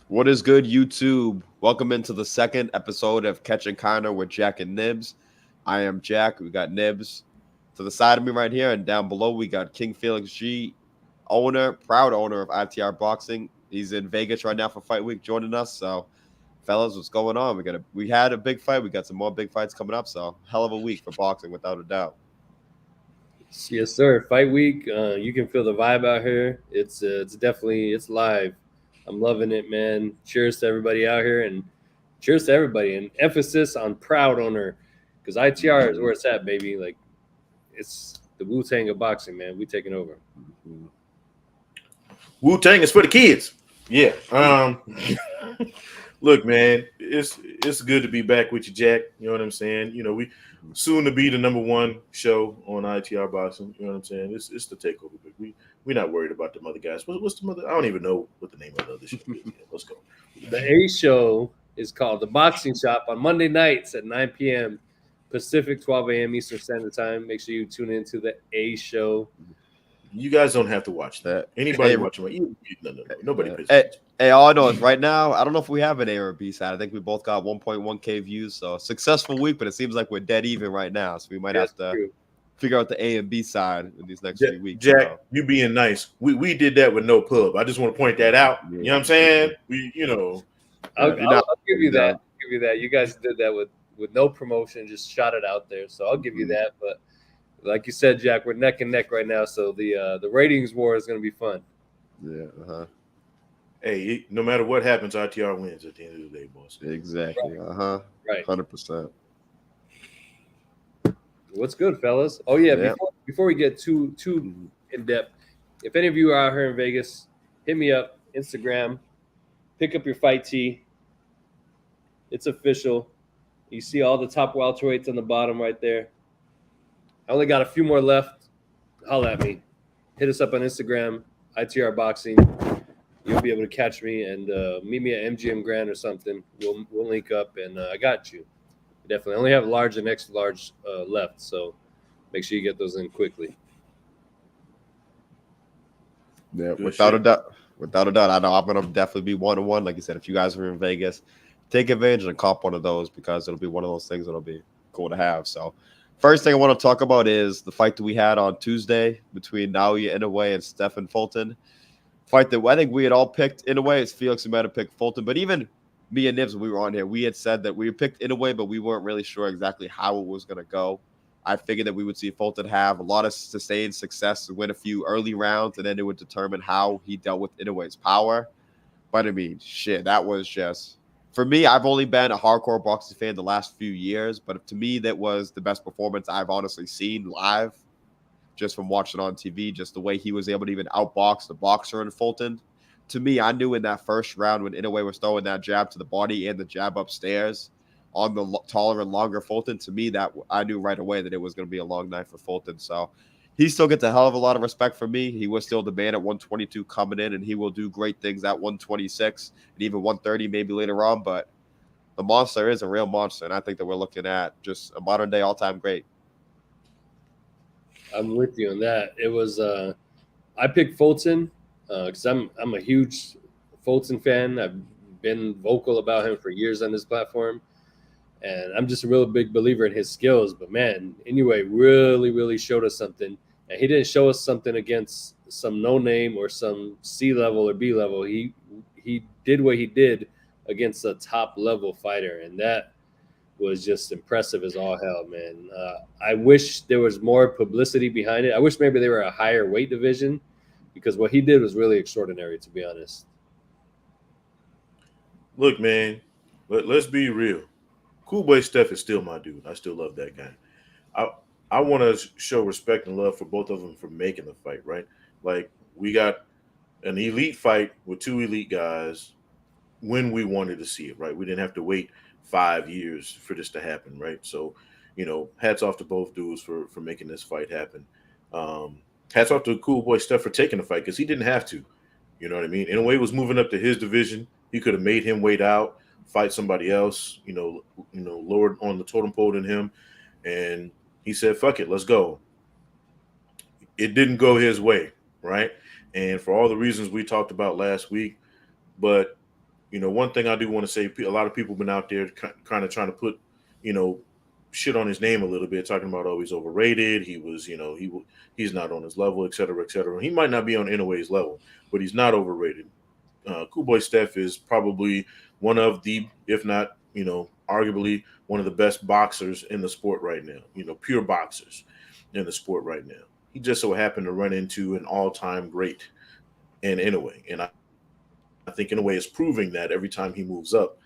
What is good, YouTube? Welcome into the second episode of Catch and Kinda with Jack and Nibs. I am Jack. We got Nibs to the side of me right here, and down below we got King Felix G, proud owner of ITR Boxing. He's in Vegas right now for Fight Week, joining us. So, fellas, what's going on? We had a big fight. We got some more big fights coming up. So, hell of a week for boxing, without a doubt. Yes, sir. Fight week. You can feel the vibe out here. It's definitely live. I'm loving it, man. Cheers to everybody out here, and cheers to everybody. And emphasis on proud owner, because ITR is where it's at, baby. Like it's the Wu Tang of boxing, man. We taking over. Wu Tang is for the kids. Yeah. Look, man, it's good to be back with you, Jack. You know what I'm saying? You know, we soon to be the #1 show on ITR Boxing. You know what I'm saying? It's the takeover. We're not worried about them other guys. What's the mother? I don't even know what the name of the other show is. Yeah, let's go. The A show is called The Boxing Shop on Monday nights at 9 p.m. Pacific, 12 a.m. Eastern Standard Time. Make sure you tune into the A show. You guys don't have to watch that. Anybody watching? No. Nobody pays attention. Hey, all I know is right now, I don't know if we have an A or a B side. I think we both got 1.1K views. So, successful week, but it seems like we're dead even right now. So, we might have to figure out the A and B side in these next few weeks. Jack, you being nice. We did that with no pub. I just want to point that out. Yeah. You know what I'm saying? I'll give you that. I'll give you that. You guys did that with no promotion, just shot it out there. So I'll give you that. But like you said, Jack, we're neck and neck right now. So the ratings war is going to be fun. Yeah. Hey, no matter what happens, ITR wins at the end of the day, boss. Exactly. Right. 100%. What's good, fellas? Oh yeah. Before we get too in depth, if any of you are out here in Vegas, hit me up, Instagram, pick up your fight tee. It's official. You see all the top welterweights on the bottom right there. I only got a few more left. Holla at me. Hit us up on Instagram, ITR Boxing. You'll be able to catch me and meet me at MGM Grand or something. We'll link up, and I got you. Definitely. I only have large and extra large left, so make sure you get those in quickly. Yeah, without a doubt. I know I'm gonna definitely be 1-1. Like you said, if you guys are in Vegas, take advantage and cop one of those because it'll be one of those things that'll be cool to have. So, first thing I want to talk about is the fight that we had on Tuesday between Naoya Inoue and Stephen Fulton. Fight that I think we had all picked Inoue. It's Felix who might have picked Fulton, but even me and Nibs, when we were on here, we had said that we picked Inoue, but we weren't really sure exactly how it was going to go. I figured that we would see Fulton have a lot of sustained success to win a few early rounds, and then it would determine how he dealt with Inoue's power. But I mean, shit, that was just... For me, I've only been a hardcore boxing fan the last few years, but to me, that was the best performance I've honestly seen live, just from watching on TV, just the way he was able to even outbox the boxer in Fulton. To me, I knew in that first round when Inoue was throwing that jab to the body and the jab upstairs on the taller and longer Fulton, to me, that I knew right away that it was going to be a long night for Fulton. So he still gets a hell of a lot of respect from me. He was still the man at 122 coming in, and he will do great things at 126 and even 130 maybe later on. But the monster is a real monster, and I think that we're looking at just a modern-day all-time great. I'm with you on that. It was I picked Fulton because I'm a huge Fulton fan. I've been vocal about him for years on this platform, and I'm just a real big believer in his skills. But man, Inoue really showed us something, and he didn't show us something against some no name or some C level or B level. He did what he did against a top level fighter, and that was just impressive as all hell, man. I wish there was more publicity behind it. I wish maybe they were a higher weight division because what he did was really extraordinary, to be honest. Look, man, let's be real. Cool Boy Steph is still my dude. I still love that guy. I want to show respect and love for both of them for making the fight, right? Like, we got an elite fight with two elite guys when we wanted to see it, right? We didn't have to wait 5 years for this to happen, right? So, hats off to both dudes for making this fight happen. Hats off to Cool Boy Steph for taking the fight because he didn't have to. You know what I mean? In a way, was moving up to his division. He could have made him wait out, fight somebody else, lower on the totem pole than him. And he said, fuck it, let's go. It didn't go his way, right? And for all the reasons we talked about last week, but one thing I do want to say, a lot of people have been out there kind of trying to put, shit on his name a little bit, talking about, oh, he's overrated. He was, he's not on his level, et cetera, et cetera. He might not be on Inoue's level, but he's not overrated. Cool Steph is probably one of the, if not, arguably one of the best boxers in the sport right now, pure boxers in the sport right now. He just so happened to run into an all-time great in Inoue. And I think Inoue is proving that every time he moves up.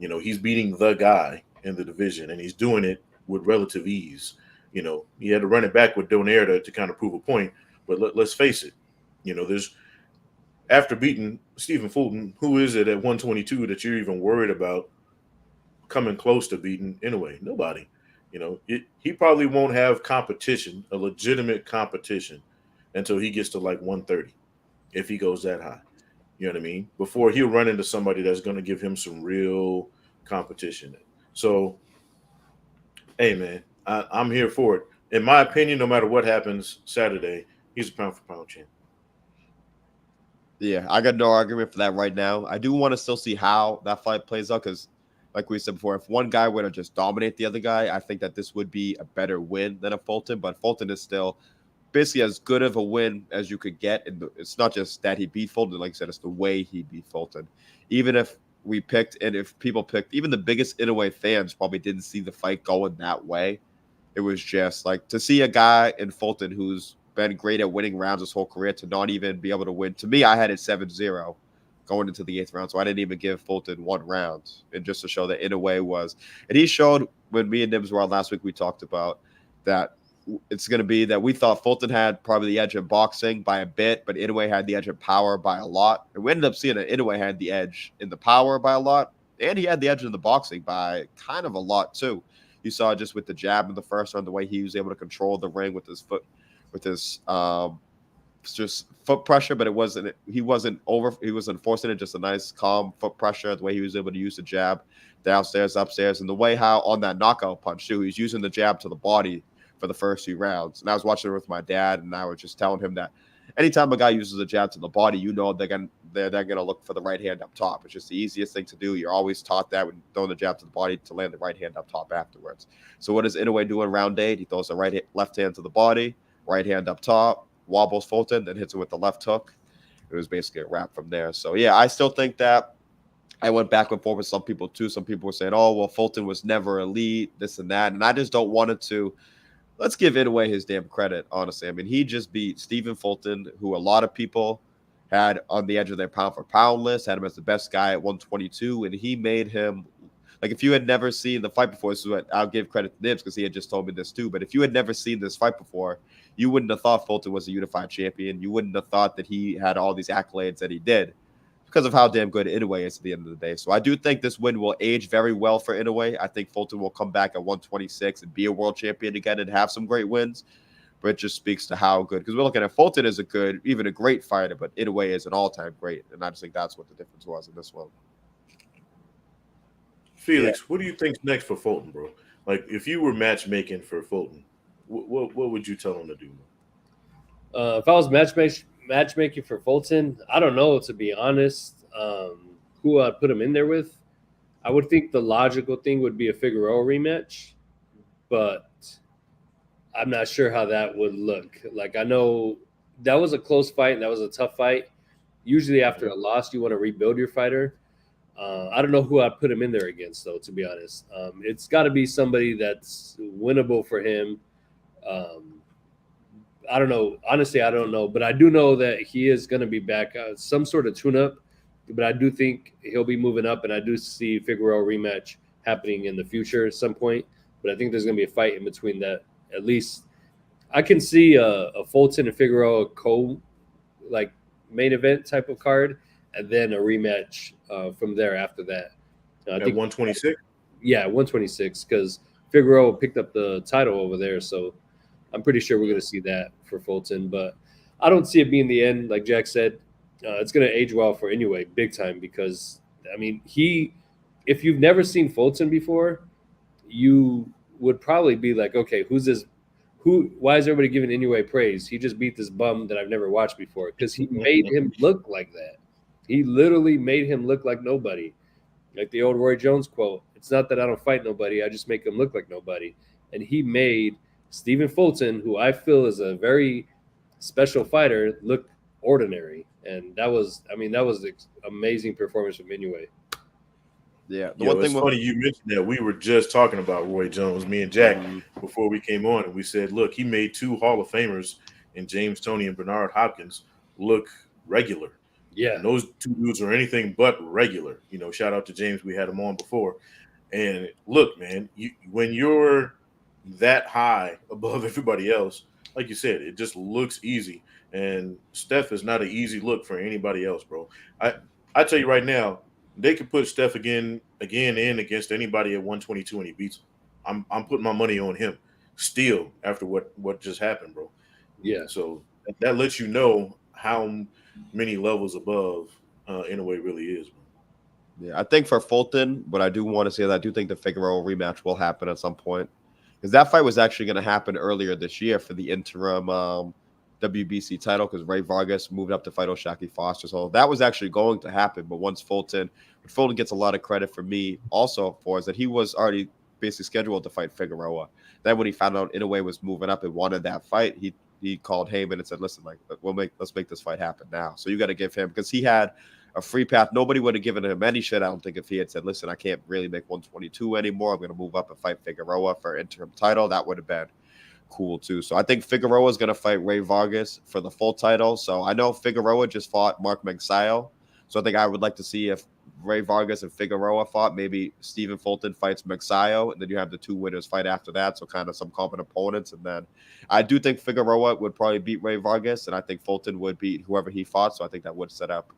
He's beating the guy in the division, and he's doing it with relative ease. He had to run it back with Donaire to kind of prove a point. But let's face it, there's after beating Stephen Fulton, who is it at 122 that you're even worried about coming close to beating Inoue? Nobody. He probably won't have competition, a legitimate competition, until he gets to like 130, if he goes that high. You know what I mean? Before he'll run into somebody that's going to give him some real competition. So, hey, man, I'm here for it. In my opinion, no matter what happens Saturday, he's a pound-for-pound champ. Yeah, I got no argument for that right now. I do want to still see how that fight plays out because, like we said before, if one guy were to just dominate the other guy, I think that this would be a better win than a Fulton. But Fulton is still basically as good of a win as you could get. And it's not just that he beat Fulton. Like I said, it's the way he beat Fulton. Even if we picked, and if people picked, even the biggest Inoue fans probably didn't see the fight going that way. It was just like to see a guy in Fulton who's been great at winning rounds his whole career to not even be able to win. To me, I had it 7-0 going into the 8th round, so I didn't even give Fulton one round. And just to show that Inoue was, and he showed when me and Nibs were on last week, we talked about that it's going to be that we thought Fulton had probably the edge in boxing by a bit, but Inoue had the edge in power by a lot. And we ended up seeing that Inoue had the edge in the power by a lot, and he had the edge in the boxing by kind of a lot too. You saw just with the jab in the first round, the way he was able to control the ring with his foot, with his just foot pressure, but he wasn't forcing it, just a nice calm foot pressure, the way he was able to use the jab downstairs, upstairs, and the way how on that knockout punch too, he's using the jab to the body for the first few rounds. And I was watching it with my dad, and I was just telling him that anytime a guy uses a jab to the body, they're gonna look for the right hand up top. It's just the easiest thing to do. You're always taught that when throwing the jab to the body to land the right hand up top afterwards. So what does Inoue do in round 8? He throws the left hand to the body, right hand up top, wobbles Fulton, then hits him with the left hook. It was basically a wrap from there. So yeah, I still think that I went back and forth with some people too. Some people were saying, oh, well, Fulton was never elite, this and that. And I just don't want it to. Let's give Inoue his damn credit, honestly. I mean, he just beat Stephen Fulton, who a lot of people had on the edge of their pound-for-pound list, had him as the best guy at 122, and he made him – like, if you had never seen the fight before, this is what I'll give credit to Nibs because he had just told me this too, but if you had never seen this fight before, you wouldn't have thought Fulton was a unified champion. You wouldn't have thought that he had all these accolades that he did because of how damn good Inoue is at the end of the day. So I do think this win will age very well for Inoue. I think Fulton will come back at 126 and be a world champion again and have some great wins. But it just speaks to how good, because we're looking at Fulton as even a great fighter, but Inoue is an all-time great. And I just think that's what the difference was in this one. Felix, What do you think's next for Fulton, bro? Like, if you were matchmaking for Fulton, what would you tell him to do? If I was matchmaking for Fulton, I don't know, to be honest, who I'd put him in there with. I would think the logical thing would be a Figueroa rematch, but I'm not sure how that would look. Like, I know that was a close fight and that was a tough fight. Usually after a loss, you want to rebuild your fighter. I don't know who I'd put him in there against, though, to be honest. It's got to be somebody that's winnable for him. I don't know. Honestly, I don't know. But I do know that he is going to be back. Some sort of tune-up. But I do think he'll be moving up, and I do see Figueroa rematch happening in the future at some point. But I think there's going to be a fight in between that. At least I can see a Fulton and Figueroa main event type of card, and then a rematch from there after that. At 126? Yeah, 126, because Figueroa picked up the title over there. So I'm pretty sure we're going to see that for Fulton. But I don't see it being the end. Like Jack said, it's going to age well for Inoue, big time, because, I mean, if you've never seen Fulton before, you would probably be like, okay, who's this? Why is everybody giving Inoue praise? He just beat this bum that I've never watched before, because he made him look like that. He literally made him look like nobody. Like the old Roy Jones quote, it's not that I don't fight nobody, I just make him look like nobody. And he made Stephen Fulton, who I feel is a very special fighter, look ordinary. And that was an amazing performance from Inoue. Yeah, the Yo, one it's thing funny you mentioned that. We were just talking about Roy Jones, me and Jack, before we came on, and we said, look, he made 2 Hall of Famers in James Toney and Bernard Hopkins look regular. Yeah. And those 2 dudes are anything but regular. You know, shout out to James. We had him on before. And look, man, when you're that high above everybody else, like you said, it just looks easy. And Steph is not an easy look for anybody else, bro. I tell you right now, they could put Steph again in against anybody at 122 and he beats them. I'm putting my money on him still after what just happened, bro. Yeah. So that lets you know how many levels above Inoue really is, bro. Yeah, I think for Fulton, what I do want to say is I do think the Figueroa rematch will happen at some point, because that fight was actually going to happen earlier this year for the interim WBC title, because Ray Vargas moved up to fight O'Shaquie Foster. So that was actually going to happen. But once Fulton gets a lot of credit for me also for is that he was already basically scheduled to fight Figueroa. Then when he found out Inoue was moving up and wanted that fight, he called Heyman and said, "Listen, like let's make this fight happen now." So you got to give him, because he had a free path. Nobody would have given him any shit, I don't think, if he had said, "Listen, I can't really make 122 anymore. I'm going to move up and fight Figueroa for interim title." That would have been cool too. So I think Figueroa is going to fight Ray Vargas for the full title. So I know Figueroa just fought Mark Magsayo. So I think I would like to see if Ray Vargas and Figueroa fought. Maybe Stephen Fulton fights Magsayo, and then you have the 2 winners fight after that. So kind of some common opponents. And then I do think Figueroa would probably beat Ray Vargas, and I think Fulton would beat whoever he fought. So I think that would set up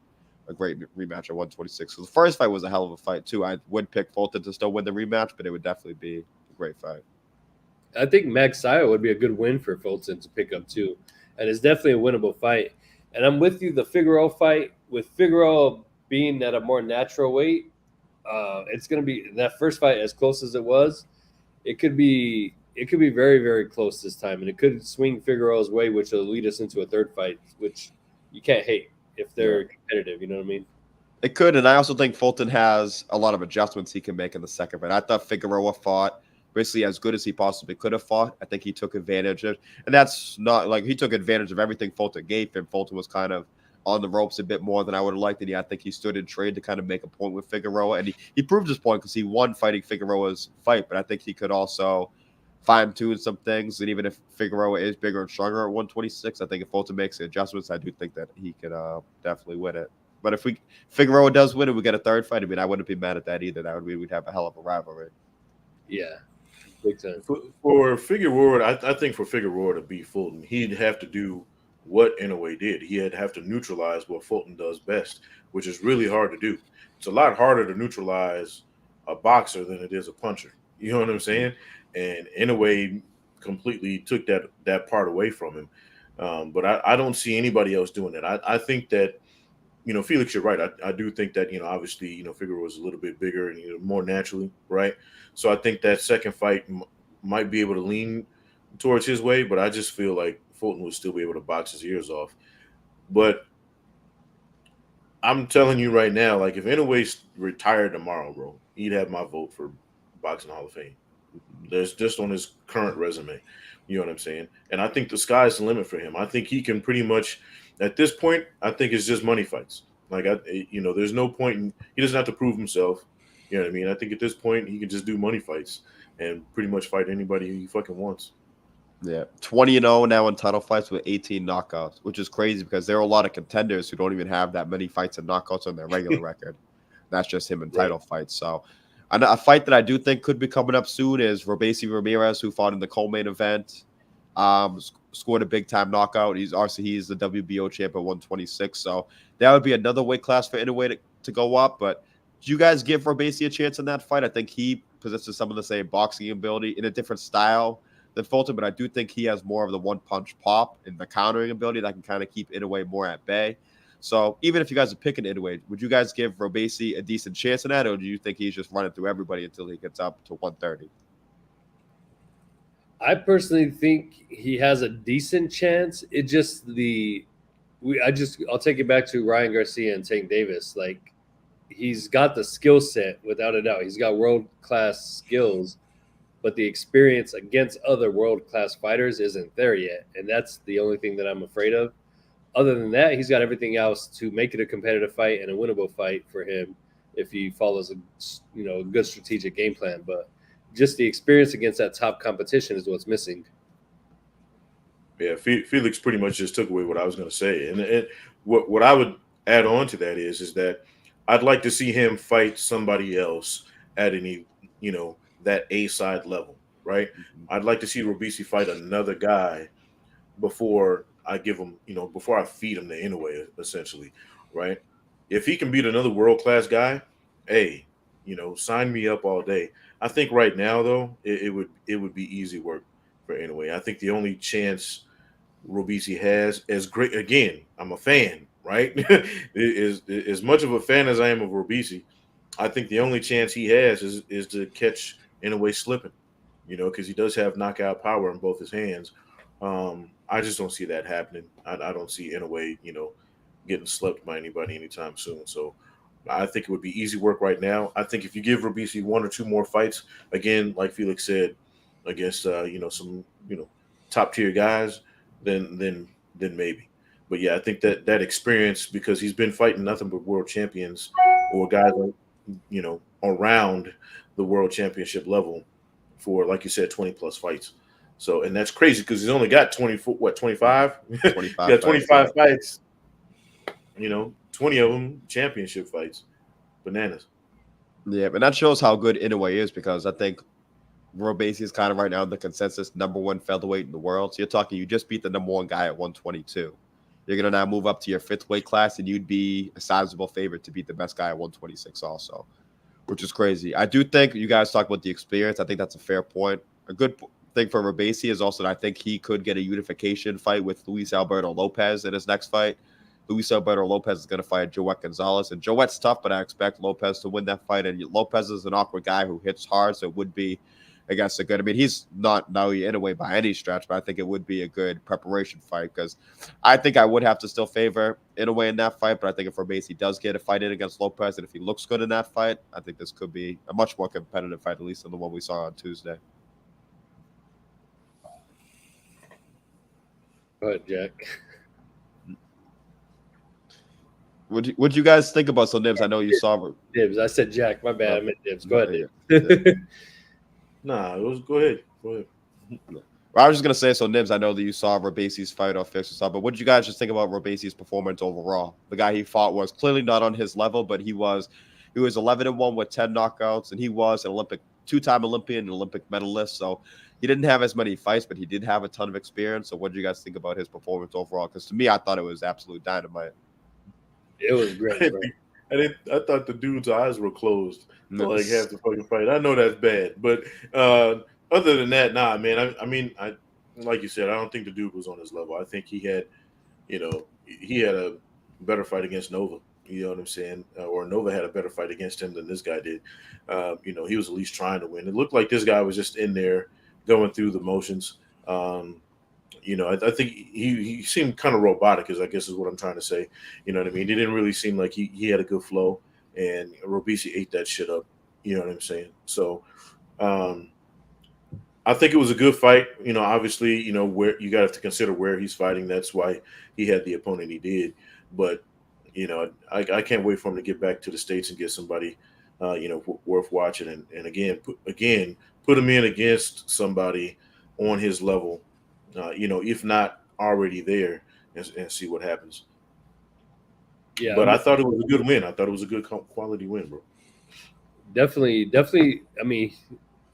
a great rematch at 126. So the first fight was a hell of a fight too. I would pick Fulton to still win the rematch, but it would definitely be a great fight. I think Magsayo would be a good win for Fulton to pick up too. And it's definitely a winnable fight. And I'm with you, the Figueroa fight, with Figueroa being at a more natural weight, it's going to be that first fight, as close as it was, it could be very, very close this time. And it could swing Figueroa's way, which will lead us into a third fight, which you can't hate if they're competitive, you know what I mean? It could, and I also think Fulton has a lot of adjustments he can make in the second fight. I thought Figueroa fought basically as good as he possibly could have fought. I think he took advantage of, and that's not like he took advantage of everything Fulton gave him. Fulton was kind of on the ropes a bit more than I would have liked, and I think he stood in trade to kind of make a point with Figueroa, and he proved his point because he won fighting Figueroa's fight, but I think he could also fine-tune some things, and even if Figueroa is bigger and stronger at 126, I think if Fulton makes the adjustments, I do think that he could definitely win it. But if Figueroa does win and we get a third fight, I mean, I wouldn't be mad at that either. That would mean we'd have a hell of a rivalry. Yeah, big time. For Figueroa, I think for Figueroa to beat Fulton, he'd have to do what Inoue did. He'd have to neutralize what Fulton does best, which is really hard to do. It's a lot harder to neutralize a boxer than it is a puncher. You know what I'm saying? And Inoue completely took that part away from him. But I don't see anybody else doing that. I think that, Felix, you're right. I do think that, obviously, Figueroa was a little bit bigger and more naturally, right? So I think that second fight might be able to lean towards his way, but I just feel like Fulton would still be able to box his ears off. But I'm telling you right now, like if Inoue retired tomorrow, bro, he'd have my vote for Boxing Hall of Fame. There's just on his current resume. You know what I'm saying? And I think the sky's the limit for him. I think he can pretty much, at this point, I think it's just money fights. Like, there's no point he doesn't have to prove himself. You know what I mean? I think at this point, he can just do money fights and pretty much fight anybody he fucking wants. Yeah, 20-0 now in title fights with 18 knockouts, which is crazy because there are a lot of contenders who don't even have that many fights and knockouts on their regular record. That's just him in title fights. So a fight that I do think could be coming up soon is Robeisy Ramirez, who fought in the co-main event, scored a big-time knockout. He's the WBO champ at 126, so that would be another weight class for Inoue to go up. But do you guys give Robeisy a chance in that fight? I think he possesses some of the same boxing ability in a different style than Fulton, but I do think he has more of the one-punch pop and the countering ability that can kind of keep Inoue more at bay. So even if you guys are picking Inoue, would you guys give Robeisy a decent chance in that, or do you think he's just running through everybody until he gets up to 130? I personally think he has a decent chance. It just the I'll take it back to Ryan Garcia and Tank Davis. Like, he's got the skill set without a doubt. He's got world-class skills, but the experience against other world-class fighters isn't there yet. And that's the only thing that I'm afraid of. Other than that, he's got everything else to make it a competitive fight and a winnable fight for him if he follows a good strategic game plan. But just the experience against that top competition is what's missing. Yeah, Felix pretty much just took away what I was going to say, and what I would add on to that is that I'd like to see him fight somebody else at any that A side level, right? Mm-hmm. I'd like to see Robeisy fight another guy before I give him, before I feed him the Inoue, essentially, right? If he can beat another world class guy, hey, sign me up all day. I think right now though, it would be easy work for Inoue. I think the only chance Robeisy has, as great, again, I'm a fan, right? is as much of a fan as I am of Robeisy, I think the only chance he has is to catch Inoue slipping, because he does have knockout power in both his hands. I just don't see that happening. I don't see Inoue, getting slept by anybody anytime soon. So I think it would be easy work right now. I think if you give Robeisy one or two more fights, again, like Felix said, against some top tier guys, then maybe. But yeah, I think that experience, because he's been fighting nothing but world champions or guys around the world championship level for, like you said, 20 plus fights. So, and that's crazy because he's only got 25? 25 yeah, 25 fights. 20 of them championship fights. Bananas. Yeah, but that shows how good Inoue is, because I think Robeisy is kind of right now the consensus #1 featherweight in the world. So you're talking, you just beat the #1 guy at 122. You're going to now move up to your 5th weight class, and you'd be a sizable favorite to beat the best guy at 126 also, which is crazy. I do think you guys talk about the experience. I think that's a fair point. A good thing for Robeisy is also that I think he could get a unification fight with Luis Alberto Lopez in his next fight. Luis Alberto Lopez is going to fight Joet Gonzalez, and Joet's tough, but I expect Lopez to win that fight. And Lopez is an awkward guy who hits hard, so it would be against a good. I mean, he's not Naoya Inoue by any stretch, but I think it would be a good preparation fight, because I think I would have to still favor Inoue in that fight. But I think if Robeisy does get a fight in against Lopez, and if he looks good in that fight, I think this could be a much more competitive fight, at least than the one we saw on Tuesday. Go ahead, Jack. What'd you guys think about? So, Nibs, I know you saw Dibs. I said Jack. My bad. I meant Dibs. Go ahead, Dibs. Nah, go ahead. Well, I was just gonna say, so Nibs, I know that you saw Robeisy's fight on Fix or stuff, but what did you guys just think about Robeisy's performance overall? The guy he fought was clearly not on his level, but he was 11-1 with 10 knockouts, and he was an two-time Olympian and Olympic medalist. So he didn't have as many fights, but he did have a ton of experience. So what did you guys think about his performance overall? Because to me, I thought it was absolute dynamite. It was great, bro. I thought the dude's eyes were closed for like half the fucking fight. I know that's bad, but other than that, nah, man. I like you said, I don't think the dude was on his level. I think he had a better fight against Nova. You know what I'm saying? Or Nova had a better fight against him than this guy did. He was at least trying to win. It looked like this guy was just in there going through the motions. I think he seemed kind of robotic, I guess is what I'm trying to say. You know what I mean? He didn't really seem like he had a good flow, and Robeisy ate that shit up. You know what I'm saying? So I think it was a good fight. Obviously, where you got to consider where he's fighting. That's why he had the opponent he did. But, I can't wait for him to get back to the States and get somebody, worth watching. And again, put him in against somebody on his level. If not already there, and see what happens. Yeah, but I thought it was a good win. I thought it was a good quality win, bro. Definitely. I mean,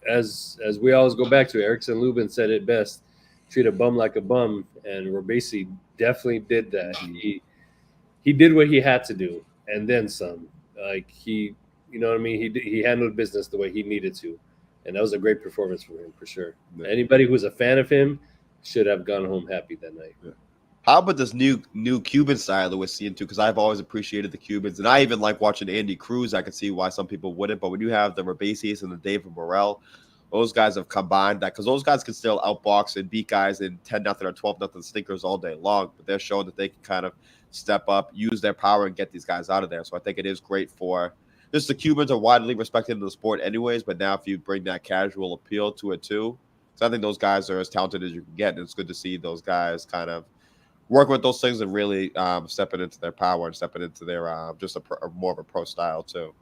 as we always go back to, Erickson Lubin said it best: treat a bum like a bum, and Robeisy definitely did that. He did what he had to do, and then some. Like he handled business the way he needed to, and that was a great performance from him for sure. Yeah. Anybody who's a fan of him should have gone home happy that night. Yeah. How about this new Cuban style that we're seeing too? Because I've always appreciated the Cubans, and I even like watching Andy Cruz. I can see why some people wouldn't, but when you have the Robeisys and the David Morrell, those guys have combined that because those guys can still outbox and beat guys in 10-0 or 12-0 stinkers all day long, but they're showing that they can kind of step up, use their power, and get these guys out of there. So I think it is great for just the Cubans are widely respected in the sport anyways, but now if you bring that casual appeal to it too, so I think those guys are as talented as you can get, and it's good to see those guys kind of work with those things and really stepping into their power and stepping into their just a more of a pro style too.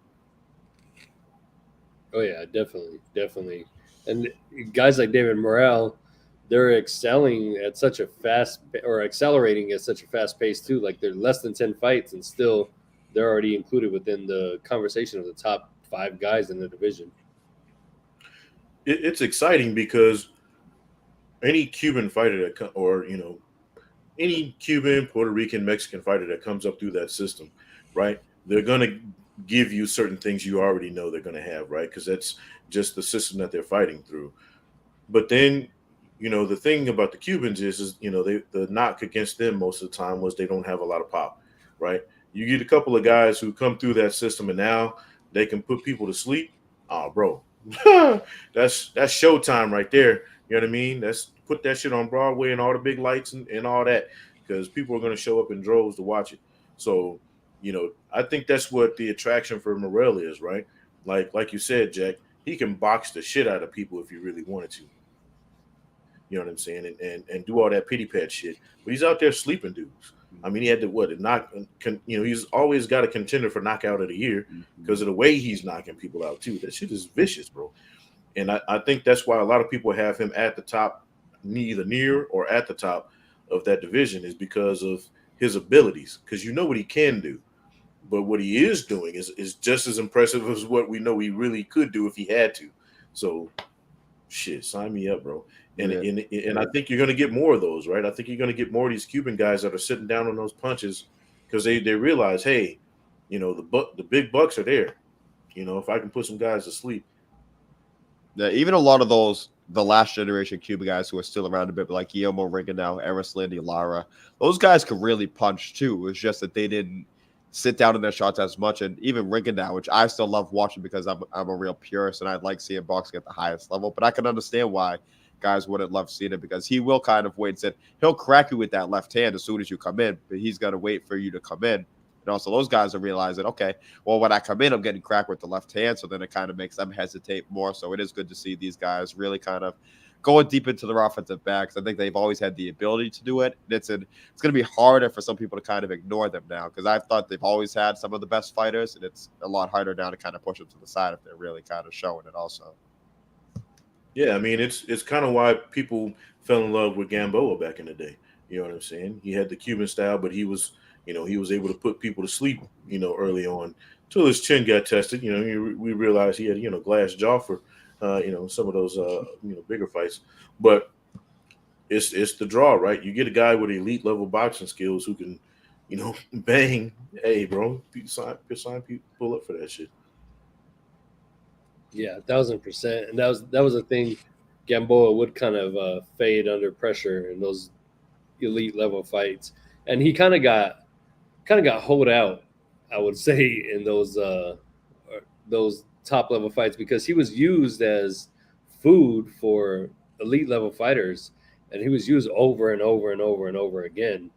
Oh yeah, definitely. And guys like David Morrell, they're accelerating at such a fast pace too. Like they're less than 10 fights and still they're already included within the conversation of the top 5 guys in the division. It's exciting because any Cuban fighter any Cuban, Puerto Rican, Mexican fighter that comes up through that system, right? They're going to give you certain things you already know they're going to have, right? Because that's just the system that they're fighting through. But then, the thing about the Cubans is the knock against them most of the time was they don't have a lot of pop, right? You get a couple of guys who come through that system and now they can put people to sleep. Oh, bro, that's showtime right there. You know what I mean? That's put that shit on Broadway and all the big lights and all that because people are going to show up in droves to watch it. So, I think that's what the attraction for Morrell is, right? Like you said, Jack, he can box the shit out of people if he really wanted to. You know what I'm saying? And do all that pity pat shit. But he's out there sleeping dudes. I mean, he had he's always got a contender for knockout of the year because of the way he's knocking people out too. That shit is vicious, bro. And I think that's why a lot of people have him at the top, either near or at the top of that division is because of his abilities. Because you know what he can do. But what he is doing is just as impressive as what we know he really could do if he had to. So, shit, sign me up, bro. And I think you're going to get more of those, right? I think you're going to get more of these Cuban guys that are sitting down on those punches because they realize, hey, the big bucks are there. If I can put some guys to sleep. Yeah, even a lot of the last generation Cuban guys who are still around a bit, like Guillermo Rigondeaux, Erislandy Lara, those guys could really punch too. It's just that they didn't sit down in their shots as much. And even Rigondeaux, which I still love watching because I'm a real purist and I like seeing boxing at the highest level. But I can understand why guys wouldn't love seeing it because he will kind of wait and said he'll crack you with that left hand as soon as you come in, but he's going to wait for you to come in. And also those guys are realizing, okay, well, when I come in, I'm getting cracked with the left hand. So then it kind of makes them hesitate more. So it is good to see these guys really kind of going deep into their offensive backs. I think they've always had the ability to do it. And it's going to be harder for some people to kind of ignore them now because I thought they've always had some of the best fighters, and it's a lot harder now to kind of push them to the side if they're really kind of showing it also. Yeah, I mean, it's kind of why people fell in love with Gamboa back in the day. You know what I'm saying? He had the Cuban style, but he was able to put people to sleep, early on until his chin got tested. We realized he had, glass jaw for, some of those, bigger fights. But it's the draw, right? You get a guy with elite level boxing skills who can, bang. Hey, bro, sign people, pull up for that shit. Yeah, 1,000%. And that was a thing. Gamboa would kind of fade under pressure in those elite level fights, and he kind of got hold out, I would say, in those top level fights because he was used as food for elite level fighters, and he was used over and over and over and over again.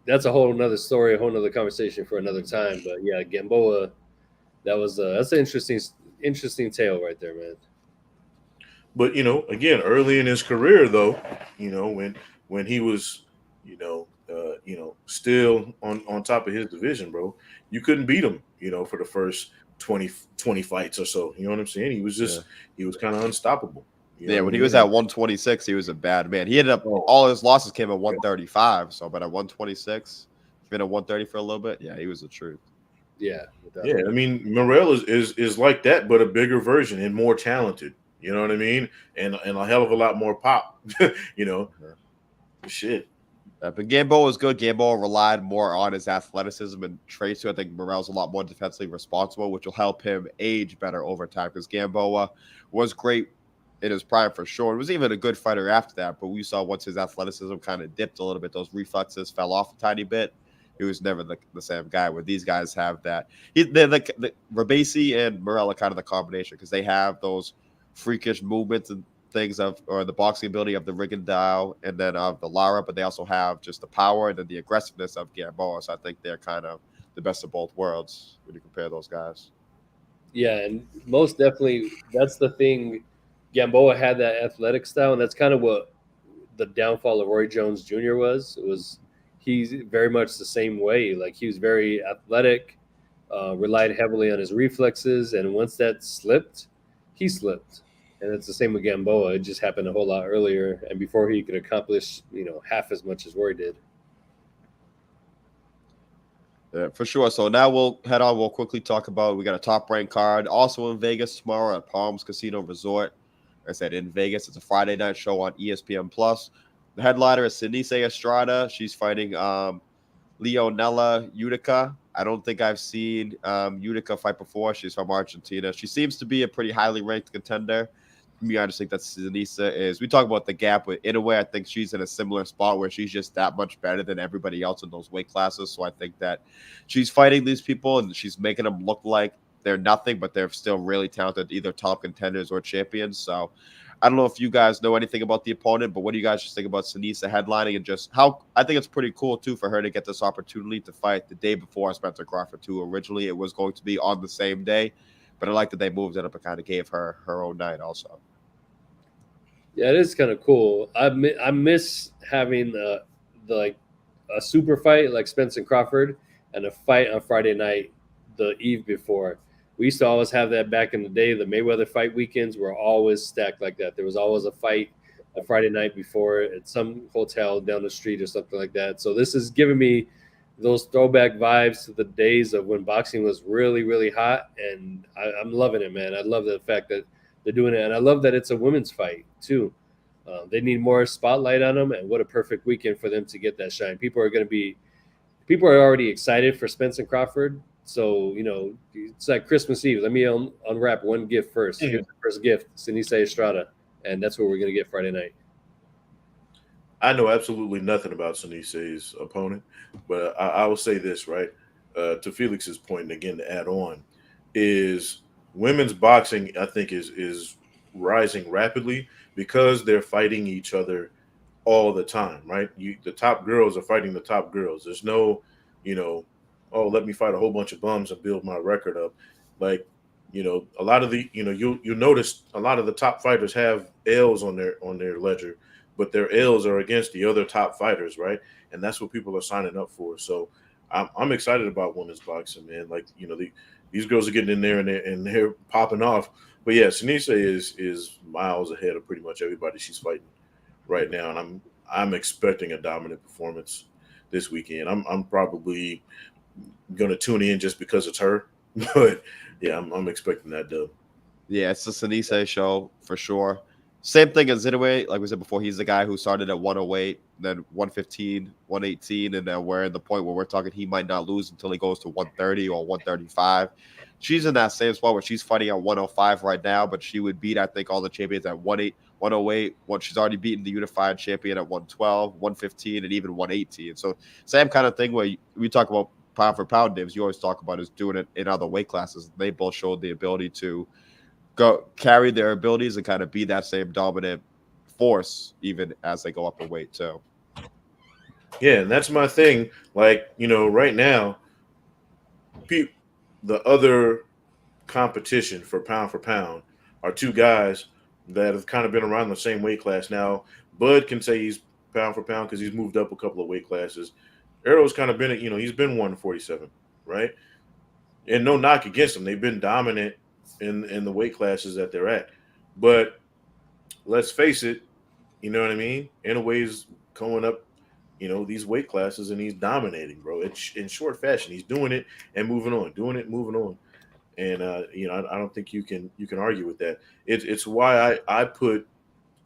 That's a whole nother story, a whole nother conversation for another time. But yeah, Gamboa. That's an interesting tale right there, man. But again, early in his career, though, when he was, still on top of his division, bro, you couldn't beat him, for the first 20 fights or so. You know what I'm saying? He was he was kind of unstoppable. When he was at 126, he was a bad man. He ended up all his losses came at 135. So, but at 126, he's been at 130 for a little bit. Yeah, he was the truth. Yeah. I mean, Morrell is like that, but a bigger version and more talented. You know what I mean? And a hell of a lot more pop. Shit. But Gamboa was good. Gamboa relied more on his athleticism and traits. So I think Morrell's a lot more defensively responsible, which will help him age better over time. Because Gamboa was great in his prime for sure. He was even a good fighter after that. But we saw once his athleticism kind of dipped a little bit, those reflexes fell off a tiny bit. he was never the same guy. Where these guys have that, they're the Robeisy and Morel are kind of the combination because they have those freakish movements and things or the boxing ability of the Rigondeaux and then of the Lara, but they also have just the power and then the aggressiveness of Gamboa. So I think they're kind of the best of both worlds when you compare those guys. Yeah, and most definitely that's the thing. Gamboa had that athletic style, and that's kind of what the downfall of Roy Jones Jr. was. It was he's very much the same way. Like he was very athletic, relied heavily on his reflexes, and once that slipped, he slipped. And it's the same with Gamboa. It just happened a whole lot earlier, and before he could accomplish, half as much as Roy did. Yeah, for sure. So now we'll head on. We'll quickly talk about we got a top ranked card also in Vegas tomorrow at Palms Casino Resort. Like I said, in Vegas, it's a Friday night show on ESPN Plus. The headliner is Seniesa Estrada. She's fighting Leonela Utica. I don't think I've seen Utica fight before. She's from Argentina. She seems to be a pretty highly ranked contender. To me, I just think that Senisa is. We talk about the gap with Inoue. I think she's in a similar spot where she's just that much better than everybody else in those weight classes. So I think that she's fighting these people and she's making them look like they're nothing, but they're still really talented, either top contenders or champions. So I don't know if you guys know anything about the opponent, but what do you guys just think about Senisa headlining and just how I think it's pretty cool too for her to get this opportunity to fight the day before Spencer Crawford too. Originally, it was going to be on the same day, but I like that they moved it up and kind of gave her her own night also. Yeah, it is kind of cool. I miss having like a super fight like Spence and Crawford and a fight on Friday night the eve before. We used to always have that back in the day. The Mayweather fight weekends were always stacked like that. There was always a fight a Friday night before at some hotel down the street or something like that. So this is giving me those throwback vibes to the days of when boxing was really, really hot. And I'm loving it, man. I love the fact that they're doing it. And I love that it's a women's fight, too. They need more spotlight on them. And what a perfect weekend for them to get that shine. People are already excited for Spence and Crawford. So, it's like Christmas Eve. Let me unwrap one gift first. Mm-hmm. Here's the first gift, Senisa Estrada. And that's what we're going to get Friday night. I know absolutely nothing about Senisa's opponent, but I will say this, right? To Felix's point, and again to add on, is women's boxing, I think, is rising rapidly because they're fighting each other all the time, right? The top girls are fighting the top girls. There's no, oh, let me fight a whole bunch of bums and build my record up. Like, a lot of the, you'll notice a lot of the top fighters have L's on their ledger, but their L's are against the other top fighters, right? And that's what people are signing up for. So I'm excited about women's boxing, man. Like, these girls are getting in there and they're popping off. But yeah, Senisa is miles ahead of pretty much everybody she's fighting right now, and I'm expecting a dominant performance this weekend. I'm probably gonna tune in just because it's her, but yeah, I'm expecting that dub. Yeah, it's the Senisa show for sure. Same thing as Inoue. Like we said before, he's the guy who started at 108, then 115, 118, and then we're at the point where we're talking he might not lose until he goes to 130 or 135. She's in that same spot where she's fighting at 105 right now, but she would beat, I think, all the champions at 108. She's already beaten the unified champion at 112, 115, and even 118. So same kind of thing where we talk about pound for pound, Dibs. You always talk about is doing it in other weight classes. They both showed the ability to go carry their abilities and kind of be that same dominant force even as they go up in weight too. Yeah, and that's my thing. Like, right now, the other competition for pound are two guys that have kind of been around the same weight class. Now, Bud can say he's pound for pound because he's moved up a couple of weight classes. Errol's kind of been, he's been 147, right? And no knock against them. They've been dominant in the weight classes that they're at. But let's face it, you know what I mean? Inoue's going up, these weight classes, and he's dominating, bro. It's in short fashion. He's doing it and moving on, doing it, moving on. And I don't think you can argue with that. It's why I put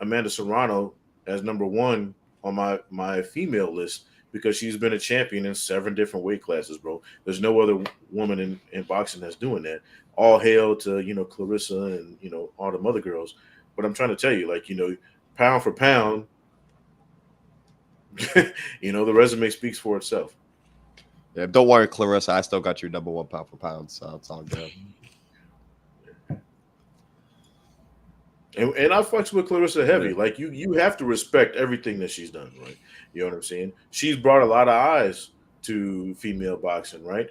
Amanda Serrano as number one on my female list, because she's been a champion in 7 different weight classes, bro. There's no other woman in boxing that's doing that. All hail to, Clarissa and, all them other girls. But I'm trying to tell you, like, pound for pound, the resume speaks for itself. Yeah, don't worry, Clarissa. I still got you number 1 pound for pound, so it's all good. And I fucks with Clarissa heavy. Like you have to respect everything that she's done, right? You know what I'm saying? She's brought a lot of eyes to female boxing, right?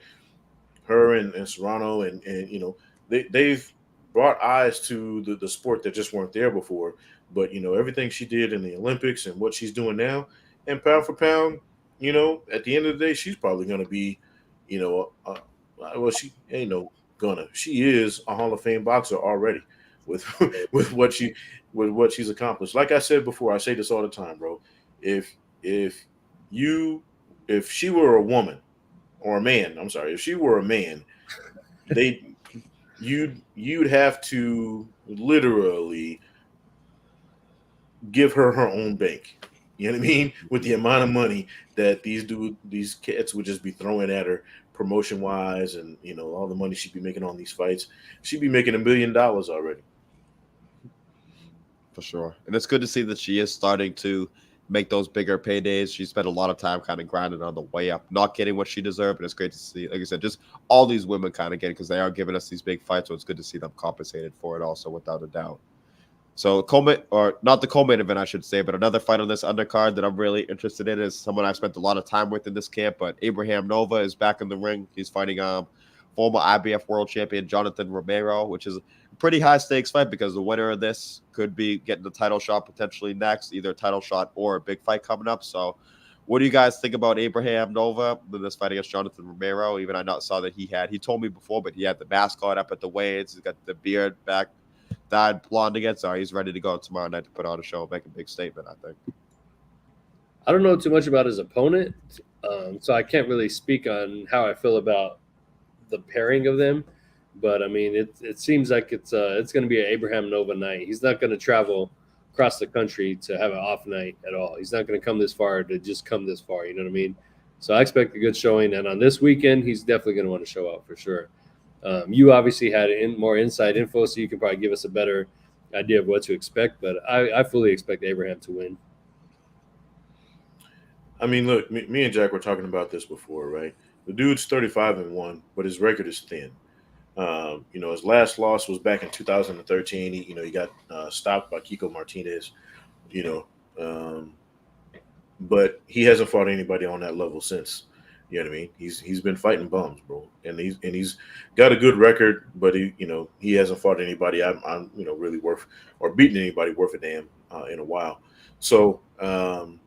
Her and Serrano and you know, they've brought eyes to the sport that just weren't there before. But you know, everything she did in the Olympics and what she's doing now, and pound for pound, you know, at the end of the day, she's probably gonna be, you know, well, she ain't no gonna. She is a Hall of Fame boxer already with with what she's accomplished. Like I said before, I say this all the time, bro. If she were a woman or a man, I'm sorry, if she were a man, you'd have to literally give her own bank. You know what I mean? With the amount of money that these cats would just be throwing at her promotion wise, and you know, all the money she'd be making on these fights, she'd be making $1 million already. For sure. And it's good to see that she is starting to make those bigger paydays. She spent a lot of time kind of grinding on the way up, not getting what she deserved. And it's great to see, like I said, just all these women kind of getting, because they are giving us these big fights. So it's good to see them compensated for it also, without a doubt. So not the co-main event, I should say, but another fight on this undercard that I'm really interested in is someone I've spent a lot of time with in this camp. But Abraham Nova is back in the ring. He's fighting former IBF world champion Jonathan Romero, which is a pretty high stakes fight because the winner of this could be getting the title shot potentially next, either a title shot or a big fight coming up. So what do you guys think about Abraham Nova in this fight against Jonathan Romero? Even I saw that he told me before, but he had the mascot up at the weigh-ins. He's got the beard back, dyed blonde again. So he's ready to go tomorrow night to put on a show and make a big statement, I think. I don't know too much about his opponent, so I can't really speak on how I feel about the pairing of them. But I mean, it seems like it's going to be an Abraham Nova night. He's not going to travel across the country to have an off night at all. He's not going to come this far to just come this far. You know what I mean? So I expect a good showing. And on this weekend, he's definitely going to want to show out for sure. You obviously had more inside info, so you can probably give us a better idea of what to expect. But I fully expect Abraham to win. I mean, look, me and Jack were talking about this before, right? The dude's 35-1, but his record is thin. You know, his last loss was back in 2013. He got stopped by Kiko Martinez. You know, but he hasn't fought anybody on that level since. You know what I mean? He's been fighting bums, bro, and he's got a good record, but he hasn't fought anybody I'm really worth, or beaten anybody worth a damn in a while. So I'm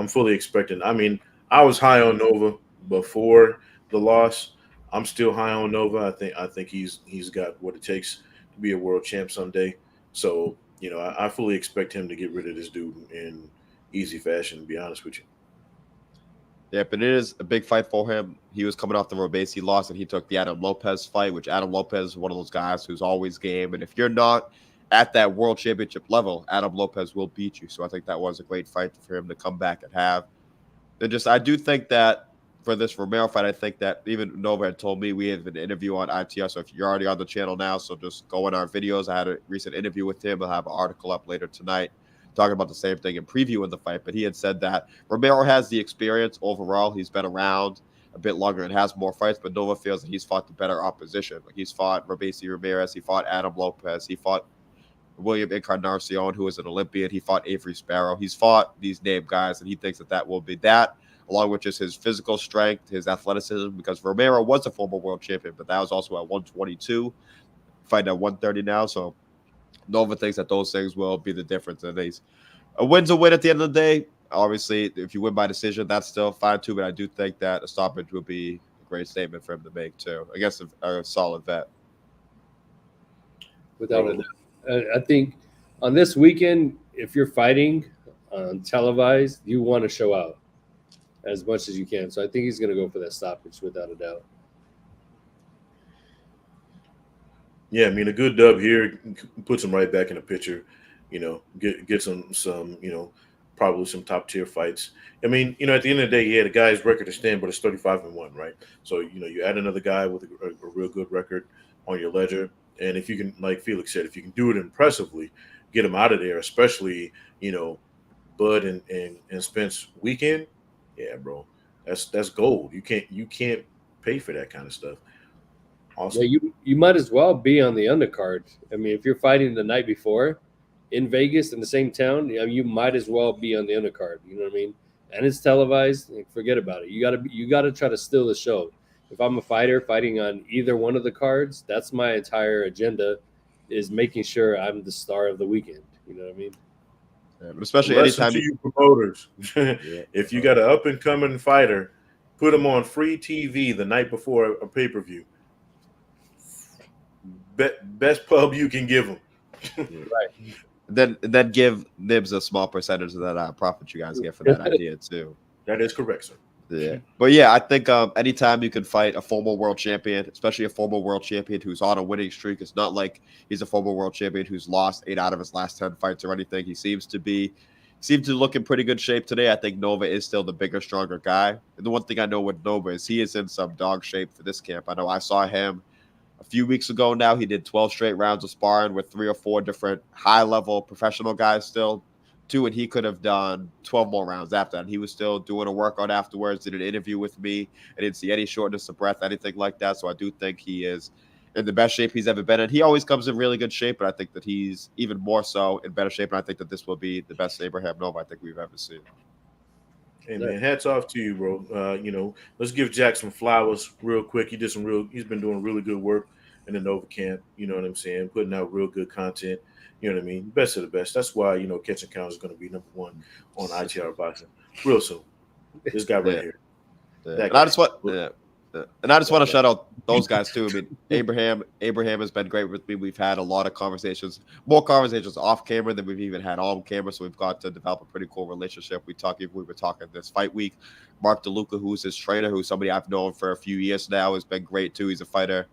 fully expecting. I mean, I was high on Nova before the loss. I'm still high on Nova. I think he's got what it takes to be a world champ someday. So I fully expect him to get rid of this dude in easy fashion, to be honest with you. Yeah, but it is a big fight for him. He was coming off the Robeisy loss, and he took the Adam Lopez fight, which Adam Lopez is one of those guys who's always game. And if you're not at that world championship level, Adam Lopez will beat you. So I think that was a great fight for him to come back and have. And I do think that for this Romero fight, I think that even Nova had told me, we have an interview on ITR. So if you're already on the channel now, so just go in our videos. I had a recent interview with him. I'll have an article up later tonight talking about the same thing and previewing the fight. But he had said that Romero has the experience overall. He's been around a bit longer and has more fights, but Nova feels that he's fought the better opposition. Like he's fought Robeisy Ramirez, he fought Adam Lopez, he fought William Encarnacion, who is an Olympian, he fought Avery Sparrow. He's fought these name guys, and he thinks that will be that, along with just his physical strength, his athleticism, because Romero was a former world champion, but that was also at 122, fighting at 130 now. So Nova thinks that those things will be the difference. And a win's a win at the end of the day. Obviously, if you win by decision, that's still fine too. But I do think that a stoppage would be a great statement for him to make too. I guess a solid vet. Without a doubt. I think on this weekend, if you're fighting televised, you want to show out as much as you can. So I think he's going to go for that stoppage without a doubt. Yeah, I mean, a good dub here puts him right back in the picture. Get some probably some top tier fights. I mean, at the end of the day, yeah, the guy's record to stand, but it's 35-1, right? So you add another guy with a real good record on your ledger, and if you can, like Felix said, if you can do it impressively, get him out of there, especially Bud and Spence weekend. Yeah, bro, that's gold. You can't pay for that kind of stuff. Awesome. Yeah, you might as well be on the undercard. I mean, if you're fighting the night before in Vegas in the same town, you might as well be on the undercard. You know what I mean? And it's televised. Forget about it. You gotta try to steal the show. If I'm a fighter fighting on either one of the cards, that's my entire agenda, is making sure I'm the star of the weekend. You know what I mean? Yeah, but especially Lesson anytime to you promoters. Yeah. If you got an up and coming fighter, put them on free TV the night before a pay-per-view. Best pub you can give them. Right. Then give Nibs a small percentage of that profit you guys get for that idea too. That is correct, sir. Yeah, but yeah, I think anytime you can fight a former world champion, especially a former world champion who's on a winning streak, it's not like he's a former world champion who's lost 8 out of his last 10 fights or anything. He seems to look in pretty good shape today. I think Nova is still the bigger, stronger guy. And the one thing I know with Nova is he is in some dog shape for this camp. I know I saw him a few weeks ago now. He did 12 straight rounds of sparring with 3 or 4 different high-level professional guys still. 2, and he could have done 12 more rounds after that. And he was still doing a workout afterwards, did an interview with me. I didn't see any shortness of breath, anything like that. So I do think he is in the best shape he's ever been in. He always comes in really good shape, but I think that he's even more so in better shape. And I think that this will be the best Abraham Nova I think we've ever seen. Hey man, hats off to you, bro. Let's give Jack some flowers real quick. He's been doing really good work in the Nova camp. You know what I'm saying? Putting out real good content. You know what I mean? Best of the best. That's why, Catch and Count is going to be number 1 on ITR Boxing real soon. This guy right here. Yeah. And I just want to shout out those guys too. I mean, Abraham has been great with me. We've had a lot of conversations, more conversations off camera than we've even had on camera. So we've got to develop a pretty cool relationship. We were talking this fight week. Mark DeLuca, who's his trainer, who's somebody I've known for a few years now, has been great too. He's a fighter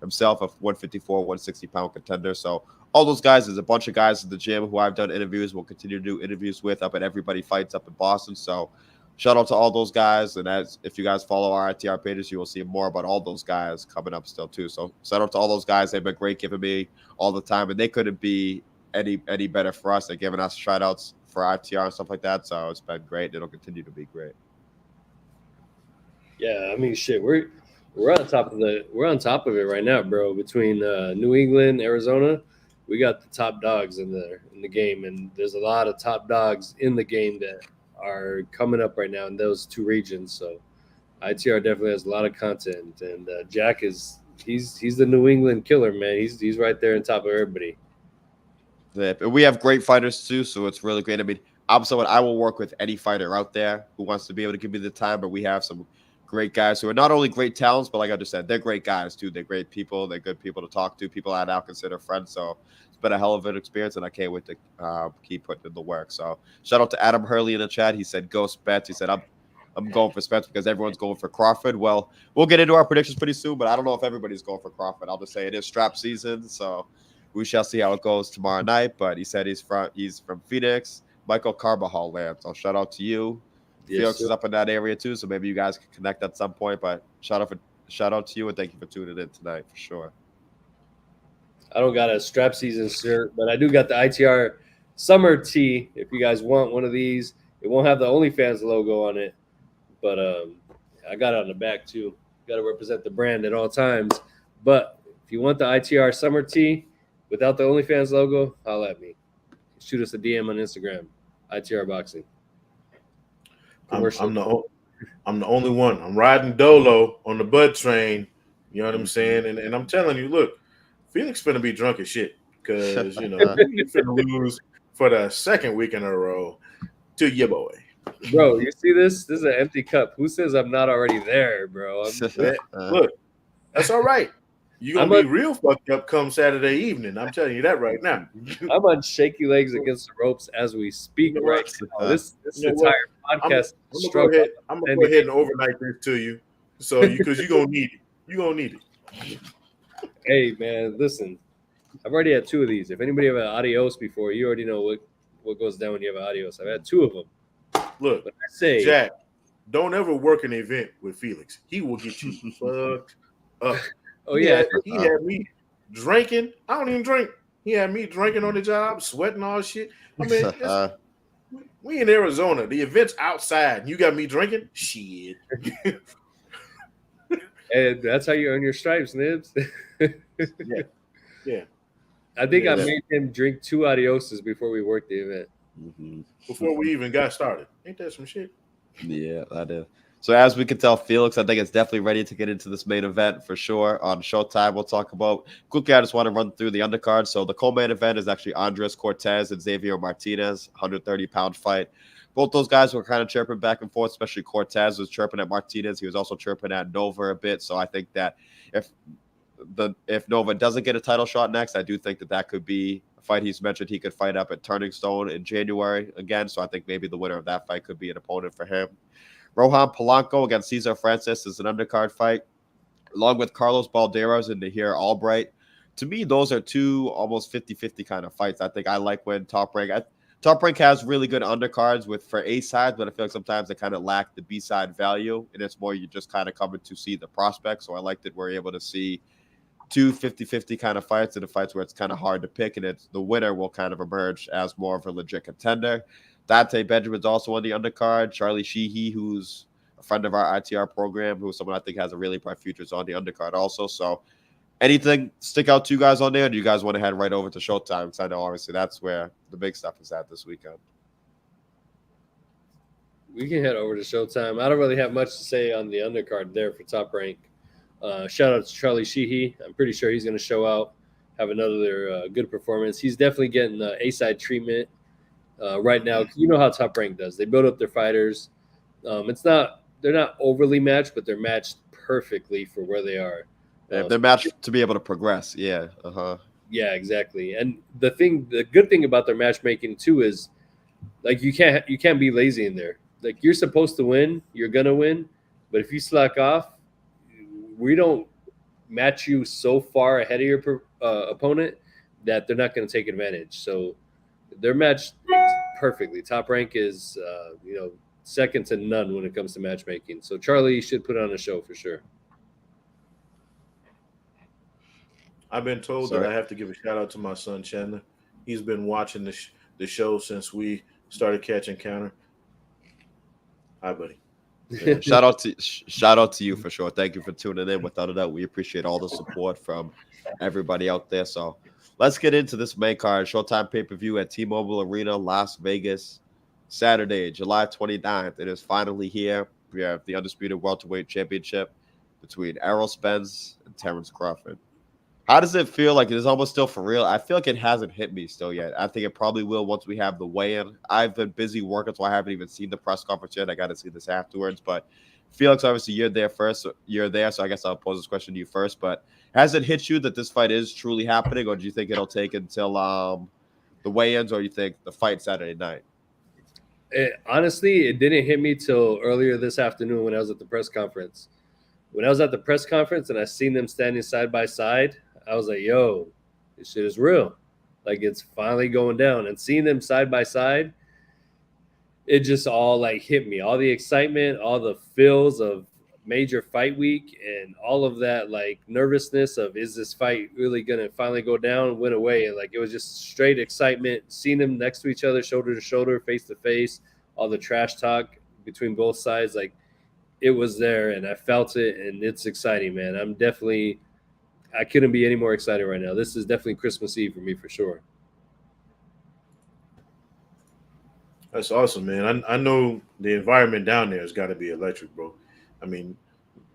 himself, a 154, 160-pound contender. So all those guys, there's a bunch of guys in the gym who I've done interviews, will continue to do interviews with up at Everybody Fights up in Boston. So shout out to all those guys. And if you guys follow our ITR pages, you will see more about all those guys coming up still too. So shout out to all those guys. They've been great giving me all the time, and they couldn't be any better for us. They're giving us shout outs for ITR and stuff like that. So it's been great. It'll continue to be great. Yeah, I mean, shit, we're on top of it right now, bro. Between New England, Arizona, we got the top dogs in the game, and there's a lot of top dogs in the game that are coming up right now in those 2 regions. So ITR definitely has a lot of content, and Jack he's the New England killer, man. He's right there on top of everybody. Yeah, but we have great fighters too, so it's really great. I mean, I'm someone I will work with any fighter out there who wants to be able to give me the time, but we have some great guys who are not only great talents, but like I just said, they're great guys too. They're great people. They're good people to talk to. People I now consider friends. So it's been a hell of an experience, and I can't wait to keep putting in the work. So shout out to Adam Hurley in the chat. He said go Spence. He said I'm going for Spence because everyone's going for Crawford. Well, we'll get into our predictions pretty soon, but I don't know if everybody's going for Crawford. I'll just say it is strap season, so we shall see how it goes tomorrow night. But he said he's from Phoenix, Michael Carbajal land. So shout out to you. Felix is up in that area too, so maybe you guys can connect at some point. But shout out to you, and thank you for tuning in tonight for sure. I don't got a strap season shirt, but I do got the ITR summer tee. If you guys want one of these, it won't have the OnlyFans logo on it, but I got it on the back too. Got to represent the brand at all times. But if you want the ITR summer tee without the OnlyFans logo, holla at me. Shoot us a DM on Instagram, ITR Boxing. I'm the only one. I'm riding Dolo on the Bud train. You know what I'm saying? And I'm telling you, look, Felix finna be drunk as shit because he's finna lose for the 2nd week in a row to your boy. Bro, you see this? This is an empty cup. Who says I'm not already there, bro? Look, that's all right. You're going to be real fucked up come Saturday evening. I'm telling you that right now. I'm on shaky legs against the ropes as we speak right now. This entire podcast I'm going to go ahead and overnight this to you because you're going to need it. You're going to need it. Hey, man, listen. I've already had 2 of these. If anybody have an adios before, you already know what goes down when you have an adios. I've had 2 of them. Look, but I say, Jack, don't ever work an event with Felix. He will get you fucked up. Oh, yeah. He had me drinking. I don't even drink. He had me drinking on the job, sweating all shit. I mean, We in Arizona. The event's outside. You got me drinking? Shit. And that's how you earn your stripes, Nibs. Yeah. I think I Yeah. made him drink 2 adioses before we worked the event. Mm-hmm. Before we even got started. Ain't that some shit? Yeah, that is. So as we can tell, Felix, I think it's definitely ready to get into this main event for sure. On Showtime, we'll talk about quickly. I just want to run through the undercard. So the co-main event is actually Andres Cortez and Xavier Martinez, 130-pound fight. Both those guys were kind of chirping back and forth, especially Cortez was chirping at Martinez. He was also chirping at Nova a bit. So I think that if Nova doesn't get a title shot next, I do think that could be a fight. He's mentioned he could fight up at Turning Stone in January again. So I think maybe the winner of that fight could be an opponent for him. Rohan Polanco against Cesar Francis is an undercard fight, along with Carlos Balderas and Nahir Albright. To me, those are 2 almost 50-50 kind of fights. I think I like when Top Rank has really good undercards for A sides, but I feel like sometimes they kind of lack the B side value, and it's more you just kind of coming to see the prospects. So I like that we're able to see 2 50-50 kind of fights, and the fights where it's kind of hard to pick, and it's the winner will kind of emerge as more of a legit contender. Dante Benjamin's also on the undercard. Charlie Sheehy, who's a friend of our ITR program, who's someone I think has a really bright future, is on the undercard also. So anything stick out to you guys on there? Or do you guys want to head right over to Showtime? Because I know obviously that's where the big stuff is at this weekend. We can head over to Showtime. I don't really have much to say on the undercard there for Top Rank. Shout out to Charlie Sheehy. I'm pretty sure he's going to show out, have another good performance. He's definitely getting A-side treatment right now. You know how Top Rank does. They build up their fighters. They're not overly matched, but they're matched perfectly for where they are. They're matched to be able to progress. Yeah. Yeah, exactly. And the good thing about their matchmaking too is like you can't be lazy in there. Like you're supposed to win, you're gonna win, but if you slack off, we don't match you so far ahead of your opponent that they're not going to take advantage. So they're matched perfectly. Top Rank is, second to none when it comes to matchmaking. So Charlie should put on a show for sure. I've been told that I have to give a shout out to my son Chandler. He's been watching the show since we started catching counter. Hi, buddy. Yeah, shout out to you for sure. Thank you for tuning in. Without a doubt, we appreciate all the support from everybody out there. So let's get into this main card. Showtime pay-per-view at T-Mobile Arena, Las Vegas, Saturday, July 29th. It is finally here. We have the Undisputed Welterweight Championship between Errol Spence and Terence Crawford. How does it feel? Like it is almost still for real? I feel like it hasn't hit me still yet. I think it probably will once we have the weigh-in. I've been busy working, so I haven't even seen the press conference yet. I got to see this afterwards. But Felix, obviously, you're there first. You're there, so I guess I'll pose this question to you first. But has it hit you that this fight is truly happening, or do you think it'll take until the weigh-ins, or you think the fight Saturday night? Honestly, it didn't hit me till earlier this afternoon when I was at the press conference. When I was at the press conference and I seen them standing side by side, I was like, yo, this shit is real. Like, it's finally going down. And seeing them side by side, it just all, like, hit me. All the excitement, all the feels of major fight week, and all of that, like, nervousness of, is this fight really going to finally go down, went away. And, like, it was just straight excitement. Seeing them next to each other, shoulder to shoulder, face to face, all the trash talk between both sides, like, it was there, and I felt it, and it's exciting, man. I couldn't be any more excited right now. This is definitely Christmas Eve for me, for sure. That's awesome, man. I know the environment down there has got to be electric, bro. I mean,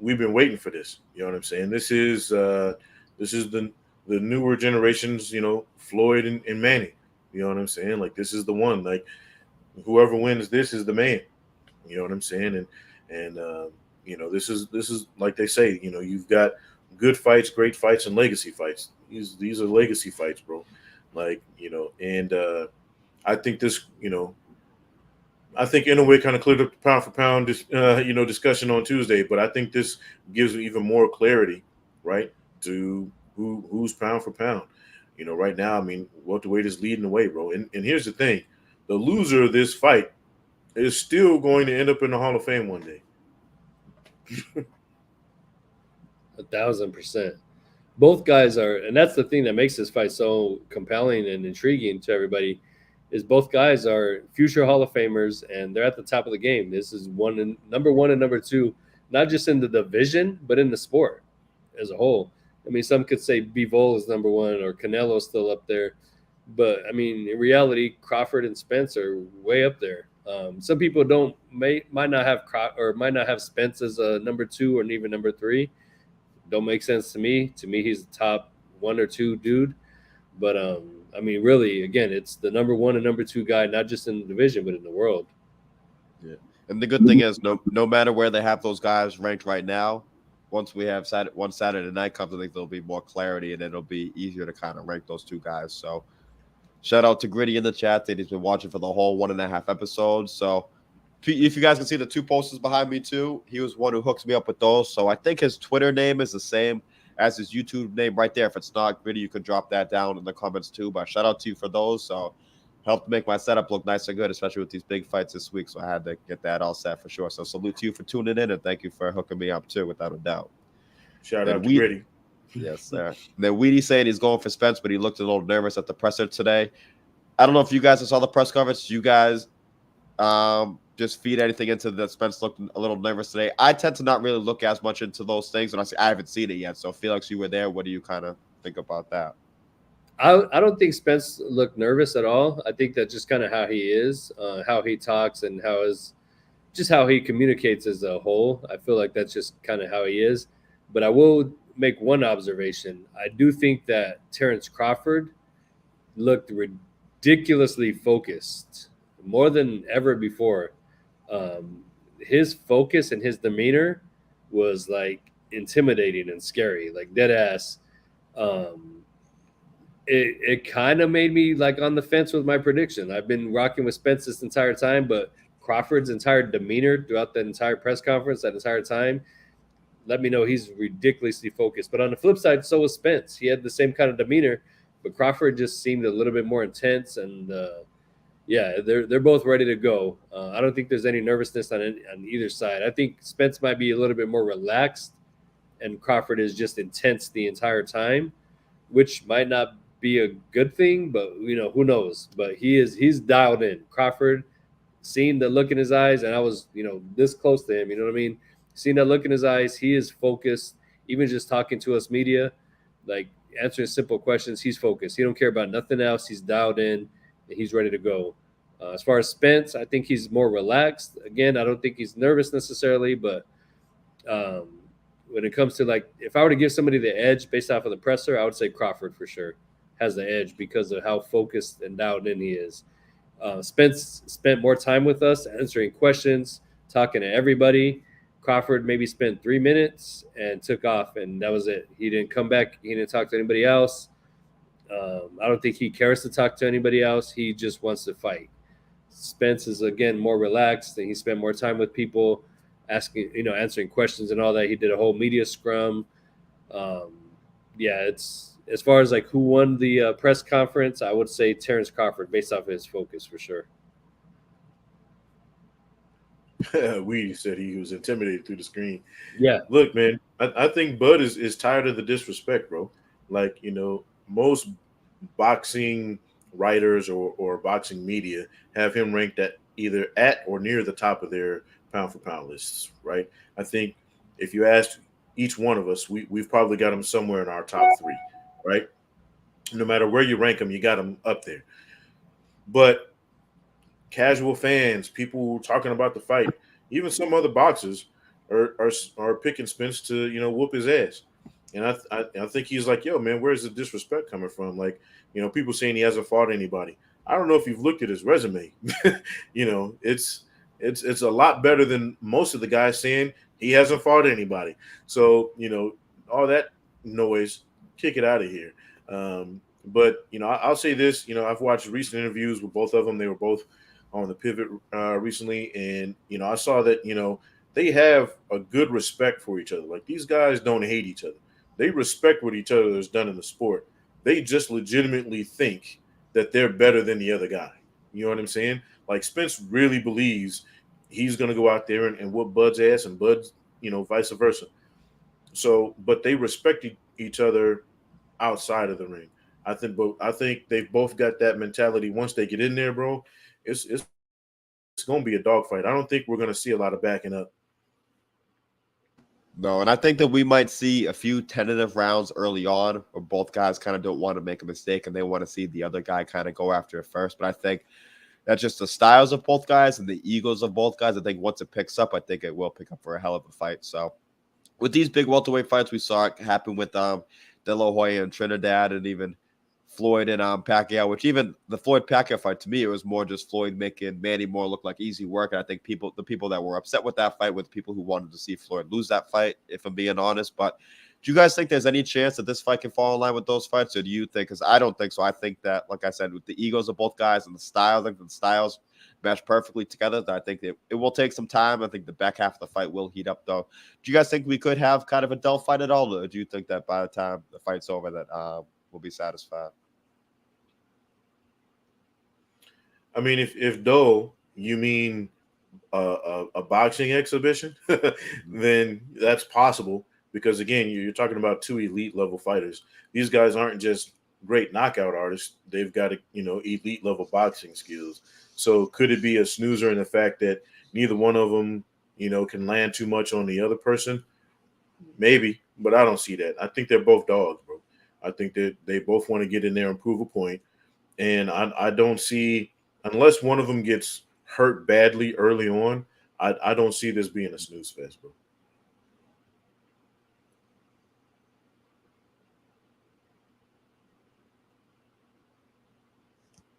we've been waiting for this. You know what I'm saying? This is the newer generations, Floyd and Manny. You know what I'm saying? Like, this is the one. Like, whoever wins this is the man. You know what I'm saying? And this is like they say, you've got good fights, great fights, and legacy fights. These are legacy fights, bro. Like, and I think this, I think Inoue kind of cleared up the pound for pound, discussion on Tuesday, but I think this gives even more clarity, right, to who's pound for pound. Right now, I mean, welterweight is leading the way, bro. And here's the thing: the loser of this fight is still going to end up in the Hall of Fame one day. 1,000%. Both guys are, and that's the thing that makes this fight so compelling and intriguing to everybody. is both guys are future Hall of Famers, and they're at the top of the game. This is number one and number two, not just in the division, but in the sport as a whole. I mean, some could say Bivol is number one or Canelo's still up there. But, I mean, in reality, Crawford and Spence are way up there. Some people might not have Spence as a number two or even number three. Don't make sense to me. To me, he's the top one or two dude. But, I mean, really, again, it's the number one and number two guy, not just in the division, but in the world. Yeah. And the good thing is, no matter where they have those guys ranked right now, once we have Saturday night comes, I think there'll be more clarity and it'll be easier to kind of rank those two guys. So shout out to Gritty in the chat that he's been watching for the whole 1.5 episodes. So if you guys can see the two posters behind me too, he was one who hooks me up with those. So I think his Twitter name is the same as his YouTube name right there. If it's not, Gritty, you can drop that down in the comments too. But shout out to you for those. So helped make my setup look nice and good, especially with these big fights this week. So I had to get that all set for sure. So salute to you for tuning in, and thank you for hooking me up too, without a doubt. Shout out to Gritty. Yes, sir. And then Weedy saying he's going for Spence, but he looked a little nervous at the presser today. I don't know if you guys saw the press conference. You guys just feed anything into that Spence looked a little nervous today. I tend to not really look as much into those things, and I haven't seen it yet. So Felix, you were there. What do you kind of think about that? I don't think Spence looked nervous at all. I think that's just kind of how he is, how he talks, and how he communicates as a whole. I feel like that's just kind of how he is. But I will make one observation. I do think that Terence Crawford looked ridiculously focused, more than ever before. His focus and his demeanor was like intimidating and scary, like dead ass. It kind of made me like on the fence with my prediction. I've been rocking with Spence this entire time, but Crawford's entire demeanor throughout the entire press conference, that entire time, let me know he's ridiculously focused. But on the flip side, so was Spence. He had the same kind of demeanor, but Crawford just seemed a little bit more intense. And yeah, they're both ready to go. I don't think there's any nervousness on either side. I think Spence might be a little bit more relaxed, and Crawford is just intense the entire time, which might not be a good thing, but who knows? But he's dialed in. Crawford, seeing the look in his eyes, and I was this close to him. You know what I mean? Seeing that look in his eyes, he is focused. Even just talking to us media, like answering simple questions, he's focused. He don't care about nothing else. He's dialed in, and he's ready to go. As far as Spence, I think he's more relaxed. Again, I don't think he's nervous necessarily, but when it comes to like, if I were to give somebody the edge based off of the presser, I would say Crawford for sure has the edge because of how focused and dialed in he is. Spence spent more time with us, answering questions, talking to everybody. Crawford maybe spent 3 minutes and took off, and that was it. He didn't come back. He didn't talk to anybody else. I don't think he cares to talk to anybody else. He just wants to fight. Spence is, again, more relaxed, and he spent more time with people, answering questions and all that. He did a whole media scrum. It's as far as like who won the press conference, I would say Terence Crawford based off of his focus for sure. We said he was intimidated through the screen. Yeah. Look, man, I think Bud is tired of the disrespect, bro. Like, most boxing writers or boxing media have him ranked at either at or near the top of their pound-for-pound lists, right? I think if you asked each one of us, we've probably got him somewhere in our top 3, right? No matter where you rank him, you got him up there. But casual fans, people talking about the fight, even some other boxers are picking Spence to whoop his ass, and I think he's like, yo, man, where's the disrespect coming from? Like, people saying he hasn't fought anybody. I don't know if you've looked at his resume. It's a lot better than most of the guys saying he hasn't fought anybody. So all that noise, kick it out of here. But I'll say this. I've watched recent interviews with both of them. They were both on the Pivot recently, and I saw that they have a good respect for each other. Like, these guys don't hate each other; they respect what each other has done in the sport. They just legitimately think that they're better than the other guy. You know what I'm saying? Like, Spence really believes he's going to go out there and whoop Bud's ass, and Bud's vice versa. So, but they respect each other outside of the ring. I think they've both got that mentality. Once they get in there, bro, it's going to be a dogfight. I don't think we're going to see a lot of backing up. No, and I think that we might see a few tentative rounds early on where both guys kind of don't want to make a mistake and they want to see the other guy kind of go after it first. But I think that's just the styles of both guys and the egos of both guys. I think once it picks up, I think it will pick up for a hell of a fight. So with these big welterweight fights, we saw it happen with De La Hoya and Trinidad, and even Floyd and Pacquiao, which even the Floyd Pacquiao fight, to me, it was more just Floyd making Manny Moore look like easy work. And I think the people that were upset with that fight were the people who wanted to see Floyd lose that fight, if I'm being honest. But do you guys think there's any chance that this fight can fall in line with those fights? Or do you think, because I don't think so. I think that, like I said, with the egos of both guys and the styles, I think the styles mesh perfectly together. I think it will take some time. I think the back half of the fight will heat up, though. Do you guys think we could have kind of a dull fight at all? Or do you think that by the time the fight's over that we'll be satisfied? I mean, if though you mean a boxing exhibition, then that's possible because again, you're talking about two elite level fighters. These guys aren't just great knockout artists; they've got elite level boxing skills. So could it be a snoozer in the fact that neither one of them can land too much on the other person? Maybe, but I don't see that. I think they're both dogs, bro. I think that they both want to get in there and prove a point, and I don't see. Unless one of them gets hurt badly early on, I don't see this being a snooze fest, bro.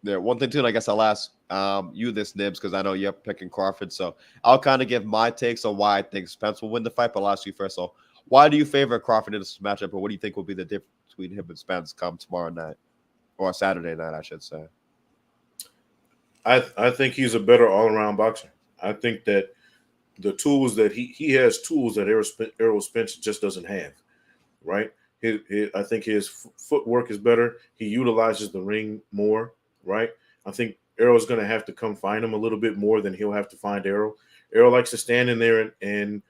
Yeah, one thing too, and I guess I'll ask you this, Nibs, because I know you're picking Crawford. So I'll kind of give my takes on why I think Spence will win the fight, but I'll ask you first. So why do you favor Crawford in this matchup, or what do you think will be the difference between him and Spence come tomorrow night, or Saturday night, I should say? I think he's a better all around boxer. I think that the tools that he has tools that Errol Spence just doesn't have, right? I think his footwork is better. He utilizes the ring more, right? I think Errol's going to have to come find him a little bit more than he'll have to find Errol. Errol likes to stand in there and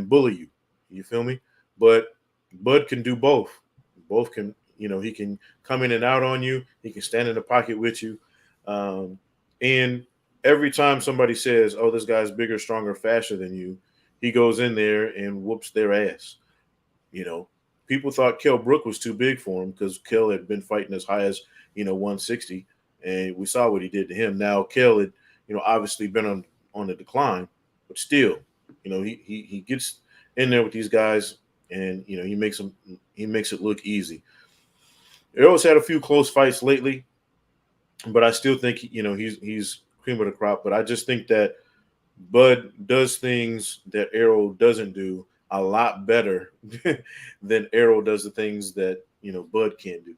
bully you. You feel me? But Bud can do both. Both can, he can come in and out on you. He can stand in the pocket with you. And every time somebody says, oh, this guy's bigger, stronger, faster than you, he goes in there and whoops their ass. People thought Kell Brook was too big for him because Kell had been fighting as high as, 160. And we saw what he did to him. Now, Kell had, obviously been on the decline, but still, he gets in there with these guys and, he makes it look easy. Errol's had a few close fights lately. But I still think, he's cream of the crop. But I just think that Bud does things that Errol doesn't do a lot better than Errol does the things that, Bud can't do.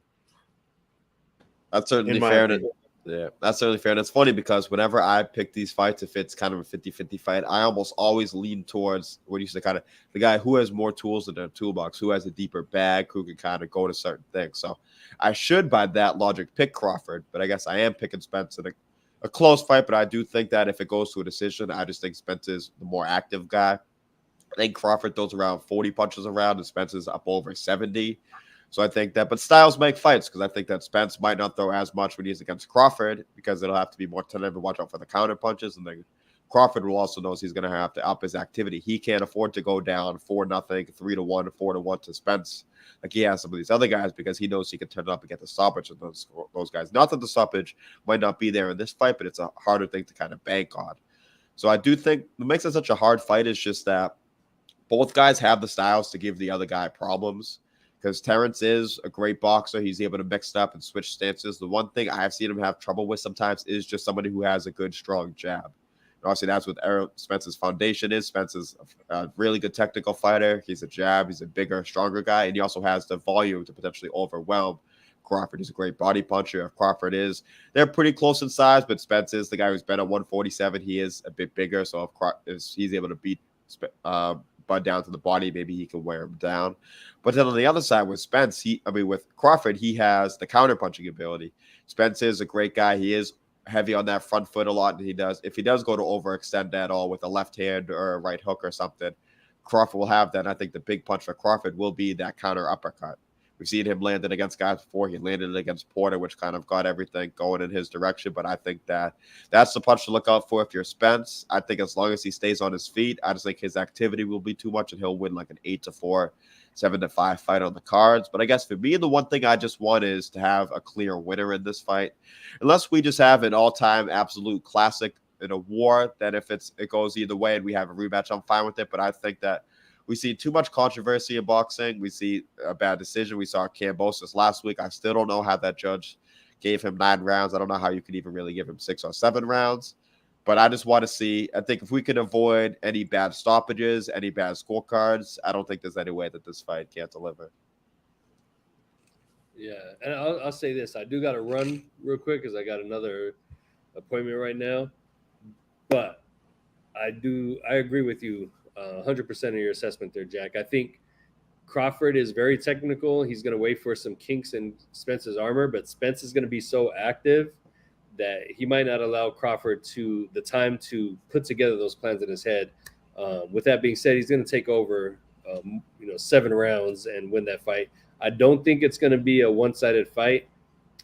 That's certainly fair. Yeah, that's certainly fair. And it's funny because whenever I pick these fights, if it's kind of a 50-50 fight, I almost always lean towards what you say, kind of the guy who has more tools in their toolbox, who has a deeper bag, who can kind of go to certain things. So I should, by that logic, pick Crawford, but I guess I am picking Spence in a close fight. But I do think that if it goes to a decision, I just think Spence is the more active guy. I think Crawford throws around 40 punches around, and Spence is up over 70. So I think that, but styles make fights because I think that Spence might not throw as much when he's against Crawford because it'll have to be more tentative and watch out for the counter punches. And then Crawford will also knows he's going to have to up his activity. He can't afford to go down 4-0, 3-1, 4-1 to Spence like he has some of these other guys because he knows he can turn it up and get the stoppage of those guys. Not that the stoppage might not be there in this fight, but it's a harder thing to kind of bank on. So I do think what makes it such a hard fight is just that both guys have the styles to give the other guy problems. Because Terence is a great boxer. He's able to mix it up and switch stances. The one thing I've seen him have trouble with sometimes is just somebody who has a good, strong jab. And obviously, that's what Errol Spence's foundation is. Spence is a really good technical fighter. He's a jab. He's a bigger, stronger guy. And he also has the volume to potentially overwhelm Crawford. He's a great body puncher. If Crawford is, they're pretty close in size, but Spence is the guy who's been at 147. He is a bit bigger. So if he's able to beat Bud down to the body, maybe he can wear him down. But then on the other side with Spence, with Crawford, he has the counter punching ability. Spence is a great guy. He is heavy on that front foot a lot, and if he does go to overextend at all with a left hand or a right hook or something, Crawford will have that. And I think the big punch for Crawford will be that counter uppercut. We've seen him land it against guys before. He landed it against Porter, which kind of got everything going in his direction. But I think that's the punch to look out for if you're Spence. I think as long as he stays on his feet, I just think his activity will be too much, and he'll win like an 8-4, 7-5 fight on the cards. But I guess for me, the one thing I just want is to have a clear winner in this fight. Unless we just have an all-time absolute classic in a war, then if it goes either way and we have a rematch, I'm fine with it. But I think that we see too much controversy in boxing. We see a bad decision. We saw Kambosos last week. I still don't know how that judge gave him 9 rounds. I don't know how you could even really give him 6 or 7 rounds. But I just want to see, I think if we can avoid any bad stoppages, any bad scorecards, I don't think there's any way that this fight can't deliver. Yeah, and I'll say this. I do got to run real quick because I got another appointment right now. But I agree with you 100% of your assessment there, Jack. I think Crawford is very technical. He's going to wait for some kinks in Spence's armor, but Spence is going to be so active that he might not allow Crawford the time to put together those plans in his head. With that being said, he's going to take over 7 rounds and win that fight. I don't think it's going to be a one-sided fight.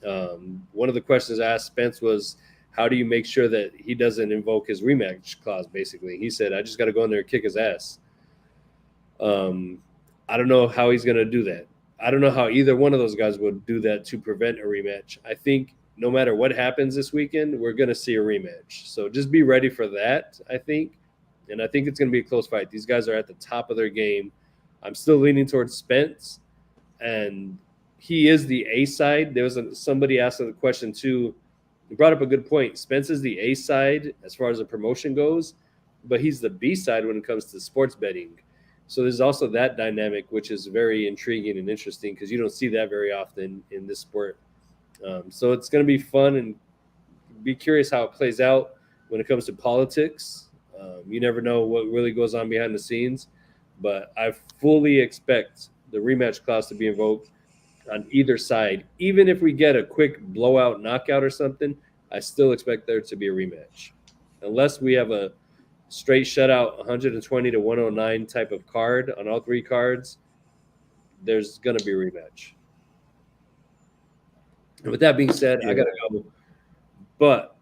One of the questions I asked Spence was, how do you make sure that he doesn't invoke his rematch clause, basically? He said, I just got to go in there and kick his ass. I don't know how he's going to do that. I don't know how either one of those guys would do that to prevent a rematch. I think no matter what happens this weekend, we're going to see a rematch. So just be ready for that, I think. And I think it's going to be a close fight. These guys are at the top of their game. I'm still leaning towards Spence, and he is the A side. There was somebody asked the question too. He brought up a good point. Spence is the A side as far as the promotion goes, but he's the B side when it comes to sports betting. So there's also that dynamic, which is very intriguing and interesting because you don't see that very often in this sport. So it's going to be fun, and be curious how it plays out when it comes to politics. You never know what really goes on behind the scenes, but I fully expect the rematch clause to be invoked on either side. Even if we get a quick blowout knockout or something, I still expect there to be a rematch. Unless we have a straight shutout 120-109 type of card on all 3 cards, there's going to be a rematch. And with that being said, I got to go. But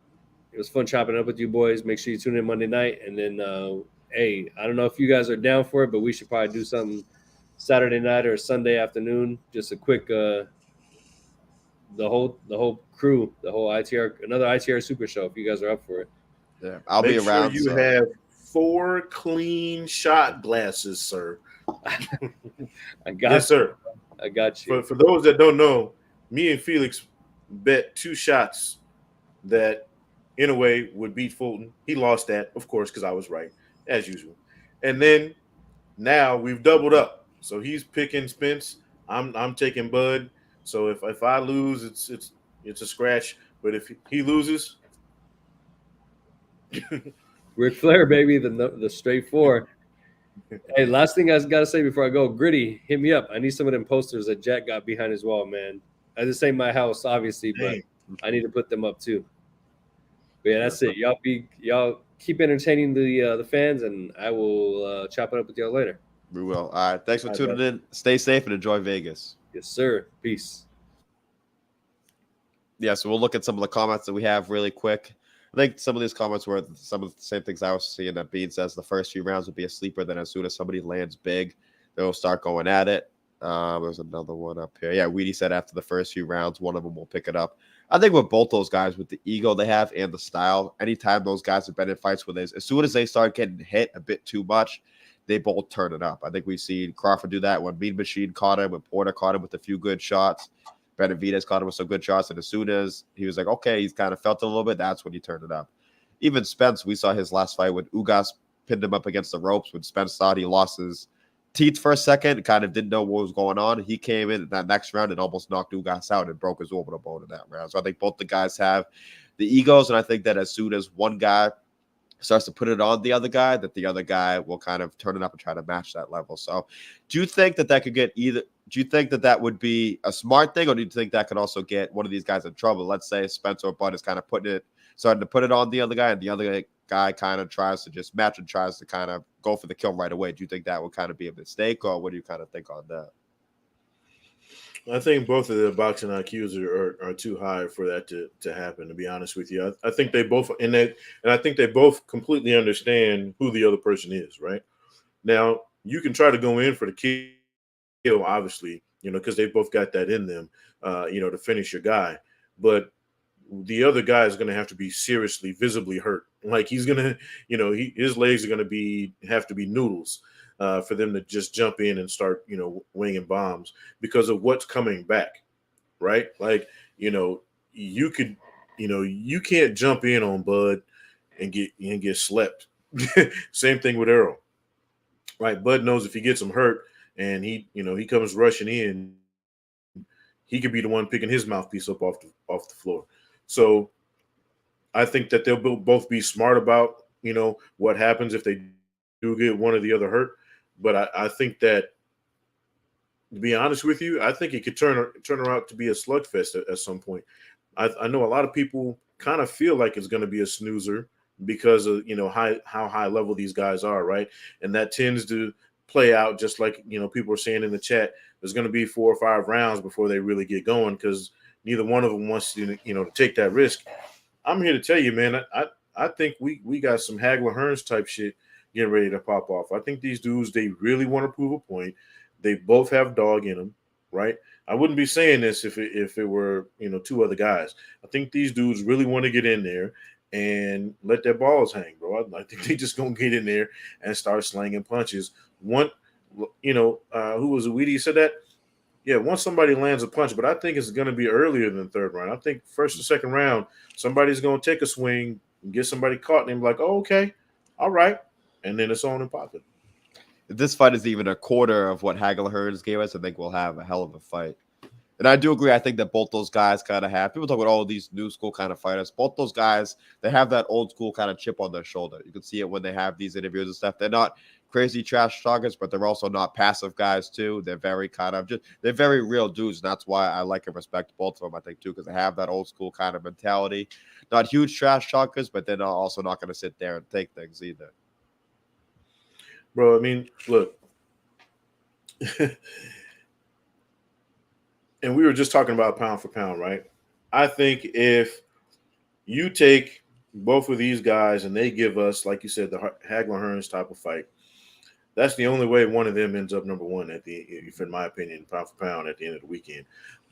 it was fun chopping up with you boys. Make sure you tune in Monday night. And then, hey, I don't know if you guys are down for it, but we should probably do something Saturday night or Sunday afternoon. Just a quick, the whole crew, the whole another ITR Super Show. If you guys are up for it, yeah, I'll be around. Make sure you have 4 clean shot glasses, sir. Yes, sir. I got you. For those that don't know, me and Felix bet 2 shots that Inoue would beat Fulton. He lost that, of course, because I was right, as usual. And then now we've doubled up. So he's picking Spence. I'm taking Bud. So if I lose, it's a scratch. But if he loses, Ric Flair, baby, the straight 4. Hey, last thing I got to say before I go, Gritty, hit me up. I need some of them posters that Jack got behind his wall, man. This ain't my house, obviously, but I need to put them up too. But yeah, that's it. Y'all keep entertaining the fans, and I will chop it up with y'all later. We will. All right. Thanks for tuning in. Stay safe and enjoy Vegas. Yes, sir. Peace. Yeah, so we'll look at some of the comments that we have really quick. I think some of these comments were some of the same things I was seeing. That Bean says the first few rounds would be a sleeper. Then as soon as somebody lands big, they'll start going at it. There's another one up here. Yeah, Weedy said after the first few rounds, one of them will pick it up. I think with both those guys, with the ego they have and the style, anytime those guys have been in fights with as soon as they start getting hit a bit too much, they both turn it up. I think we've seen Crawford do that when Mean Machine caught him, when Porter caught him with a few good shots. Benavidez caught him with some good shots, and as soon as he was like, okay, he's kind of felt it a little bit, that's when he turned it up. Even Spence, we saw his last fight when Ugas pinned him up against the ropes. When Spence thought he lost his teeth for a second, kind of didn't know what was going on. He came in that next round and almost knocked Ugas out and broke his orbital bone in that round. So I think both the guys have the egos, and I think that as soon as one guy starts to put it on the other guy, that the other guy will kind of turn it up and try to match that level. So do you think that could get either? Do you think that would be a smart thing, or do you think that could also get one of these guys in trouble? Let's say Spence or Bud is kind of starting to put it on the other guy, and the other guy kind of tries to just match and tries to kind of go for the kill right away. Do you think that would kind of be a mistake, or what do you kind of think on that? I think both of their boxing IQs are too high for that to happen. To be honest with you, I think they both and I think they both completely understand who the other person is. Right now, you can try to go in for the kill, obviously, because they both got that in them, to finish your guy. But the other guy is going to have to be seriously, visibly hurt. Like he's going to, his legs are going to have to be noodles for them to just jump in and start, winging bombs because of what's coming back, right? Like, you could, you can't jump in on Bud and get slept. Same thing with Errol, right? Bud knows if he gets him hurt and he comes rushing in, he could be the one picking his mouthpiece up off the floor. So I think that they'll both be smart about what happens if they do get one or the other hurt. But I think that, to be honest with you, I think it could turn around to be a slugfest at some point. I know a lot of people kind of feel like it's going to be a snoozer because of how high level these guys are, right? And that tends to play out just like people are saying in the chat. There's going to be 4 or 5 rounds before they really get going because neither one of them wants to to take that risk. I'm here to tell you, man. I think we got some Hagler Hearns type shit getting ready to pop off. I think these dudes, they really want to prove a point. They both have dog in them, right? I wouldn't be saying this if it were 2 other guys. I think these dudes really want to get in there and let their balls hang, bro. I think they just gonna get in there and start slanging punches. Who was it? Weedy said that. Yeah, once somebody lands a punch, but I think it's going to be earlier than the 3rd round. I think 1st or 2nd round, somebody's going to take a swing, and get somebody caught, and be like, "Oh, okay, all right," and then it's on and popping. If this fight is even a quarter of what Hagler Hearns gave us, I think we'll have a hell of a fight. And I do agree. I think that both those guys kind of have. People talk about all these new school kind of fighters. Both those guys, they have that old school kind of chip on their shoulder. You can see it when they have these interviews and stuff. They're not crazy trash talkers, but they're also not passive guys too. They're very they're very real dudes, and that's why I like and respect both of them. I think too because they have that old school kind of mentality. Not huge trash talkers, but they're also not going to sit there and take things either. Bro, I mean, look. And we were just talking about pound for pound, right? I think if you take both of these guys and they give us, like you said, the Hagler Hearns type of fight, that's the only way one of them ends up number 1 in my opinion, pound for pound at the end of the weekend.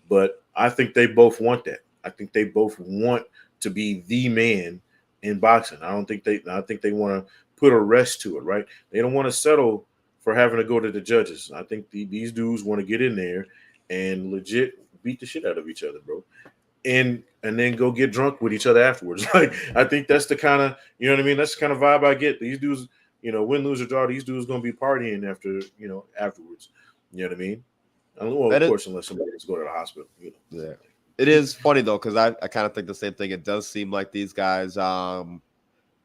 But I think they both want that. I think they both want to be the man in boxing. I think they want to put a rest to it, right? They don't want to settle for having to go to the judges. I think these dudes want to get in there and legit beat the shit out of each other, bro. And then go get drunk with each other afterwards. Like, I think that's the kind of, what I mean? That's the kind of vibe I get. These dudes, win, lose, or draw, these dudes going to be partying afterwards. You know what I mean? Well, of course, unless somebody has to go to the hospital. Yeah. It is funny, though, because I kind of think the same thing. It does seem like these guys,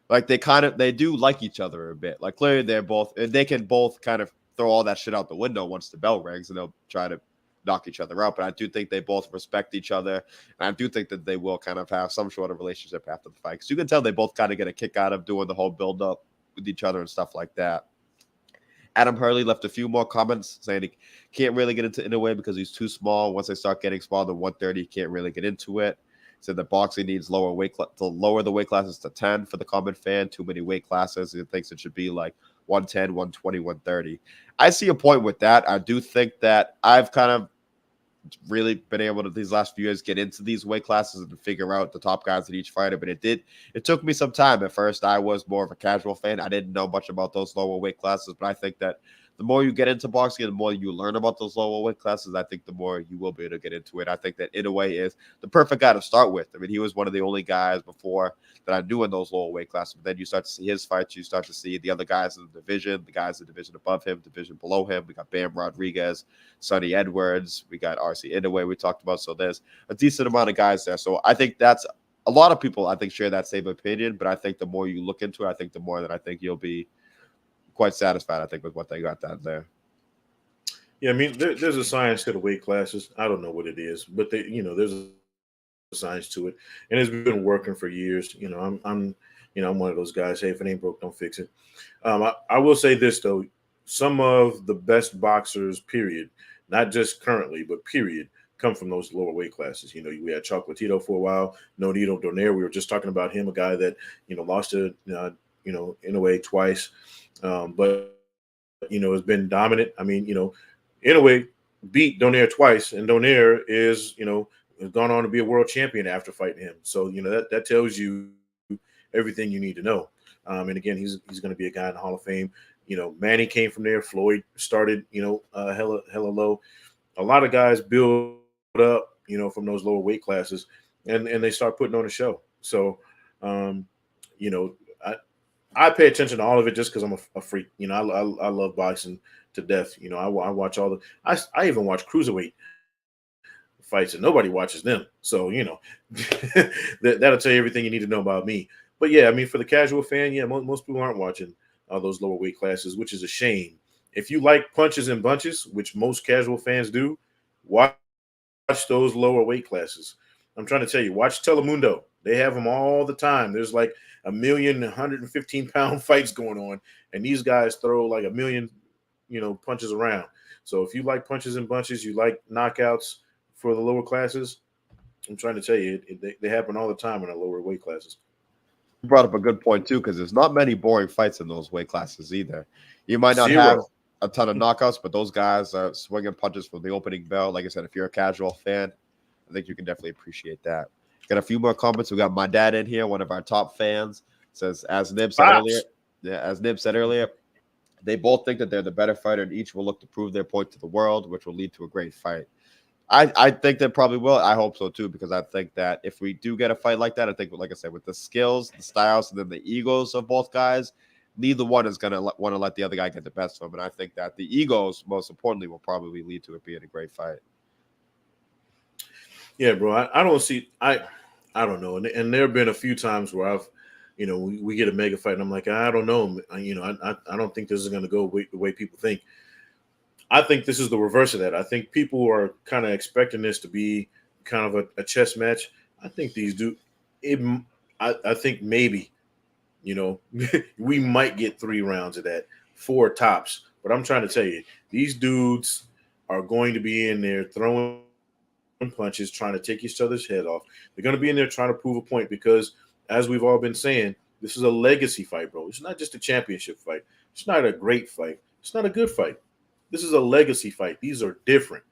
like they do like each other a bit. Like, clearly they can both kind of throw all that shit out the window once the bell rings, and they'll try to knock each other out. But I do think they both respect each other, and I do think that they will kind of have some sort of relationship after the fight. Because you can tell they both kind of get a kick out of doing the whole build-up with each other and stuff like that. Adam Hurley left a few more comments saying he can't really get into Inoue because he's too small. Once they start getting smaller than 130, he can't really get into it. Said that boxing needs to lower the weight classes to 10 for the common fan. Too many weight classes. He thinks it should be like 110, 120, 130. I see a point with that. I do think that I've kind of really been able to these last few years get into these weight classes and figure out the top guys in each fighter, but it took me some time. At first, I was more of a casual fan. I didn't know much about those lower weight classes, but I think that the more you get into boxing and the more you learn about those lower weight classes, I think the more you will be able to get into it. I think that Inoue is the perfect guy to start with. I mean, he was one of the only guys before that I knew in those lower weight classes. But then you start to see his fights. You start to see the other guys in the division, the guys in the division above him, division below him. We got Bam Rodriguez, Sonny Edwards. We got RC Inoue we talked about. So there's a decent amount of guys there. So I think that's a lot of people, I think, share that same opinion. But I think the more you look into it, I think the more that I think you'll be quite satisfied, I think, with what they got down there. Yeah, I mean, there's a science to the weight classes. I don't know what it is, but there's a science to it, and it's been working for years. I'm one of those guys. Hey, if it ain't broke, don't fix it. I will say this though: some of the best boxers, period, not just currently, but period, come from those lower weight classes. You know, we had Chocolatito for a while, Nonito Donaire. We were just talking about him, a guy that, lost to, Inoue twice, but, has been dominant. I mean, Inoue beat Donaire twice, and Donaire is, has gone on to be a world champion after fighting him. So, that tells you everything you need to know. And again, he's going to be a guy in the Hall of Fame. Manny came from there. Floyd started, hella low. A lot of guys build up, from those lower weight classes, and they start putting on a show. So, I pay attention to all of it just because I'm a freak. I love boxing to death. I watch all the. I even watch cruiserweight fights, and nobody watches them. So that'll tell you everything you need to know about me. But yeah, I mean, for the casual fan, yeah, most people aren't watching those lower weight classes, which is a shame. If you like punches and bunches, which most casual fans do, watch those lower weight classes. I'm trying to tell you, watch Telemundo. They have them all the time. There's like 1,115-pound fights going on, and these guys throw like 1,000,000, punches around. So if you like punches and bunches, you like knockouts for the lower classes, I'm trying to tell you, they happen all the time in the lower weight classes. You brought up a good point too, because there's not many boring fights in those weight classes either. You might not have a ton of knockouts, but those guys are swinging punches from the opening bell. Like I said, if you're a casual fan, I think you can definitely appreciate that. Got a few more comments. We got my dad in here, one of our top fans. Says, as Nib said earlier, they both think that they're the better fighter, and each will look to prove their point to the world, which will lead to a great fight. I think they probably will. I hope so too, because I think that if we do get a fight like that, I think, like I said, with the skills, the styles, and then the egos of both guys, neither one is going to want to let the other guy get the best of him. And I think that the egos, most importantly, will probably lead to it being a great fight. Yeah, bro. I don't see. I don't know. And there have been a few times where I've, we get a mega fight, and I'm like, I don't know. I don't think this is going to go the way people think. I think this is the reverse of that. I think people are kind of expecting this to be kind of a chess match. I think these do. I think maybe, we might get 3 rounds of that, 4 tops. But I'm trying to tell you, these dudes are going to be in there throwing punches, trying to take each other's head off. They're going to be in there trying to prove a point because, as we've all been saying, this is a legacy fight, bro. It's not just a championship fight. It's not a great fight. It's not a good fight. This is a legacy fight. These are different.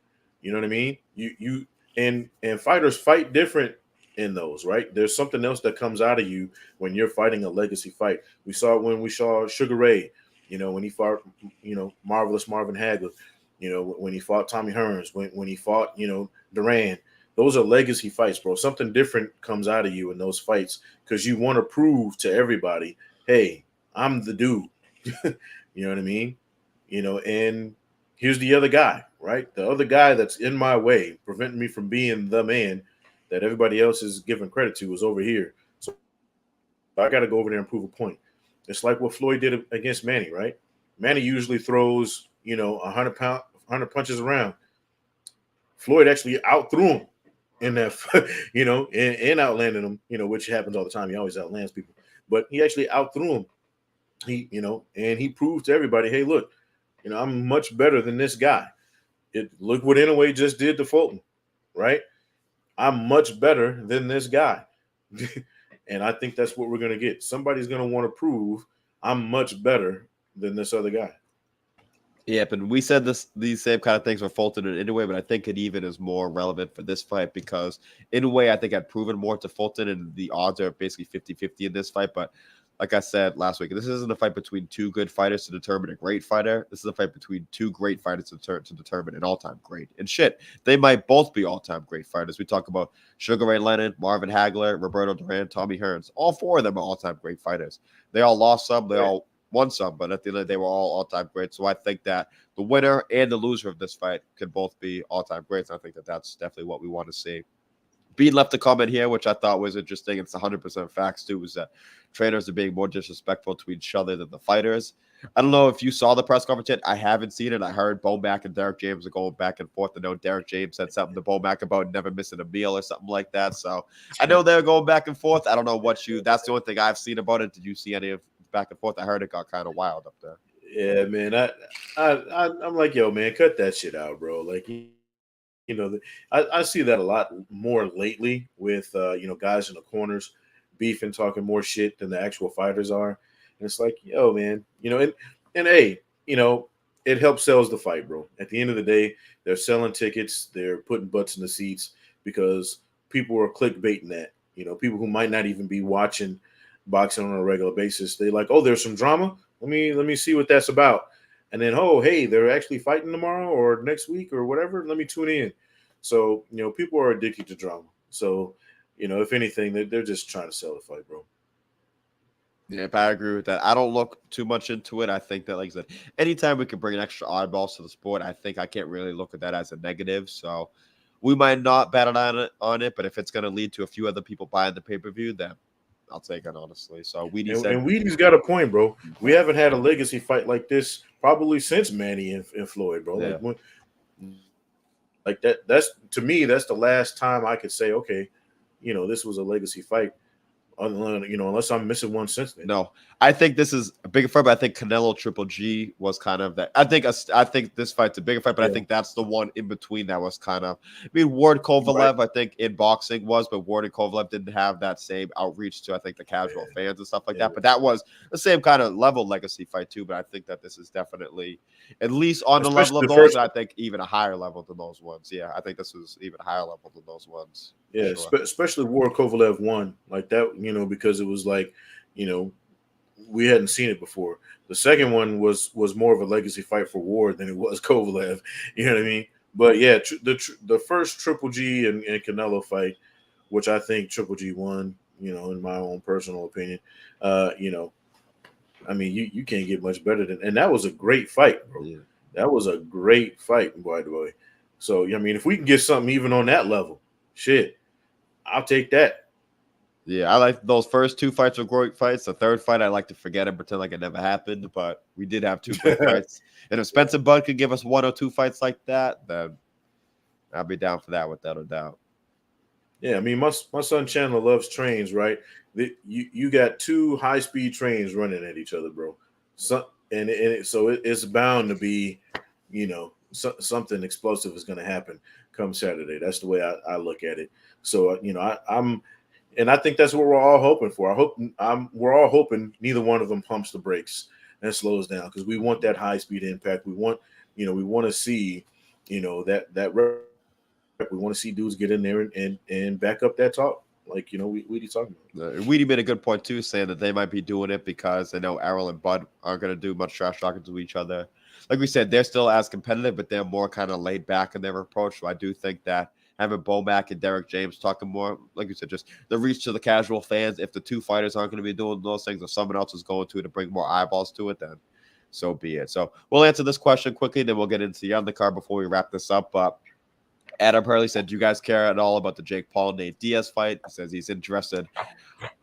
You know what I mean? You and fighters fight different in those, right? There's something else that comes out of you when you're fighting a legacy fight. We saw it when we saw Sugar Ray, when he fought, Marvelous Marvin Hagler, when he fought Tommy Hearns, when he fought, Duran. Those are legacy fights, bro. Something different comes out of you in those fights because you want to prove to everybody, hey, I'm the dude. You know what I mean? And here's the other guy, right? The other guy that's in my way, preventing me from being the man that everybody else is giving credit to is over here. So I got to go over there and prove a point. It's like what Floyd did against Manny, right? Manny usually throws, 100 punches around. Floyd actually outthrew him in that, and outlanded him, which happens all the time. He always outlands people, but he actually outthrew him. He, and he proved to everybody, hey, look, I'm much better than this guy. Look what Inoue just did to Fulton, right? I'm much better than this guy. And I think that's what we're going to get. Somebody's going to want to prove I'm much better than this other guy. Yep, and we said these same kind of things for Fulton and Inoue, but I think it even is more relevant for this fight because Inoue, I think, had proven more to Fulton, and the odds are basically 50-50 in this fight. But like I said last week, this isn't a fight between 2 good fighters to determine a great fighter. This is a fight between 2 great fighters to determine an all-time great. And shit, they might both be all-time great fighters. We talk about Sugar Ray Leonard, Marvin Hagler, Roberto Duran, Tommy Hearns. All 4 of them are all-time great fighters. They all lost some. They all won some, but at the end of the day, they were all time greats. So I think that the winner and the loser of this fight could both be all-time greats. I think that that's definitely what we want to see. Bean left a comment here, which I thought was interesting. It's 100% facts, too, is that trainers are being more disrespectful to each other than the fighters. I don't know if you saw the press conference yet. I haven't seen it. I heard Bomac and Derek James are going back and forth. I know Derek James said something to Bomac about never missing a meal or something like that. So I know they're going back and forth. I don't know that's the only thing I've seen about it. Did you see any of back and forth? I heard it got kind of wild up there. Yeah, man. I'm like, yo, man, cut that shit out, bro. Like, I see that a lot more lately with guys in the corners beefing, talking more shit than the actual fighters are. And it's like, yo, man, and hey, it helps sells the fight, bro. At the end of the day, they're selling tickets, they're putting butts in the seats because people are clickbaiting that. People who might not even be watching boxing on a regular basis, they like, oh, there's some drama. Let me see what that's about. And then, oh, hey, they're actually fighting tomorrow or next week or whatever. Let me tune in. So, people are addicted to drama. So, if anything, they're just trying to sell the fight, bro. Yeah, I agree with that. I don't look too much into it. I think that, like I said, anytime we can bring an extra eyeballs to the sport, I think I can't really look at that as a negative. So we might not bet on it, but if it's going to lead to a few other people buying the pay-per-view, then I'll take it, honestly. So And Weedy's got a point, bro. We haven't had a legacy fight like this probably since Manny and Floyd, bro. Yeah. Like that's to me, that's the last time I could say, okay, this was a legacy fight. Unless I'm missing one since then. No, I think this is a bigger fight, but I think Canelo Triple G was kind of that. I think this fight's a bigger fight, but I think that's the one in between that was kind of. I mean, Ward Kovalev, I think in boxing was, but Ward and Kovalev didn't have that same outreach to, I think, the casual fans and stuff like that. But that was the same kind of level legacy fight too. But I think that this is definitely at least on the level of those. And I think even a higher level than those ones. Yeah, I think this was even a higher level than those ones. Yeah, sure. Especially Ward Kovalev won like that, because it was like, we hadn't seen it before. The second one was more of a legacy fight for Ward than it was Kovalev. You know what I mean? But yeah, the first Triple G and Canelo fight, which I think Triple G won, in my own personal opinion, I mean, you can't get much better than, and that was a great fight, bro. Yeah. That was a great fight, by the way. So, I mean, if we can get something even on that level, shit, I'll take that. Yeah, I like those first two fights were great fights. The third fight, I like to forget and pretend like it never happened, but we did have two great fights. And if Spence and Bud could give us one or two fights like that, then I'll be down for that without a doubt. Yeah, I mean, my son Chandler loves trains, right? You got two high-speed trains running at each other, bro. So it's bound to be, something explosive is going to happen come Saturday. That's the way I look at it. So, and I think that's what we're all hoping for. We're all hoping neither one of them pumps the brakes and slows down because we want that high speed impact. We want to see, that we want to see dudes get in there and back up that talk. Like, Weedy talking about. Weedy made a good point too, saying that they might be doing it because they know Errol and Bud aren't going to do much trash talking to each other. Like we said, they're still as competitive, but they're more kind of laid back in their approach. So I do think that having Bomac and Derek James talking more, like you said, just the reach to the casual fans. If the two fighters aren't going to be doing those things, or someone else is going to bring more eyeballs to it, then so be it. So we'll answer this question quickly, then we'll get into the undercard before we wrap this up. But Adam Hurley said, do you guys care at all about the Jake Paul-Nate Diaz fight? He says he's interested.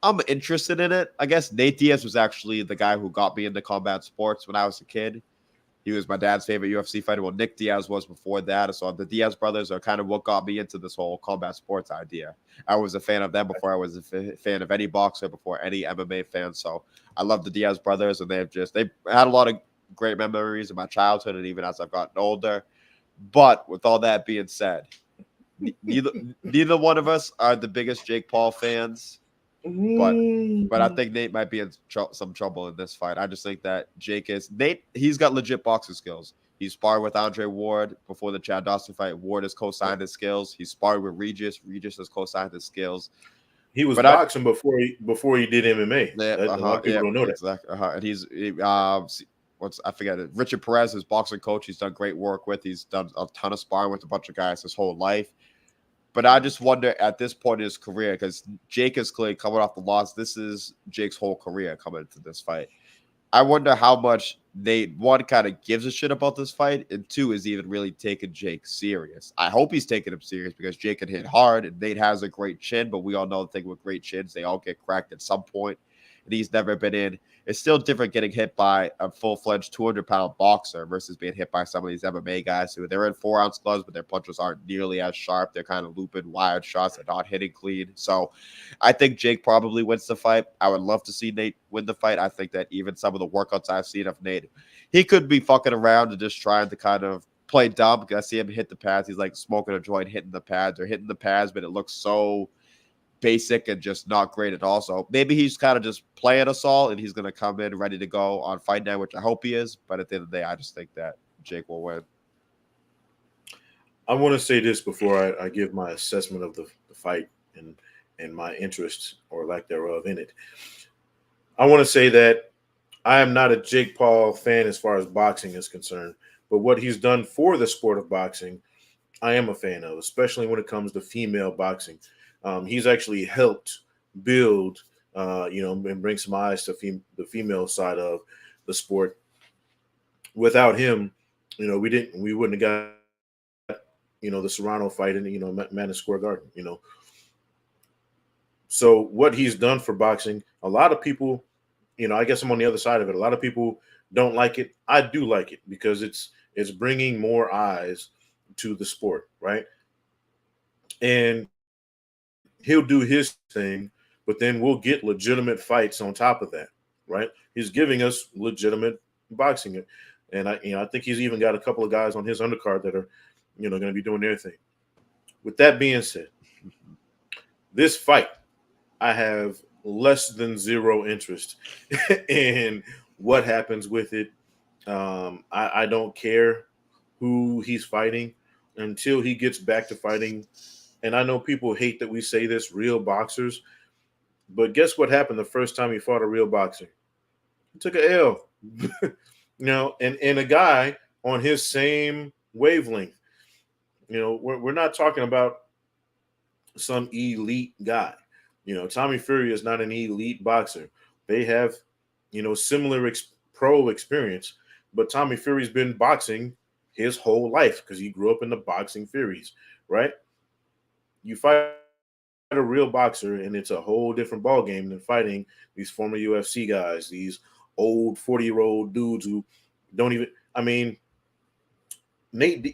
I'm interested in it. I guess Nate Diaz was actually the guy who got me into combat sports when I was a kid. He was my dad's favorite UFC fighter. Well, Nick Diaz was before that. So the Diaz brothers are kind of what got me into this whole combat sports idea. I was a fan of them before I was a fan of any boxer, before any MMA fan. So I love the Diaz brothers, and they had a lot of great memories in my childhood and even as I've gotten older. But with all that being said, neither one of us are the biggest Jake Paul fans. But I think Nate might be in some trouble in this fight. I just think that he's got legit boxing skills. He sparred with Andre Ward before the Chad Dawson fight. Ward has co-signed his skills. He sparred with Regis. Regis has co-signed his skills. He was boxing before he did MMA. A lot of people don't know that. Exactly. And I forget it. Richard Perez, his boxing coach, he's done great work with. He's done a ton of sparring with a bunch of guys his whole life. But I just wonder at this point in his career, because Jake is clearly coming off the loss. This is Jake's whole career coming into this fight. I wonder how much Nate, one, kind of gives a shit about this fight, and two, is even really taking Jake serious. I hope he's taking him serious because Jake can hit hard, and Nate has a great chin, but we all know the thing with great chins, they all get cracked at some point. and he's never been in. It's still different getting hit by a full-fledged 200-pound boxer versus being hit by some of these MMA guys who they're in 4-ounce gloves, but their punches aren't nearly as sharp. They're kind of looping wide shots. They're not hitting clean. So I think Jake probably wins the fight. I would love to see Nate win the fight. I think that even some of the workouts I've seen of Nate, he could be fucking around and just trying to kind of play dumb. I see him hit the pads. He's like smoking a joint, hitting the pads, but it looks so basic and just not great at all. So maybe he's kind of just playing us all, and he's going to come in ready to go on fight night, which I hope he is. But at the end of the day, I just think that Jake will win. I want to say this before I give my assessment of the fight and my interest or lack thereof in it. I want to say that I am not a Jake Paul fan as far as boxing is concerned, but what he's done for the sport of boxing, I am a fan of, especially when it comes to female boxing. He's actually helped build, and bring some eyes to the female side of the sport. Without him, we wouldn't have got, the Serrano fight in, Madison Square Garden, So what he's done for boxing, a lot of people, I guess I'm on the other side of it. A lot of people don't like it. I do like it because it's bringing more eyes to the sport, right? And he'll do his thing, but then we'll get legitimate fights on top of that, right? He's giving us legitimate boxing, and I think he's even got a couple of guys on his undercard that are, going to be doing their thing. With that being said, this fight, I have less than zero interest in what happens with it. I don't care who he's fighting until he gets back to fighting. And I know people hate that we say this, real boxers, but guess what happened the first time he fought a real boxer? He took an L, and a guy on his same wavelength. We're not talking about some elite guy. Tommy Fury is not an elite boxer. They have, similar pro experience, but Tommy Fury's been boxing his whole life because he grew up in the boxing Furies, right? You fight a real boxer, and it's a whole different ball game than fighting these former UFC guys, these old 40-year-old dudes who don't even. I mean,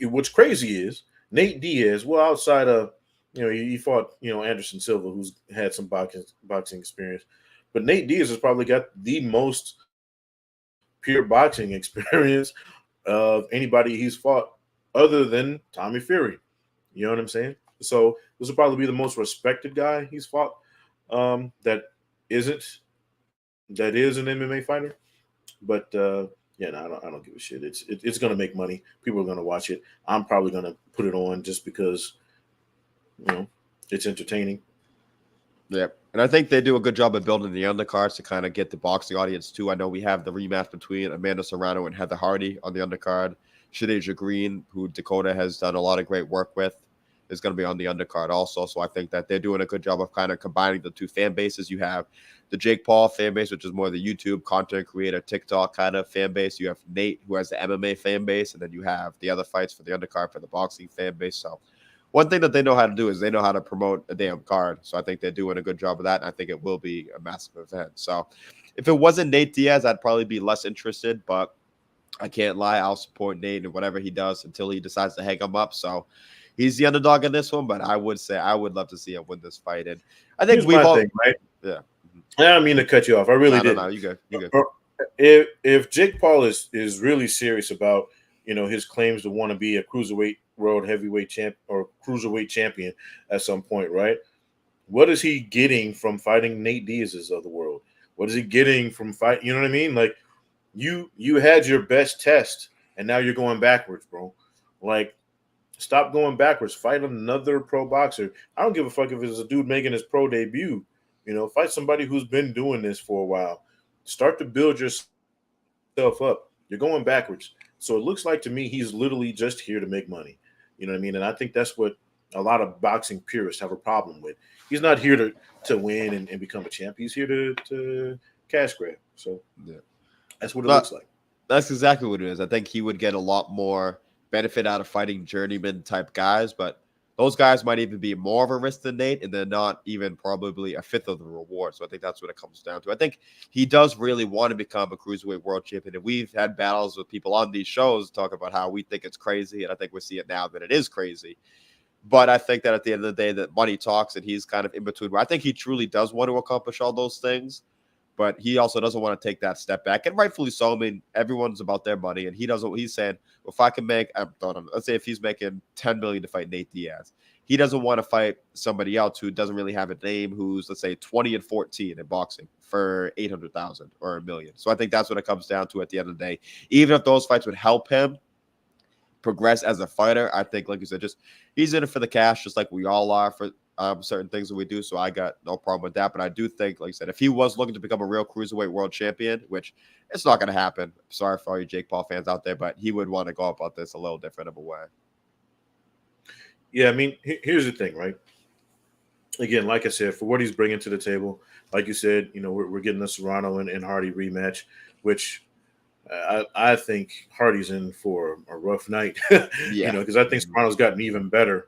what's crazy is Nate Diaz. Well, outside of he fought Anderson Silva, who's had some boxing experience, but Nate Diaz has probably got the most pure boxing experience of anybody he's fought, other than Tommy Fury. You know what I'm saying? So this will probably be the most respected guy he's fought. That is an MMA fighter, but I don't give a shit. It's going to make money. People are going to watch it. I'm probably going to put it on just because it's entertaining. Yeah, and I think they do a good job of building the undercards to kind of get the boxing audience too. I know we have the rematch between Amanda Serrano and Heather Hardy on the undercard. Shadeja Green, who Dakota has done a lot of great work with, is going to be on the undercard also. So I think that they're doing a good job of kind of combining the two fan bases. You have the Jake Paul fan base, which is more the YouTube content creator, TikTok kind of fan base. You have Nate, who has the MMA fan base, and then you have the other fights for the undercard for the boxing fan base. So one thing that they know how to do is they know how to promote a damn card. So I think they're doing a good job of that, and I think it will be a massive event. So if it wasn't Nate Diaz, I'd probably be less interested, but I can't lie. I'll support Nate and whatever he does until he decides to hang him up. So he's the underdog in this one, but I would say I would love to see him win this fight. And I think we've all thing, right? Yeah. I don't mean to cut you off. I really did. No, you good. You good. If Jake Paul is really serious about his claims to want to be a cruiserweight world heavyweight champ or cruiserweight champion at some point, right? What is he getting from fighting Nate Diaz's of the world? What is he getting from fight? You know what I mean? Like you had your best test, and now you're going backwards, bro. Like, stop going backwards. Fight another pro boxer. I don't give a fuck if it's a dude making his pro debut. Fight somebody who's been doing this for a while. Start to build yourself up. You're going backwards. So it looks like to me he's literally just here to make money. You know what I mean? And I think that's what a lot of boxing purists have a problem with. He's not here to win and become a champ. He's here to cash grab. So yeah, that's what it looks like. That's exactly what it is. I think he would get a lot more benefit out of fighting journeyman type guys, but those guys might even be more of a risk than Nate, and they're not even probably a fifth of the reward. So I think that's what it comes down to. I think he does really want to become a cruiserweight world champion, and we've had battles with people on these shows talk about how we think it's crazy, and I think we see it now that it is crazy. But I think that at the end of the day, that money talks, and he's kind of in between. I think he truly does want to accomplish all those things, but he also doesn't want to take that step back, and rightfully so. I mean, everyone's about their money, and he doesn't. He's saying, well, if I can make, let's say if he's making $10 million to fight Nate Diaz, he doesn't want to fight somebody else who doesn't really have a name, who's, let's say, 20-14 in boxing for 800,000 or $1 million. So I think that's what it comes down to at the end of the day. Even if those fights would help him progress as a fighter, I think, like you said, just he's in it for the cash, just like we all are for certain things that we do. So I got no problem with that. But I do think, like I said, if he was looking to become a real cruiserweight world champion, which it's not going to happen. Sorry for all you Jake Paul fans out there, but he would want to go about this a little different of a way. Yeah, I mean, here's the thing, right? Again, like I said, for what he's bringing to the table, like you said, we're getting the Serrano and Hardy rematch, which I think Hardy's in for a rough night. Yeah, because I think Serrano's gotten even better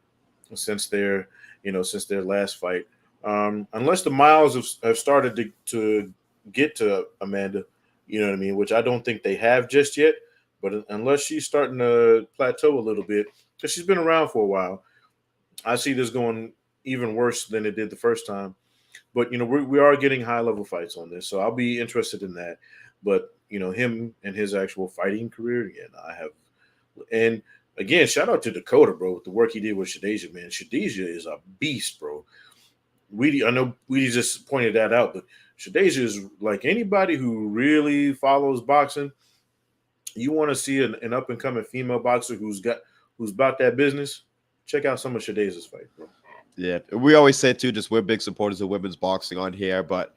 since their last fight. Unless the miles have started to get to Amanda, you know what I mean, which I don't think they have just yet. But unless she's starting to plateau a little bit, because she's been around for a while, I see this going even worse than it did the first time. But, we are getting high-level fights on this, so I'll be interested in that. But, him and his actual fighting career, again, I have. And, again, shout out to Dakota, bro, with the work he did with Shadeja, man. Shadeja is a beast, bro. I know Weedy just pointed that out, but Shadeja is like anybody who really follows boxing. You want to see an up-and-coming female boxer who's about that business, check out some of Shadeja's fight, bro. Yeah, we always say, too, just we're big supporters of women's boxing on here, but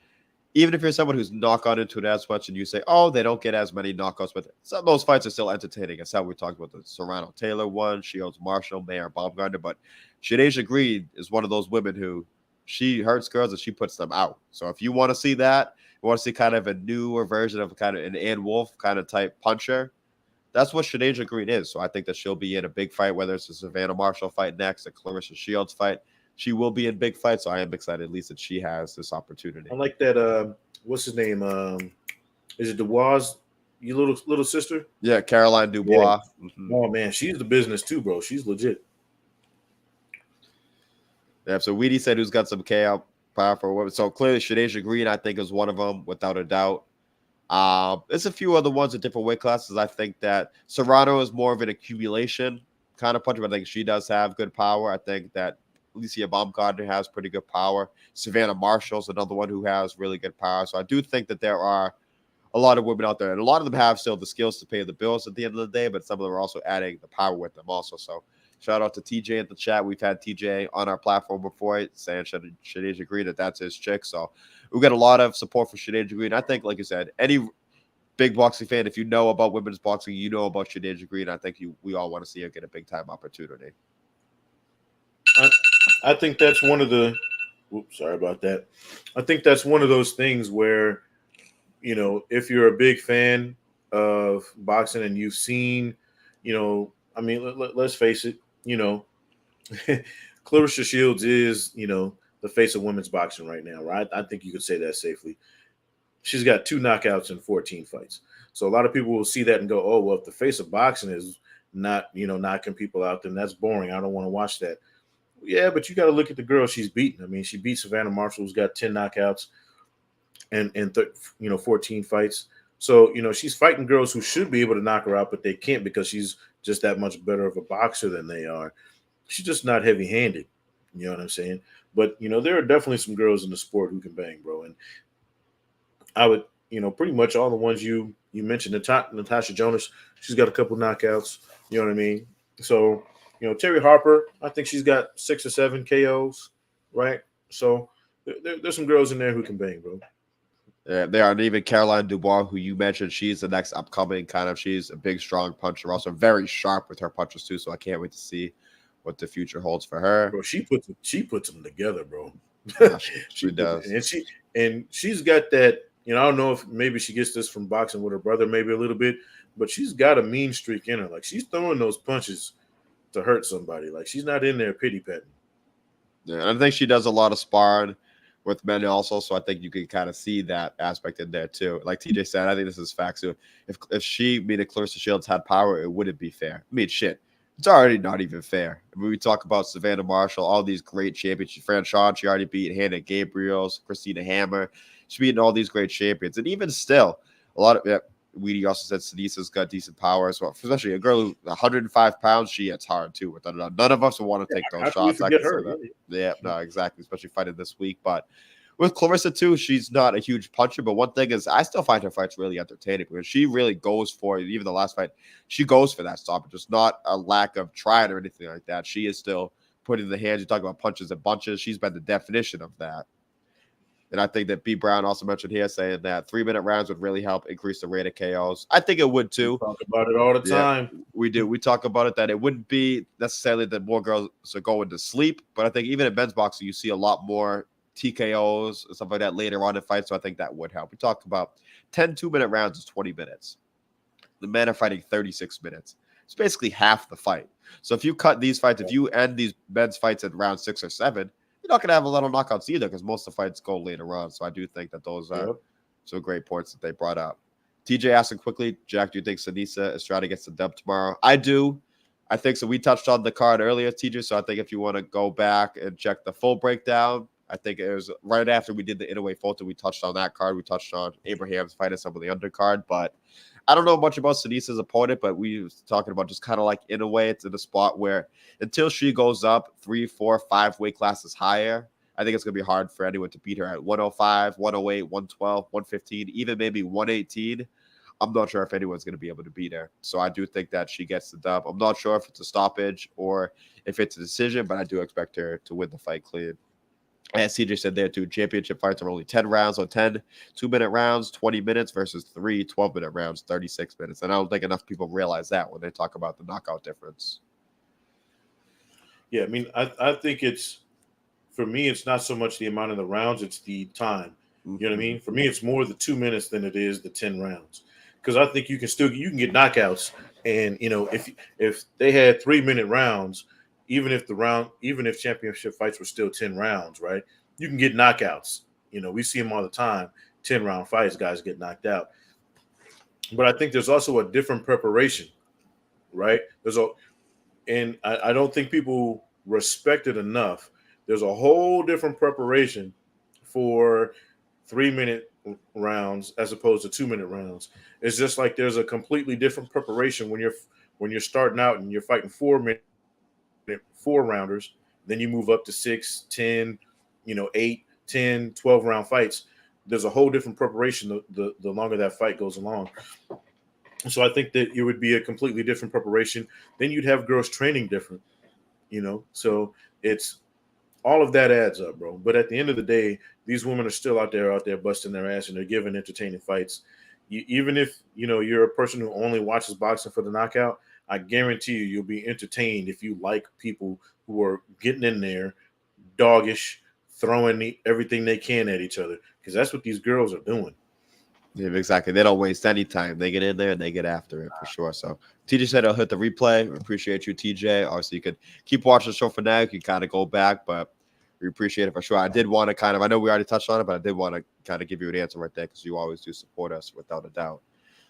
even if you're someone who's not got into it as much and you say, oh, they don't get as many knockouts, but some of those fights are still entertaining. That's how we talked about the Serrano Taylor one, Shields Marshall, Mayer Baumgartner, but Shadeja Green is one of those women who she hurts girls and she puts them out. So if you want to see that, you want to see kind of a newer version of kind of an Ann Wolf kind of type puncher, that's what Shadeja Green is. So I think that she'll be in a big fight, whether it's a Savannah Marshall fight next, a Clarissa Shields fight. She will be in big fights, so I am excited at least that she has this opportunity. I like that. What's his name? Is it Dubois? Your little sister? Yeah, Caroline Dubois. Yeah. Mm-hmm. Oh man, she's the business too, bro. She's legit. Yeah. So Weedy said who's got some KO power for women. So clearly, Shadeja Green, I think, is one of them without a doubt. There's a few other ones at different weight classes. I think that Serrano is more of an accumulation kind of puncher, but I think she does have good power. I think that Alicia Baumgartner has pretty good power. Savannah Marshall's another one who has really good power. So I do think that there are a lot of women out there, and a lot of them have still the skills to pay the bills at the end of the day, but some of them are also adding the power with them also. So shout out to TJ in the chat. We've had TJ on our platform before saying Shadeja Green that's his chick. So we've got a lot of support for Shadeja Green. I think, like you said, any big boxing fan, if you know about women's boxing, you know about Shadeja Green. I think we all want to see her get a big time opportunity. I think that's one of the sorry about that. I think that's one of those things where, if you're a big fan of boxing and you've seen, I mean, let's face it, Clarissa Shields is, the face of women's boxing right now, right? I think you could say that safely. She's got 2 knockouts in 14 fights. So a lot of people will see that and go, oh, well, if the face of boxing is not, knocking people out, then that's boring. I don't want to watch that. Yeah, but you got to look at the girl she's beaten. I mean, she beat Savannah Marshall, who's got 10 knockouts and 14 fights. So, she's fighting girls who should be able to knock her out, but they can't because she's just that much better of a boxer than they are. She's just not heavy-handed. You know what I'm saying? But, there are definitely some girls in the sport who can bang, bro. And I would, pretty much all the ones you mentioned, Natasha Jonas, she's got a couple knockouts. You know what I mean? So, Terry Harper, I think she's got 6 or 7 KOs, right? So there's some girls in there who can bang, bro. Yeah, there are even Caroline Dubois, who you mentioned. She's the next upcoming kind of. She's a big, strong puncher, also very sharp with her punches too. So I can't wait to see what the future holds for her. Bro, she puts them together, bro. Yeah, she does, and she's got that. I don't know if maybe she gets this from boxing with her brother, maybe a little bit, but she's got a mean streak in her. Like she's throwing those punches to hurt somebody. Like, she's not in there pity petting. Yeah, and I think she does a lot of sparring with men also, so I think you can kind of see that aspect in there too. Like TJ said, I think this is facts too. If she, meaning Clarissa Shields, had power, it wouldn't be fair. I mean, shit, it's already not even fair. I mean, we talk about Savannah Marshall, all these great champions. Fran Shawn, she already beat Hannah Gabriels, Christina Hammer. She's beaten all these great champions, and even still, a lot of Weedy also said Senesa's got decent power as well, especially a girl who's 105 pounds. She hits hard too. None of us will want to take those shots. I can say that. Yeah, no, exactly. Especially fighting this week, but with Clarissa too, she's not a huge puncher. But one thing is, I still find her fights really entertaining because she really goes for it. Even the last fight, she goes for that stoppage. It's not a lack of trying or anything like that. She is still putting the hands. You talk about punches and bunches. She's been the definition of that. And I think that B. Brown also mentioned here saying that 3-minute rounds would really help increase the rate of KOs. I think it would too. We talk about it all the time. We do. We talk about it that it wouldn't be necessarily that more girls are going to sleep, but I think even in men's boxing, you see a lot more TKOs and stuff like that later on in fights. So I think that would help. We talk about 10 2-minute rounds is 20 minutes. The men are fighting 36 minutes. It's basically half the fight. So if you cut these fights, if you end these men's fights at round 6 or 7, you're not going to have a lot of knockouts either because most of the fights go later on. So I do think that those are some great points that they brought up. TJ asking quickly, Jack, do you think Senisa Estrada gets the dub tomorrow? I do. I think so. We touched on the card earlier, TJ. So I think if you want to go back and check the full breakdown, I think it was right after we did the Inoue Fulton, we touched on that card. We touched on Abraham's fight and some of the undercard. But I don't know much about Senisa's opponent, but we was talking about just kind of like Inoue. It's in a spot where until she goes up 3, 4, 5 weight classes higher, I think it's going to be hard for anyone to beat her at 105, 108, 112, 115, even maybe 118. I'm not sure if anyone's going to be able to beat her. So I do think that she gets the dub. I'm not sure if it's a stoppage or if it's a decision, but I do expect her to win the fight clean. As CJ said there too, championship fights are only 10 rounds, so 10 2-minute rounds, 20 minutes versus 3 12-minute rounds, 36 minutes. And I don't think enough people realize that when they talk about the knockout difference. Yeah, I mean, I think it's, for me, it's not so much the amount of the rounds, it's the time. You know what I mean? For me, it's more the 2 minutes than it is the 10 rounds. Because I think you can get knockouts. And, you know, if they had 3-minute rounds, even if championship fights were still 10 rounds, right? You can get knockouts. You know, we see them all the time. 10-round fights, guys get knocked out. But I think there's also a different preparation, right? And I don't think people respect it enough. There's a whole different preparation for 3-minute rounds as opposed to 2-minute rounds. It's just like there's a completely different preparation when you're starting out and you're fighting 4-minute 4-rounders, then you move up to 6, 10, 8, 10, 12-round fights. There's a whole different preparation the longer that fight goes along. So I think that it would be a completely different preparation. Then you'd have girls training different, So it's all of that adds up, bro. But at the end of the day, these women are still out there busting their ass and they're giving entertaining fights. Even if, you're a person who only watches boxing for the knockout, I guarantee you'll be entertained if you like people who are getting in there, doggish, throwing everything they can at each other, because that's what these girls are doing. Yeah, exactly. They don't waste any time. They get in there and they get after it for sure. So TJ said I'll hit the replay. We appreciate you, TJ. Obviously, you could keep watching the show for now. You can kind of go back, but we appreciate it for sure. I did want to I know we already touched on it, but I did want to kind of give you an answer right there because you always do support us without a doubt.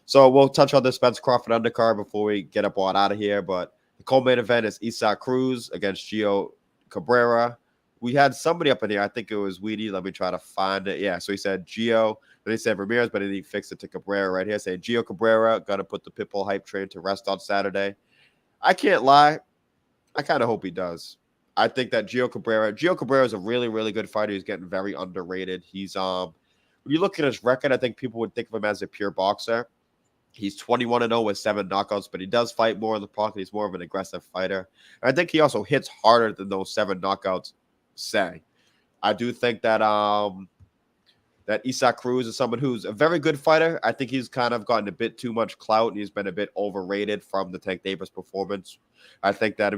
So we'll touch on the Spence Crawford undercard before we get up on out of here. But the co-main event is Isaac Cruz against Gio Cabrera. We had somebody up in here. I think it was Weedy. Let me try to find it. Yeah, so he said Gio. Then he said Ramirez, but then he fixed it to Cabrera right here. Saying Gio Cabrera got to put the Pitbull hype train to rest on Saturday. I can't lie. I kind of hope he does. I think that Gio Cabrera is a really, really good fighter. He's getting very underrated. He's when you look at his record, I think people would think of him as a pure boxer. He's 21-0 with 7 knockouts, but he does fight more in the pocket. He's more of an aggressive fighter. And I think he also hits harder than those 7 knockouts say. I do think that that Isaac Cruz is someone who's a very good fighter. I think he's kind of gotten a bit too much clout, and he's been a bit overrated from the Tank Davis performance. I think that,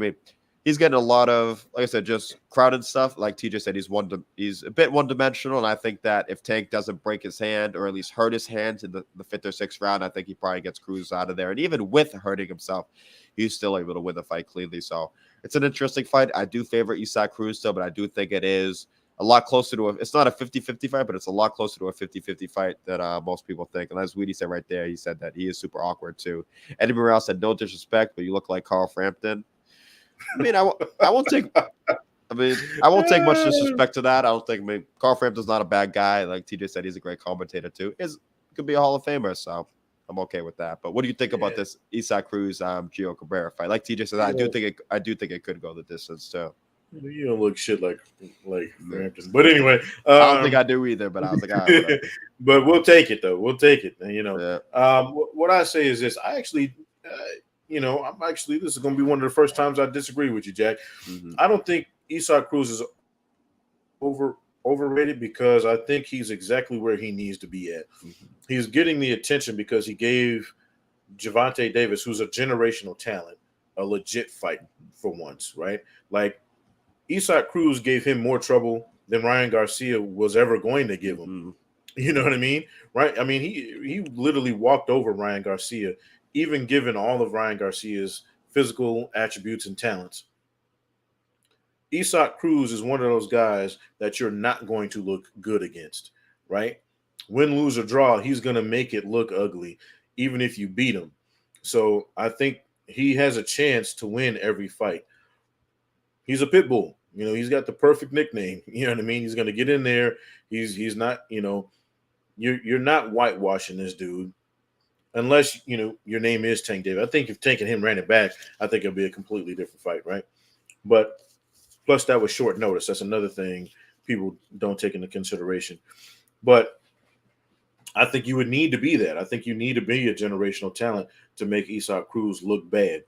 he's getting a lot of, like I said, just crowded stuff. Like TJ said, he's a bit one-dimensional, and I think that if Tank doesn't break his hand or at least hurt his hand in the 5th or 6th round, I think he probably gets Cruz out of there. And even with hurting himself, he's still able to win the fight cleanly. So it's an interesting fight. I do favor Isaac Cruz still, but I do think it is a lot closer to it's not a 50-50 fight, but it's a lot closer to a 50-50 fight than most people think. And as Weedy said right there, he said that he is super awkward too. Eddie Morale said, no disrespect, but you look like Carl Frampton. I mean, I won't take much disrespect to that. I don't think. I mean, Carl Frampton's not a bad guy. Like TJ said, he's a great commentator too. Could be a Hall of Famer, so I'm okay with that. But what do you think about this Isaac Cruz Gio Cabrera fight? Like TJ said, I do think it could go the distance too. You don't look shit like Frampton, but anyway, I don't think I do either. But I was like, all right, but we'll take it though. We'll take it. What I say is this: I actually. This is going to be one of the first times I disagree with you, Jack. Mm-hmm. I don't think Isaac Cruz is overrated because I think he's exactly where he needs to be at. Mm-hmm. He's getting the attention because he gave Gervonta Davis, who's a generational talent, a legit fight for once, right? Like, Isaac Cruz gave him more trouble than Ryan Garcia was ever going to give him. Mm-hmm. You know what I mean? Right? I mean, he literally walked over Ryan Garcia, even given all of Ryan Garcia's physical attributes and talents. Isaac Cruz is one of those guys that you're not going to look good against, right? Win, lose, or draw, he's going to make it look ugly, even if you beat him. So I think he has a chance to win every fight. He's a pit bull. He's got the perfect nickname. You know what I mean? He's going to get in there. He's not, you're not whitewashing this dude. Unless, your name is Tank Davis. I think if Tank and him ran it back, I think it'll be a completely different fight, right? But plus that was short notice. That's another thing people don't take into consideration. But I think you would need to be that. I think you need to be a generational talent to make Isaac Cruz look bad.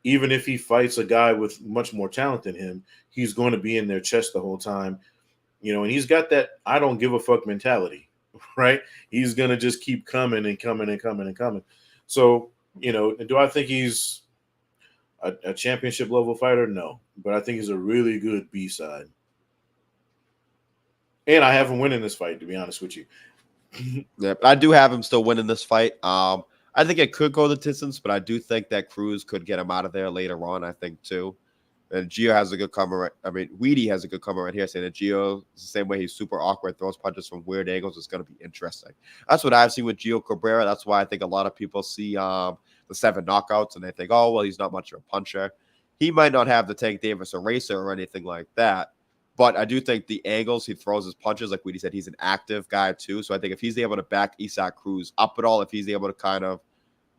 Even if he fights a guy with much more talent than him, he's going to be in their chest the whole time. And he's got that I don't give a fuck mentality. Right? He's going to just keep coming and coming and coming and coming. So, do I think he's a championship level fighter? No. But I think he's a really good B-side. And I have him winning this fight, to be honest with you. Yeah, but I do have him still winning this fight. I think it could go the distance, but I do think that Cruz could get him out of there later on, I think, too. And Gio has a good comment. Weedy has a good comment right here saying that Gio is the same way. He's super awkward, throws punches from weird angles. It's going to be interesting. That's what I've seen with Gio Cabrera. That's why I think a lot of people see the 7 knockouts and they think, oh, well, he's not much of a puncher. He might not have the Tank Davis eraser or anything like that. But I do think the angles he throws his punches, like Weedy said, he's an active guy too. So I think if he's able to back Isaac Cruz up at all, if he's able to kind of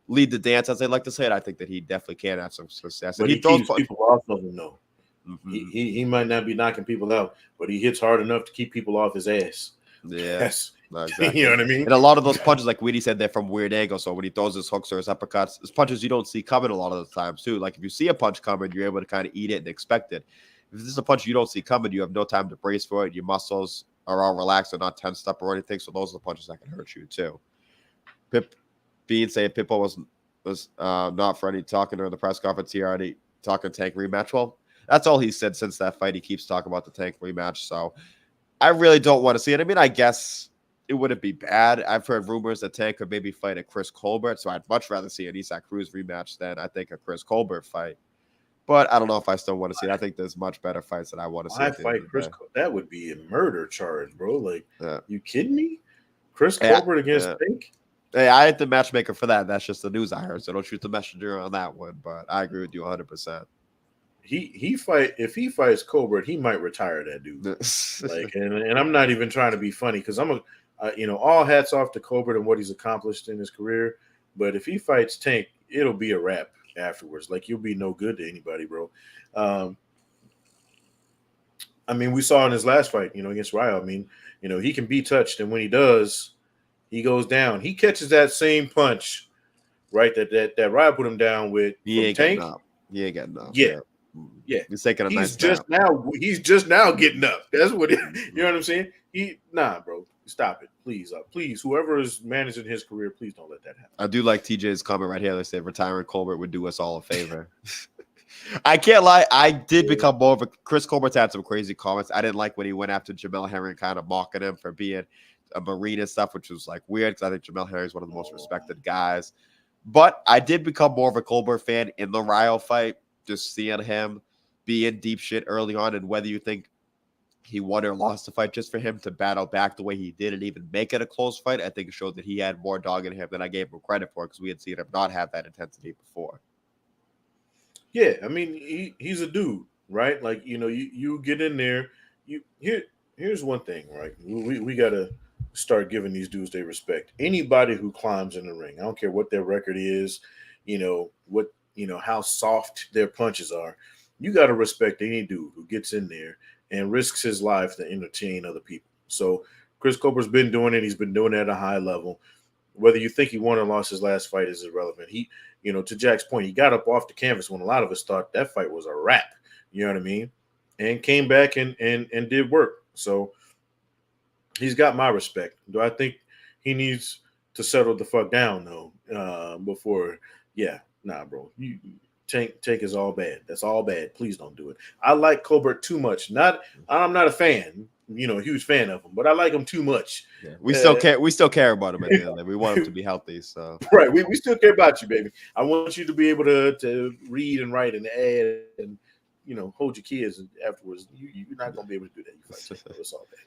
lead the dance, as they like to say it, I think that he definitely can have some success. But he keeps people off of him, though. Mm-hmm. He might not be knocking people out, but he hits hard enough to keep people off his ass. Yeah, no, exactly. You know what I mean? And a lot of those punches, like Weedy said, they're from weird angles. So when he throws his hooks or his uppercuts, his punches you don't see coming a lot of the times too. Like if you see a punch coming, you're able to kind of eat it and expect it. If this is a punch you don't see coming, you have no time to brace for it. Your muscles are all relaxed and not tensed up or anything. So those are the punches that can hurt you too. Bean saying Pitbull was not for any talking during the press conference. He already talking Tank rematch. Well, that's all he said since that fight. He keeps talking about the Tank rematch. So I really don't want to see it. I mean, I guess it wouldn't be bad. I've heard rumors that Tank could maybe fight a Chris Colbert. So I'd much rather see an Isaac Cruz rematch than I think a Chris Colbert fight. But I don't know if I still want to see it. I think there's much better fights that I want to see. I fight Chris. That would be a murder charge, bro. Like, you kidding me? Chris Colbert against Tank? Hey, I ain't the matchmaker for that. That's just the news I heard. So don't shoot the messenger on that one. But I agree with you 100%. If he fights Colbert, he might retire that dude. Like, and I'm not even trying to be funny because all hats off to Colbert and what he's accomplished in his career. But if he fights Tank, it'll be a wrap afterwards. Like, you'll be no good to anybody, bro. We saw in his last fight, against Ryo. He can be touched, and when he does, he goes down. He catches that same punch, right? That Ryo put him down with. He ain't Tank. Getting up. He ain't getting up. Yeah. He's taking a nice He's just now getting up. That's what you know what I'm saying? Bro. Stop it. Please. Whoever is managing his career, please don't let that happen. I do like TJ's comment right here. They said retiring Colbert would do us all a favor. I can't lie. I did become more of a Chris Colbert's had some crazy comments. I didn't like when he went after Jamel Herring, kind of mocking him for being a Marine and stuff, which was like weird because I think Jamel Herring is one of the most respected guys. But I did become more of a Colbert fan in the Ryo fight, just seeing him be in deep shit early on, and whether you think he won or lost the fight, just for him to battle back the way he did and even make it a close fight, I think it showed that he had more dog in him than I gave him credit for, because we had seen him not have that intensity before. Yeah, I mean, he's a dude, right? Like, you get in there. Here's one thing, right? We gotta start giving these dudes their respect. Anybody who climbs in the ring, I don't care what their record is, how soft their punches are. You got to respect any dude who gets in there and risks his life to entertain other people. So Chris Colbert's been doing it. He's been doing it at a high level. Whether you think he won or lost his last fight is irrelevant. He, to Jack's point, he got up off the canvas when a lot of us thought that fight was a wrap. You know what I mean? And came back and did work. So he's got my respect. Do I think he needs to settle the fuck down though? Before, nah, bro. Tank is all bad. That's all bad. Please don't do it. I like Colbert too much. I'm not a fan, a huge fan of him, but I like him too much. Yeah, we still care. We still care about him at the end of the day. We want him to be healthy. So right, we still care about you, baby. I want you to be able to read and write and add and hold your kids afterwards. You're not gonna be able to do that. You fight. It's all bad.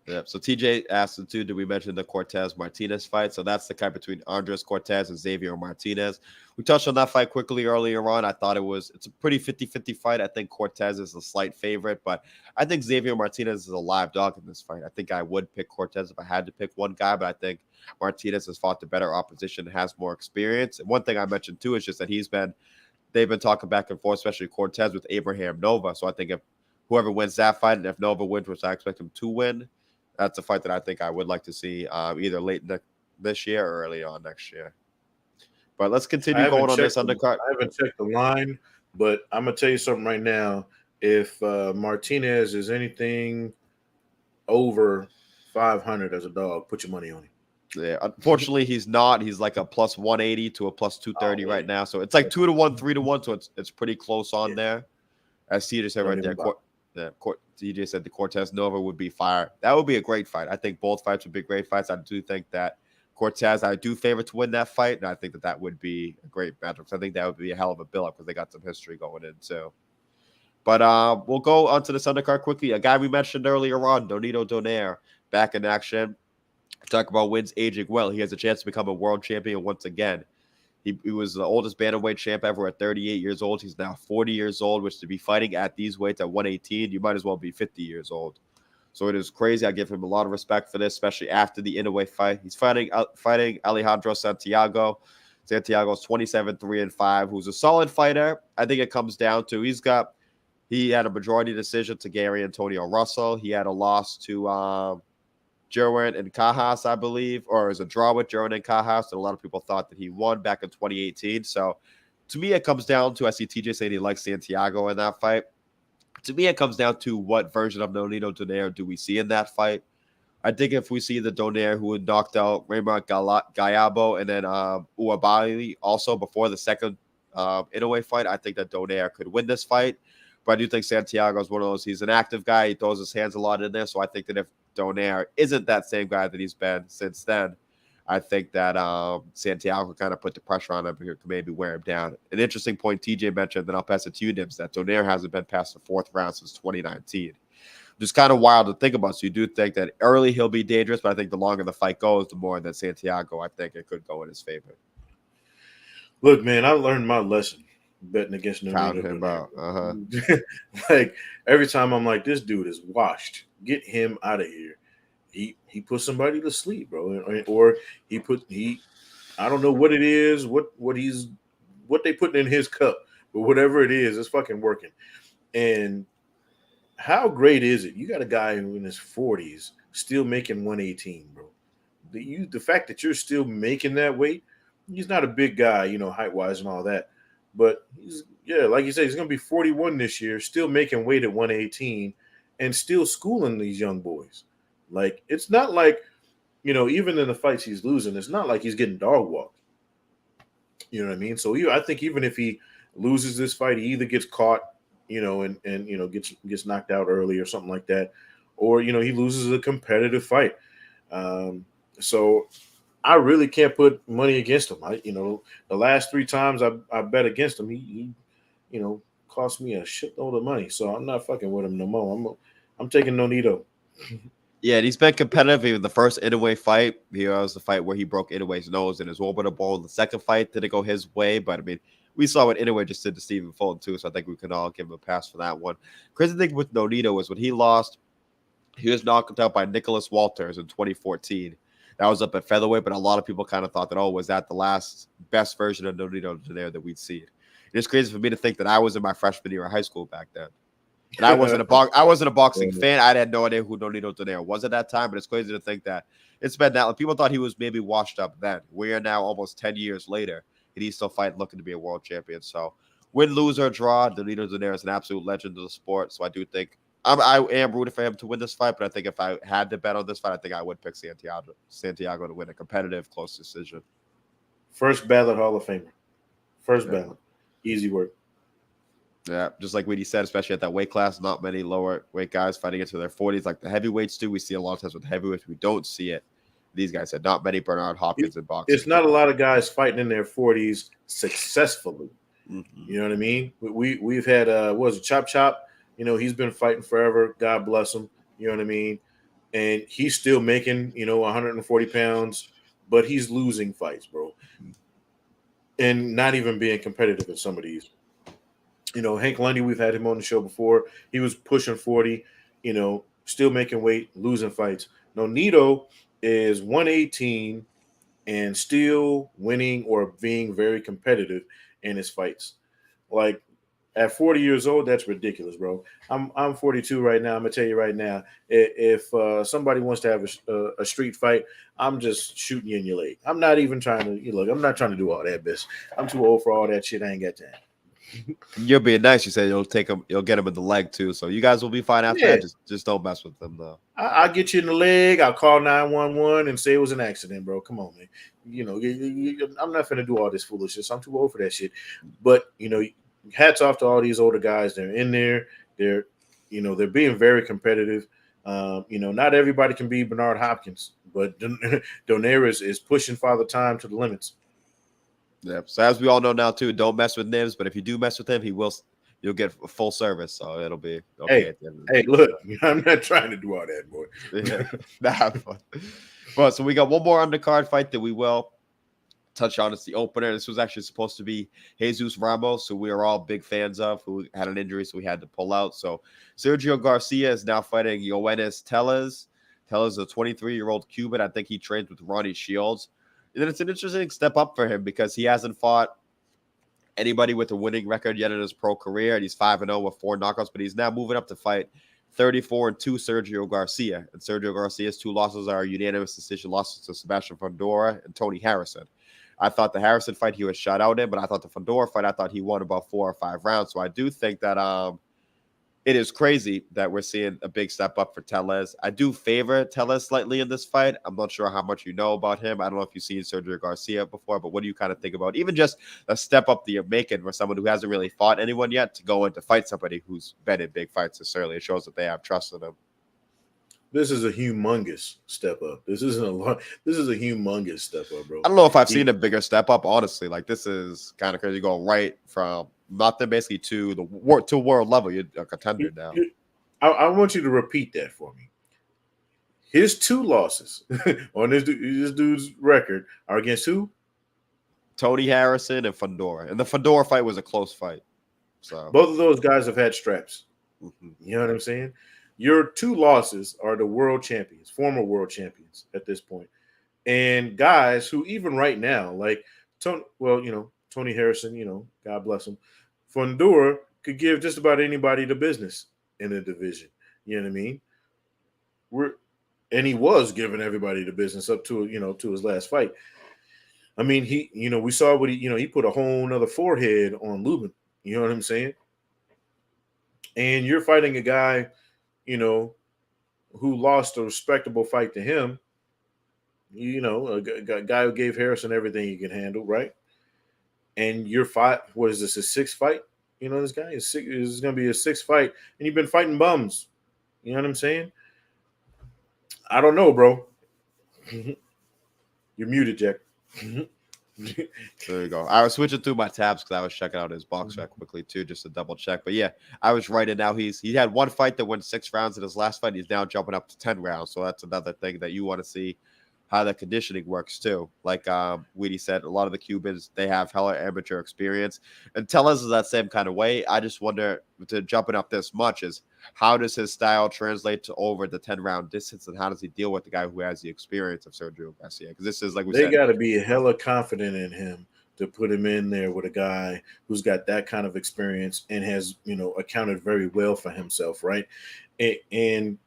Yeah. So TJ asked him too, did we mention the Cortez Martinez fight? So that's the fight between Andres Cortez and Xavier Martinez. We touched on that fight quickly earlier on. I thought it's a pretty 50-50 fight. I think Cortez is a slight favorite, but I think Xavier Martinez is a live dog in this fight. I think I would pick Cortez if I had to pick one guy, but I think Martinez has fought the better opposition and has more experience. And one thing I mentioned too is just that they've been talking back and forth, especially Cortez with Abraham Nova. So I think if whoever wins that fight, and if Nova wins, which I expect him to win, that's a fight that I think I would like to see either late this year or early on next year. But let's continue going on this undercard. I haven't checked the line, but I'm going to tell you something right now. If Martinez is anything over 500 as a dog, put your money on him. Yeah, unfortunately, he's not. He's like a plus 180 to a plus 230 right now. So it's like 2-1, 3-1. So it's pretty close on there. As CJ said right there. DJ said the Cortez Nova would be fire. That would be a great fight. I think both fights would be great fights. I do think that Cortez, I do favor to win that fight, and I think that would be a great matchup. Because I think that would be a hell of a build-up because they got some history going in too. But we'll go on to this undercard quickly. A guy we mentioned earlier on, Nonito Donaire, back in action. Talk about wins aging well. He has a chance to become a world champion once again. He was the oldest bantamweight champ ever at 38 years old. He's now 40 years old, which to be fighting at these weights at 118, you might as well be 50 years old. So it is crazy. I give him a lot of respect for this, especially after the Inoue fight. He's fighting Alejandro Santiago. Santiago's 27-3-5, who's a solid fighter. I think it comes down to he had a majority decision to Gary Antonio Russell. He had a loss to Jerwin and Cajas, I believe, or is a draw with Jerwin and Cajas, and a lot of people thought that he won back in 2018. So to me, it comes down to, I see TJ saying he likes Santiago in that fight. To me, it comes down to what version of Nonito Donaire do we see in that fight. I think if we see the Donaire who had knocked out Raymond Gallardo and then Uabali also before the second Inoue fight, I think that Donaire could win this fight. But I do think Santiago is one of those. He's an active guy. He throws his hands a lot in there. So I think that if Donaire isn't that same guy that he's been since then, I think that Santiago kind of put the pressure on him to maybe wear him down. An interesting point TJ mentioned, then I'll pass it to you, Nibs, that Donaire hasn't been past the fourth round since 2019. Just kind of wild to think about. So you do think that early he'll be dangerous, but I think the longer the fight goes, the more that Santiago, I think it could go in his favor. Look, man, I learned my lesson betting against Nonito Donaire. Like every time I'm like, this dude is washed. Get him out of here. He put somebody to sleep, bro, or I don't know what it is, what they put in his cup, but whatever it is, it's fucking working. And how great is it? You got a guy who in his 40s still making 118, bro. The fact that you're still making that weight, he's not a big guy, height wise and all that, but like you said, he's gonna be 41 this year, still making weight at 118, and still schooling these young boys. Like, it's not like, even in the fights he's losing, it's not like he's getting dog walked. You know what I mean? So I think even if he loses this fight, he either gets caught, and gets knocked out early or something like that, or he loses a competitive fight. So I really can't put money against him. The last 3 times I bet against him, he cost me a shitload of money. So I'm not fucking with him no more. I'm taking Nonito. Yeah, and he's been competitive. Even the first Inoue fight, was the fight where he broke Inoue's nose in his orbital ball. The second fight didn't go his way, but I mean, we saw what Inoue just did to Stephen Fulton too, so I think we can all give him a pass for that one. Crazy thing with Nonito was when he lost, he was knocked out by Nicholas Walters in 2014. That was up at featherweight, but a lot of people kind of thought that, was that the last best version of Nonito Donaire that we'd seen? It's crazy for me to think that I was in my freshman year of high school back then. And I wasn't a boxing fan. I had no idea who Nonito Donaire was at that time, but it's crazy to think that it's been that. People thought he was maybe washed up then. We are now almost 10 years later, and he's still fighting, looking to be a world champion. So, win, lose, or draw, Nonito Donaire is an absolute legend of the sport. So I do think I am rooting for him to win this fight, but I think if I had to bet on this fight, I think I would pick Santiago to win a competitive, close decision. First ballot Hall of Famer. First ballot. Easy work. Yeah, just like Weedy said, especially at that weight class, not many lower weight guys fighting into their 40s like the heavyweights do. We see a lot of times with heavyweights, we don't see it. These guys said not many Bernard Hopkins in boxing. It's not a lot of guys fighting in their 40s successfully. Mm-hmm. You know what I mean? We've had Chop Chop. He's been fighting forever. God bless him. You know what I mean? And he's still making 140 pounds, but he's losing fights, bro, and not even being competitive in some of these. Hank Lundy, we've had him on the show before. He was pushing 40, still making weight, losing fights. Nonito is 118 and still winning or being very competitive in his fights. Like, at 40 years old, that's ridiculous, bro. I'm 42 right now. I'm gonna tell you right now, if somebody wants to have a street fight, I'm just shooting you in your leg. I'm not even trying to look. I'm not trying to do all that, bitch. I'm too old for all that shit. I ain't got time. You're being nice. You said you'll get him in the leg too. So you guys will be fine after that. Just don't mess with them though. I'll get you in the leg. I'll call 911 and say it was an accident, bro. Come on, man. I'm not gonna do all this foolishness. I'm too old for that shit. But hats off to all these older guys. They're in there. They're being very competitive. Not everybody can be Bernard Hopkins, but Donaire is pushing Father Time to the limits. Yeah. So as we all know now too, don't mess with Nibs. But if you do mess with him, you'll get full service. So it'll be okay. Hey, look, I'm not trying to do all that, boy. Yeah, but so we got one more undercard fight that we will touch on. It's the opener. This was actually supposed to be Jesus Ramos, who we are all big fans of, who had an injury, so we had to pull out. So Sergio Garcia is now fighting Yoenis Tellez. Tellez is a 23-year-old Cuban. I think he trains with Ronnie Shields. And then it's an interesting step up for him because he hasn't fought anybody with a winning record yet in his pro career, and he's 5-0 with 4 knockouts, but he's now moving up to fight 34-2 Sergio Garcia. And Sergio Garcia's 2 losses are unanimous decision losses to Sebastian Fundora and Tony Harrison. I thought the Harrison fight he was shut out in, but I thought the Fundora fight, I thought he won about 4 or 5 rounds. So I do think that it is crazy that we're seeing a big step up for Tellez. I do favor Tellez slightly in this fight. I'm not sure how much you know about him. I don't know if you've seen Sergio Garcia before, but what do you kind of think about even just a step up that you're making for someone who hasn't really fought anyone yet to go in to fight somebody who's been in big fights? Necessarily, it shows that they have trust in him. This is a humongous step up. This isn't a lot. This is a humongous step up, bro. I don't know if I've seen a bigger step up, honestly. Like, this is kind of crazy going right from nothing basically to the world level. You're a contender now. I want you to repeat that for me. His 2 losses on this dude's record are against who? Tony Harrison and Fundora. And the Fundora fight was a close fight. So both of those guys have had straps. Mm-hmm. You know what I'm saying? Your 2 losses are the world champions, former world champions at this point. And guys who even right now, like Tony Harrison, God bless him. Fundora could give just about anybody the business in the division. You know what I mean? And he was giving everybody the business up to his last fight. I mean, we saw what he put a whole nother forehead on Lubin. You know what I'm saying? And you're fighting a guy, who lost a respectable fight to him. A guy who gave Harrison everything he could handle, right? and you're fight. What is this? A sixth fight? You know, this guy is going to be a sixth fight, and you've been fighting bums. You know what I'm saying? I don't know, bro. You're muted, Jack. There you go. I was switching through my tabs because I was checking out his box set quickly too, just to double check. But yeah, I was right. And now he had one fight that went 6 rounds in his last fight. He's now jumping up to 10 rounds. So that's another thing that you want to see how the conditioning works too. Like Weedy said, a lot of the Cubans, they have hella amateur experience. And Tellez is that same kind of way. I just wonder, to jumping up this much, is how does his style translate to over the 10-round distance, and how does he deal with the guy who has the experience of Sergio Garcia? Because this is, like we said, they got to be hella confident in him to put him in there with a guy who's got that kind of experience and has, accounted very well for himself, right? And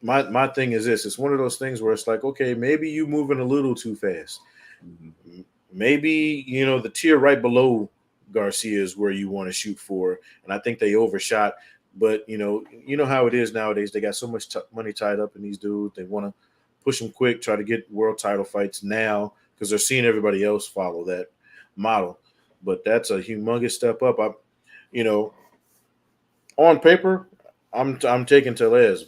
my thing is this: it's one of those things where it's like, okay, maybe you moving a little too fast. Maybe the tier right below Garcia is where you want to shoot for, and I think they overshot. But you know how it is nowadays. They got so much money tied up in these dudes. They want to push them quick, try to get world title fights now because they're seeing everybody else follow that model. But that's a humongous step up. On paper, I'm taking Tellez.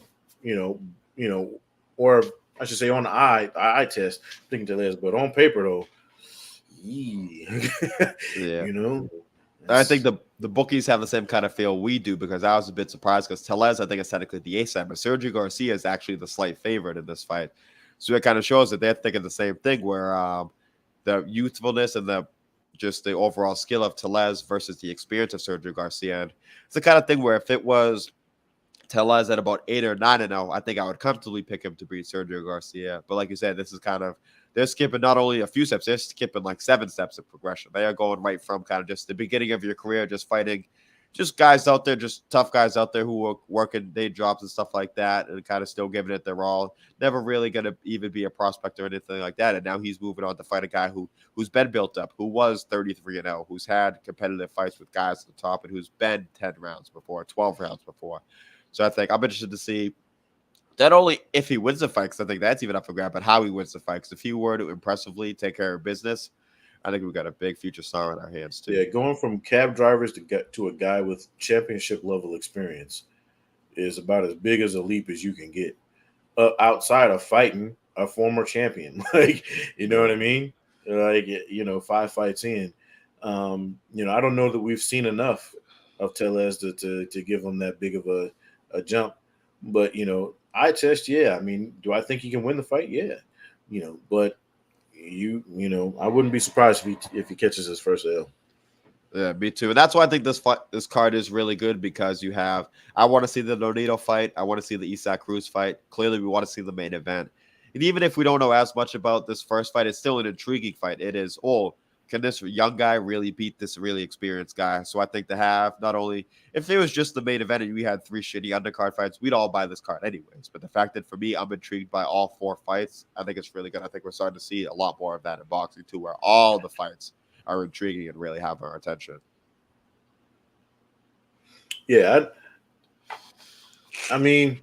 Or I should say on the eye test, I'm taking Tellez. But on paper though, yeah. I think the bookies have the same kind of feel we do, because I was a bit surprised because Tellez, I think, is technically the A-side, but Sergio Garcia is actually the slight favorite in this fight. So it kind of shows that they're thinking the same thing, where the youthfulness and the overall skill of Tellez versus the experience of Sergio Garcia. And it's the kind of thing where if it was Tellez at about 8 or 9-0, I think I would comfortably pick him to beat Sergio Garcia. But like you said, this is kind of, they're skipping not only a few steps, they're skipping like 7 steps of progression. They are going right from kind of just the beginning of your career, just fighting just guys out there, just tough guys out there who are working day jobs and stuff like that, and kind of still giving it their all. Never really going to even be a prospect or anything like that. And now he's moving on to fight a guy who's been built up, who was 33-0, who's had competitive fights with guys at the top, and who's been 10 rounds before, 12 rounds before. So I think I'm interested to see not only if he wins the fight, because I think that's even up for grab, but how he wins the fight. Because if he were to impressively take care of business, I think we've got a big future star in our hands too. Yeah, going from cab drivers to a guy with championship level experience is about as big as a leap as you can get. Outside of fighting a former champion, like, you know what I mean? Like, 5 fights in, I don't know that we've seen enough of Tellez to give him that big of a jump. But eye test, yeah. I mean, do I think he can win the fight? Yeah, but. I wouldn't be surprised if he catches his first L. Yeah, me too. And that's why I think this card is really good, because I want to see the Nonito fight. I want to see the Isaac Cruz fight. Clearly, we want to see the main event. And even if we don't know as much about this first fight, it's still an intriguing fight. It is, can this young guy really beat this really experienced guy? So I think to have, not only, if it was just the main event and we had 3 shitty undercard fights, we'd all buy this card anyways. But the fact that for me, I'm intrigued by all 4 fights, I think it's really good. I think we're starting to see a lot more of that in boxing too, where all the fights are intriguing and really have our attention. Yeah. I mean,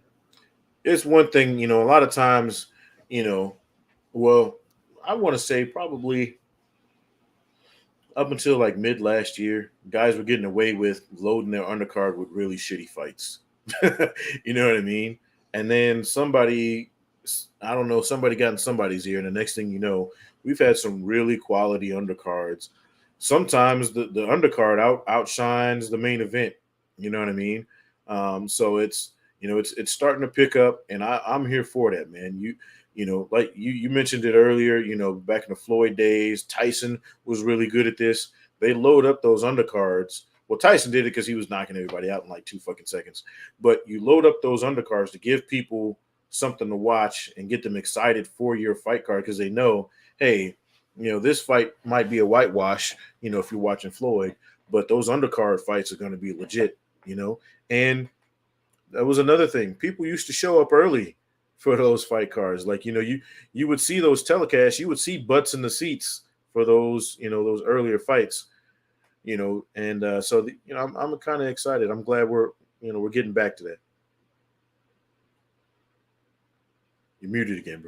it's one thing, a lot of times, well, I want to say probably up until like mid last year, guys were getting away with loading their undercard with really shitty fights. You know what I mean? And then somebody got in somebody's ear, and the next thing you know, we've had some really quality undercards. Sometimes the undercard outshines the main event. You know what I mean? So it's it's starting to pick up, and I'm here for that, man. Like you mentioned it earlier, back in the Floyd days, Tyson was really good at this. They load up those undercards. Well, Tyson did it because he was knocking everybody out in like 2 fucking seconds. But you load up those undercards to give people something to watch and get them excited for your fight card, because they know, hey, this fight might be a whitewash, if you're watching Floyd, but those undercard fights are going to be legit, And that was another thing. People used to show up early for those fight cards. Like, you would see those telecasts, you would see butts in the seats for those, those earlier fights, and so I'm kind of excited. I'm glad we're getting back to that. You're muted again,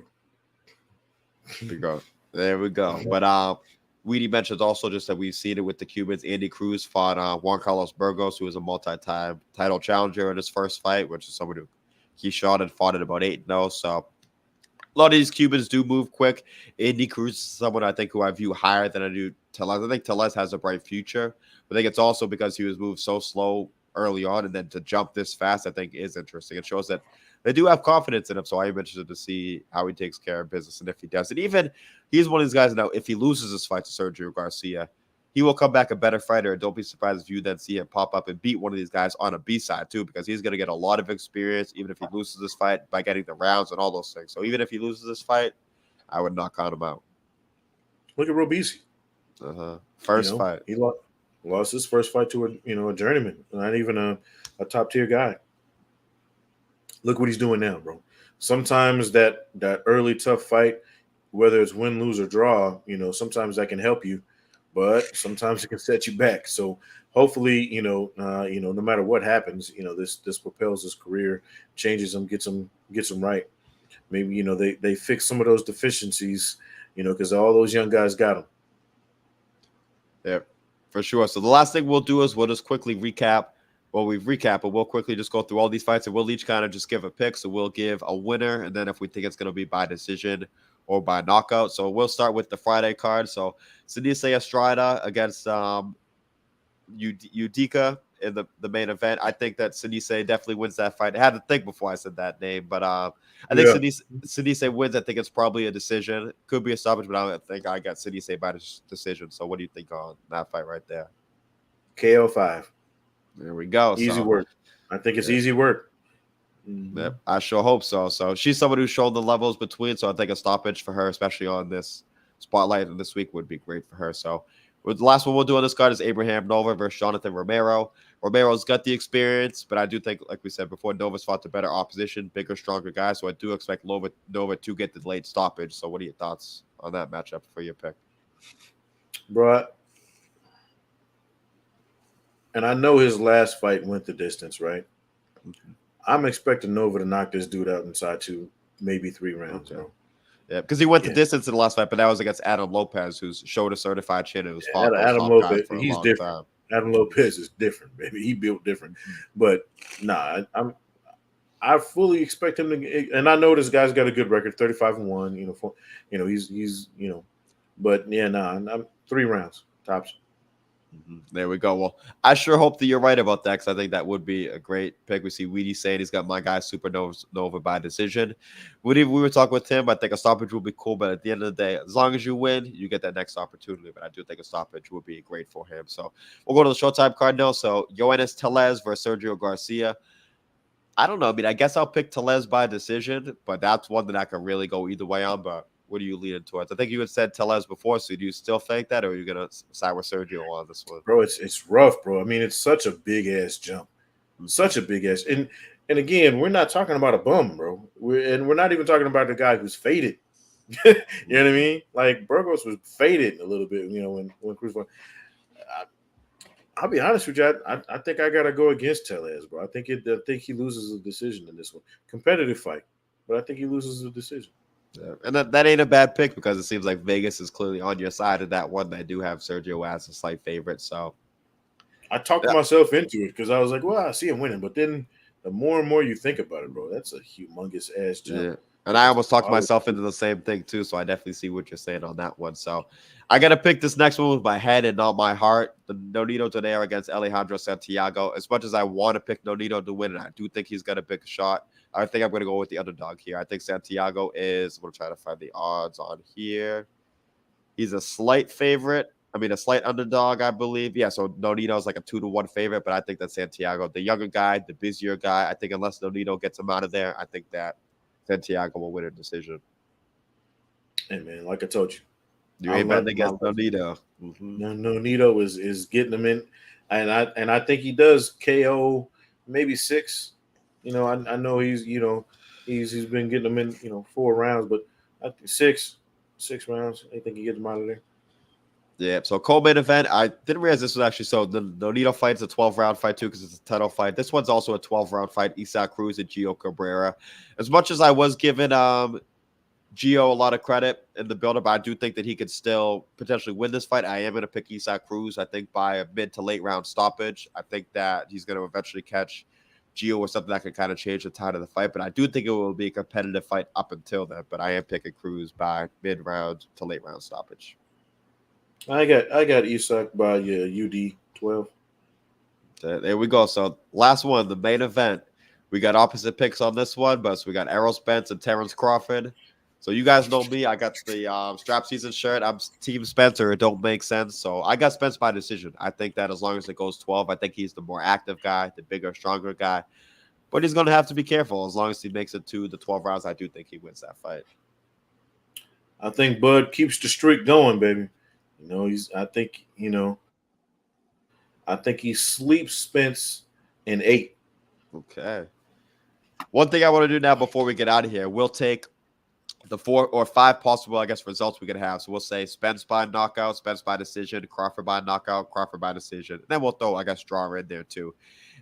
bro. There we go. But Weedy mentions also just that we've seen it with the Cubans. Andy Cruz fought Juan Carlos Burgos, who was a multi-time title challenger in his first fight, which is someone who he shot and fought at about 8-0. So a lot of these Cubans do move quick. Andy Cruz is someone I think who I view higher than I do Tellez. I think Tellez has a bright future. But I think it's also because he was moved so slow early on, and then to jump this fast, I think is interesting. It shows that they do have confidence in him, so I'm interested to see how he takes care of business and if he does. And even he's one of these guys now, if he loses his fight to Sergio Garcia, he will come back a better fighter. Don't be surprised if you then see him pop up and beat one of these guys on a B side too, because he's going to get a lot of experience, even if he loses this fight, by getting the rounds and all those things. So even if he loses this fight, I would not count him out. Look at Robeisy. First fight. He lost his first fight to a journeyman, not even a top tier guy. Look what he's doing now, bro. Sometimes that early tough fight, whether it's win, lose, or draw, sometimes that can help you, but sometimes it can set you back. So hopefully, no matter what happens, this propels his career, changes him, gets him right. Maybe they fix some of those deficiencies, because all those young guys got them. Yeah, for sure. So the last thing we'll do is we'll just quickly recap. Well, we've recapped, but we'll quickly just go through all these fights, and we'll each kind of just give a pick. So we'll give a winner, and then if we think it's going to be by decision or by knockout. So we'll start with the Friday card. So Seniesa Estrada against Udica in the main event. I think that Senisa definitely wins that fight. I had to think before I said that name, but I think Senisa wins. I think it's probably a decision. Could be a stoppage, but I think I got Senisa by decision. So what do you think on that fight right there? KO 5. There we go. Easy work. I think it's easy work. Yep, I sure hope so. So she's someone who's shown the levels between. So I think a stoppage for her, especially on this spotlight this week, would be great for her. So the last one we'll do on this card is Abraham Nova versus Jonathan Romero. Romero's got the experience, but I do think, like we said before, Nova's fought the better opposition, bigger, stronger guy. So I do expect Nova to get the late stoppage. So what are your thoughts on that matchup for your pick? Bro, and I know his last fight went the distance, right? I'm expecting Nova to knock this dude out inside 2, maybe 3 rounds, bro. Yeah, because he went the distance in the last fight, but that was against Adam Lopez, who's showed a certified chin. It was Adam Lopez. He's different. Adam Lopez is different, baby. He built different. But nah, I fully expect him to, and I know this guy's got a good record, 35-1. He's but yeah, I'm 3 rounds tops. There we go. Well, I sure hope that you're right about that, because I think that would be a great pick. We see Weedy saying he's got my guy Supernova by decision. We were talking with him. I think a stoppage would be cool, but at the end of the day, as long as you win, you get that next opportunity. But I do think a stoppage would be great for him. So we'll go to the Showtime card now. So Yoenis Tellez versus Sergio Garcia. I don't know. I mean, I guess I'll pick Tellez by decision, but that's one that I can really go either way on. But what are you leaning towards? I think you had said Tellez before, so do you still think that, or are you going to side with Sergio on this one? Bro, it's rough, bro. I mean, it's such a big-ass jump. Such a big-ass. And again, we're not talking about a bum, bro. We're not even talking about the guy who's faded. You know what I mean? Like, Burgos was faded a little bit, when Cruz won. I'll be honest with you. I think I got to go against Tellez, bro. I think he loses a decision in this one. Competitive fight, but I think he loses a decision. Yeah. And that ain't a bad pick, because it seems like Vegas is clearly on your side of that one. I do have Sergio as a slight favorite. So I talked myself into it, because I was like, well, I see him winning. But then the more and more you think about it, bro, that's a humongous ass jump. Yeah. And I almost talked myself into the same thing too. So I definitely see what you're saying on that one. So I got to pick this next one with my head and not my heart. The Nonito Donaire against Alejandro Santiago. As much as I want to pick Nonito to win, and I do think he's got a big shot, I think I'm going to go with the underdog here. I think Santiago is, we'll try to find the odds on here. He's a slight favorite. I mean, a slight underdog, I believe. Yeah, so Nonito is like a 2-1 favorite, but I think that Santiago, the younger guy, the busier guy, I think unless Nonito gets him out of there, I think that Santiago will win a decision. Hey, man, like I told you. You ain't betting against Nonito. Nonito is getting him in, and I think he does KO maybe 6. I know he's been getting them in 4 rounds, but I think 6 rounds. I think he gets them out of there. Yeah. So co-main event. I didn't realize this was actually so. The Nonito fight's a 12-round fight too, because it's a title fight. This one's also a 12-round fight. Cruz and Gio Cabrera. As much as I was given Gio a lot of credit in the build-up. I do think that he could still potentially win this fight. I am going to pick Isaac Cruz, I think, by a mid to late round stoppage. I think that he's going to eventually catch Gio or something that can kind of change the tide of the fight. But I do think it will be a competitive fight up until then. But I am picking Cruz by mid-round to late round stoppage. I got Isaac by UD 12. There we go. So last one, the main event. We got opposite picks on this one, but so we got Errol Spence and Terence Crawford. So you guys know me. I got the strap season shirt. I'm Team Spencer. It don't make sense. So I got Spence by decision. I think that as long as it goes 12, I think he's the more active guy, the bigger, stronger guy. But he's going to have to be careful. As long as he makes it to the 12 rounds, I do think he wins that fight. I think Bud keeps the streak going, baby. I think he sleeps Spence in 8. Okay. One thing I want to do now before we get out of here, we'll take the 4 or 5 possible, I guess, results we could have. So we'll say Spence by knockout, Spence by decision, Crawford by knockout, Crawford by decision. And then we'll throw, I guess, draw in there too.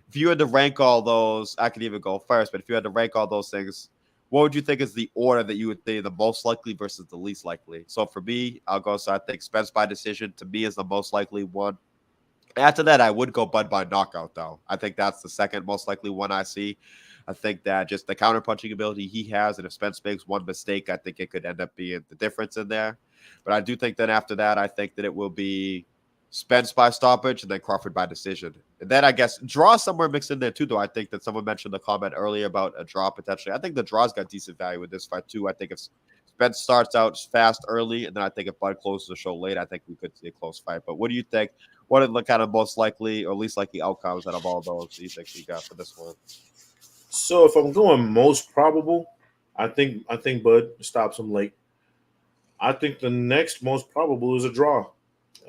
If you had to rank all those, I could even go first, but if you had to rank all those things, what would you think is the order that you would think the most likely versus the least likely? So for me, I'll go, so I think Spence by decision to me is the most likely one. After that, I would go Bud by knockout, though. I think that's the second most likely one I see. I think that just the counter-punching ability he has, and if Spence makes one mistake, I think it could end up being the difference in there. But I do think that after that, I think that it will be Spence by stoppage and then Crawford by decision. And then I guess draw somewhere mixed in there, too, though. I think that someone mentioned the comment earlier about a draw potentially. I think the draw's got decent value with this fight, too. I think if Spence starts out fast early, and then I think if Bud closes the show late, I think we could see a close fight. But what do you think? What are the kind of most likely or least likely outcomes out of all those do you think we got for this one? So if I'm going most probable, I think Bud stops him late. I think the next most probable is a draw.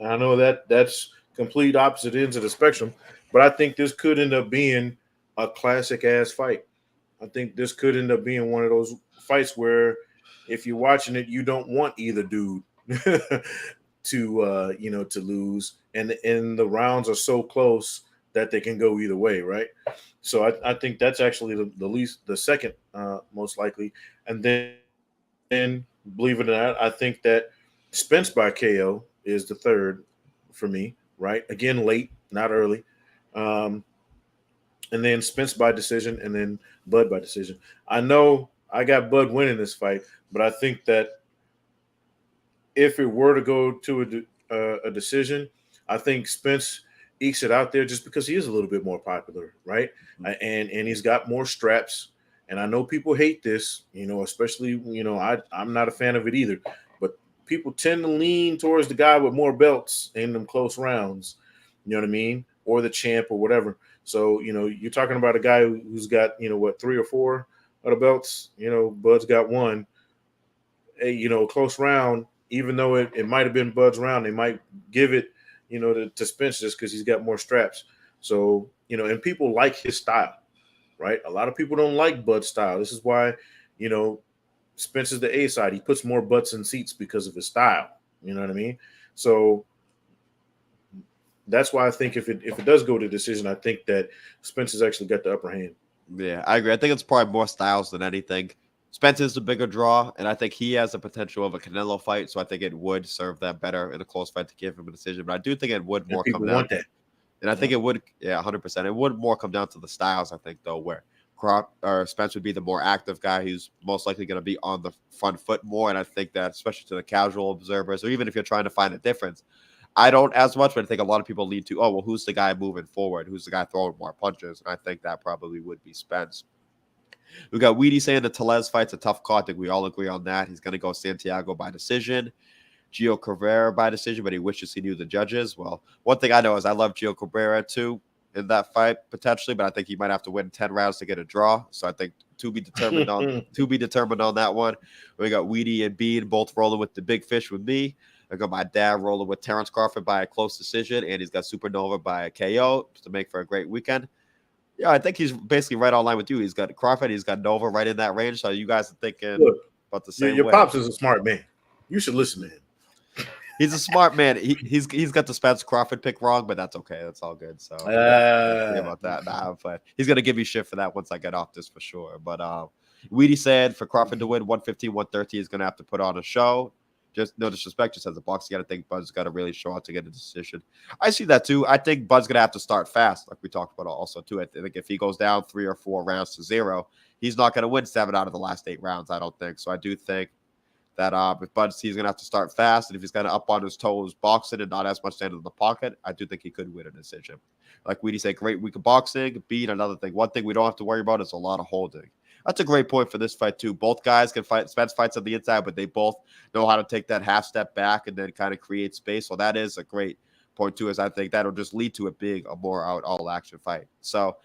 I know that's complete opposite ends of the spectrum, but I think this could end up being a classic ass fight. I think this could end up being one of those fights where if you're watching it, you don't want either dude to lose, and the rounds are so close that they can go either way, right? So I think that's actually the second most likely, and then believe it or not, I think that Spence by KO is the third for me, right? Again, late, not early, and then Spence by decision, and then Bud by decision. I know I got Bud winning this fight, but I think that if it were to go to a decision, I think Spence ekes it out there just because he is a little bit more popular, right? And he's got more straps. And I know people hate this, especially, I'm not a fan of it either. But people tend to lean towards the guy with more belts in them close rounds, you know what I mean? Or the champ or whatever. So, you're talking about a guy who's got, 3 or 4 of the belts. Bud's got one. Close round, even though it might have been Bud's round, they might give it, to Spence just because he's got more straps. So, and people like his style, right? A lot of people don't like Bud's style. This is why, Spence is the A side. He puts more butts in seats because of his style. You know what I mean? So that's why I think if it does go to decision, I think that Spence has actually got the upper hand. Yeah, I agree. I think it's probably more styles than anything. Spence is the bigger draw, and I think he has the potential of a Canelo fight, so I think it would serve that better in a close fight to give him a decision. But I do think it would more come down. That. And I think it would, 100%. It would more come down to the styles, I think, though, where Spence would be the more active guy who's most likely going to be on the front foot more. And I think that, especially to the casual observers, or even if you're trying to find a difference, I don't as much, but I think a lot of people lead to, who's the guy moving forward? Who's the guy throwing more punches? And I think that probably would be Spence. We got Weedy saying the Tellez fight's a tough call. I think we all agree on that. He's going to go Santiago by decision. Gio Cabrera by decision, but he wishes he knew the judges. Well, one thing I know is I love Gio Cabrera too in that fight potentially, but I think he might have to win 10 rounds to get a draw. So I think to be determined on that one. We got Weedy and Bean both rolling with the big fish with me. I got my dad rolling with Terence Crawford by a close decision, and he's got Supernova by a KO to make for a great weekend. Yeah, I think he's basically right on line with you. He's got Crawford, he's got Nova right in that range. So you guys are thinking about the same your way. pops is a smart man. You should listen to him. He's a smart man. He's got the Spence Crawford pick wrong, but that's okay. That's all good. So about that. But he's gonna give me shit for that once I get off this for sure. But Weedy said for Crawford to win 115, 113 is going to have to put on a show. Just no disrespect, just as a boxing, I think Bud's got to really show out to get a decision. I see that too. I think Bud's going to have to start fast, like we talked about also too. I think if he goes down 3 or 4 rounds to 0, he's not going to win 7 out of the last 8 rounds, I don't think. So I do think that if Bud he's going to have to start fast, and if he's going to up on his toes boxing and not as much stand in the pocket, I do think he could win a decision. Like Weedy said, great week of boxing. Beat another thing. One thing we don't have to worry about is a lot of holding. That's a great point for this fight, too. Both guys can fight. Spence fights on the inside, but they both know how to take that half step back and then kind of create space. So that is a great point, too, as I think that'll just lead to a more all-action fight. So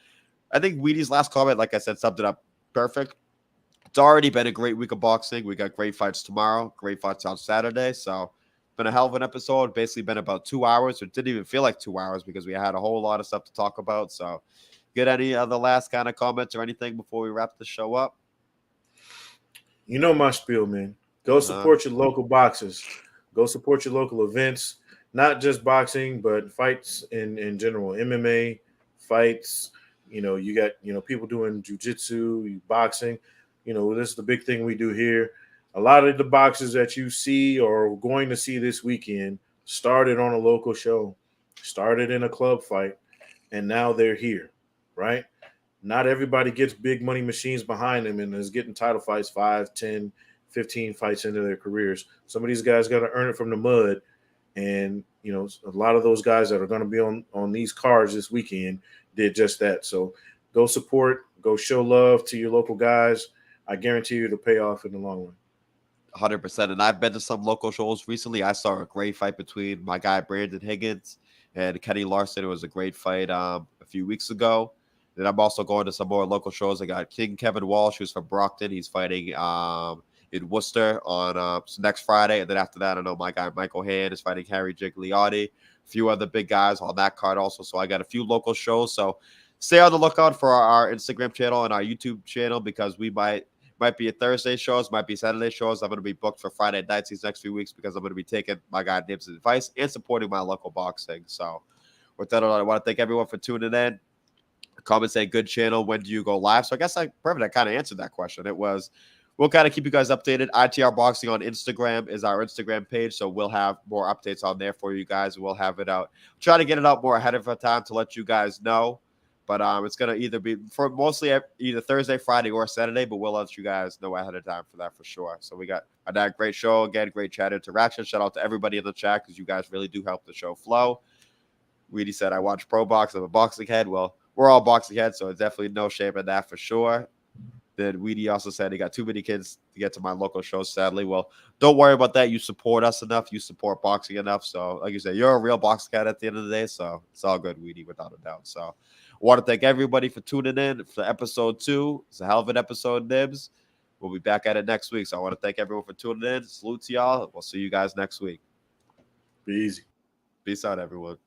I think Weedy's last comment, like I said, summed it up perfect. It's already been a great week of boxing. We got great fights tomorrow, great fights on Saturday. So it's been a hell of an episode. Basically been about 2 hours. It didn't even feel like 2 hours because we had a whole lot of stuff to talk about. So get any other last kind of comments or anything before we wrap the show up? You know my spiel, man. Go support your local boxers. Go support your local events. Not just boxing, but fights in general. MMA, fights. You got, people doing jiu-jitsu, boxing. This is the big thing we do here. A lot of the boxers that you see or going to see this weekend started on a local show, started in a club fight, and now they're here, right? Not everybody gets big money machines behind them and is getting title fights 5, 10, 15 fights into their careers. Some of these guys got to earn it from the mud. And, a lot of those guys that are going to be on these cards this weekend did just that. So go support, go show love to your local guys. I guarantee you it'll pay off in the long run. 100%. And I've been to some local shows recently. I saw a great fight between my guy Brandon Higgins and Kenny Larson. It was a great fight a few weeks ago. Then I'm also going to some more local shows. I got King Kevin Walsh, who's from Brockton. He's fighting in Worcester on next Friday. And then after that, I know my guy Michael Hand is fighting Harry Gigliotti. A few other big guys on that card also. So I got a few local shows. So stay on the lookout for our Instagram channel and our YouTube channel because we might be a Thursday shows, might be Saturday shows. I'm going to be booked for Friday nights these next few weeks because I'm going to be taking my guy Nibs' advice and supporting my local boxing. So with that, I want to thank everyone for tuning in. Comment saying good channel. When do you go live? So I guess I kind of answered that question. It was, we'll kind of keep you guys updated. ITR Boxing on Instagram is our Instagram page. So we'll have more updates on there for you guys. We'll have it out. Try to get it out more ahead of time to let you guys know. But it's going to either be for mostly either Thursday, Friday, or Saturday. But we'll let you guys know ahead of time for that for sure. So we got a great show. Again, great chat interaction. Shout out to everybody in the chat because you guys really do help the show flow. Weedy said, I watch Pro Box. I'm a boxing head. Well, we're all boxing heads, so it's definitely no shame in that for sure. Then Weedy also said he got too many kids to get to my local shows, sadly. Well, don't worry about that. You support us enough. You support boxing enough. So, like you said, you're a real boxing head at the end of the day. So it's all good, Weedy, without a doubt. So I want to thank everybody for tuning in for episode 2. It's a hell of an episode, Nibs. We'll be back at it next week. So I want to thank everyone for tuning in. Salute to y'all. We'll see you guys next week. Be easy. Peace out, everyone.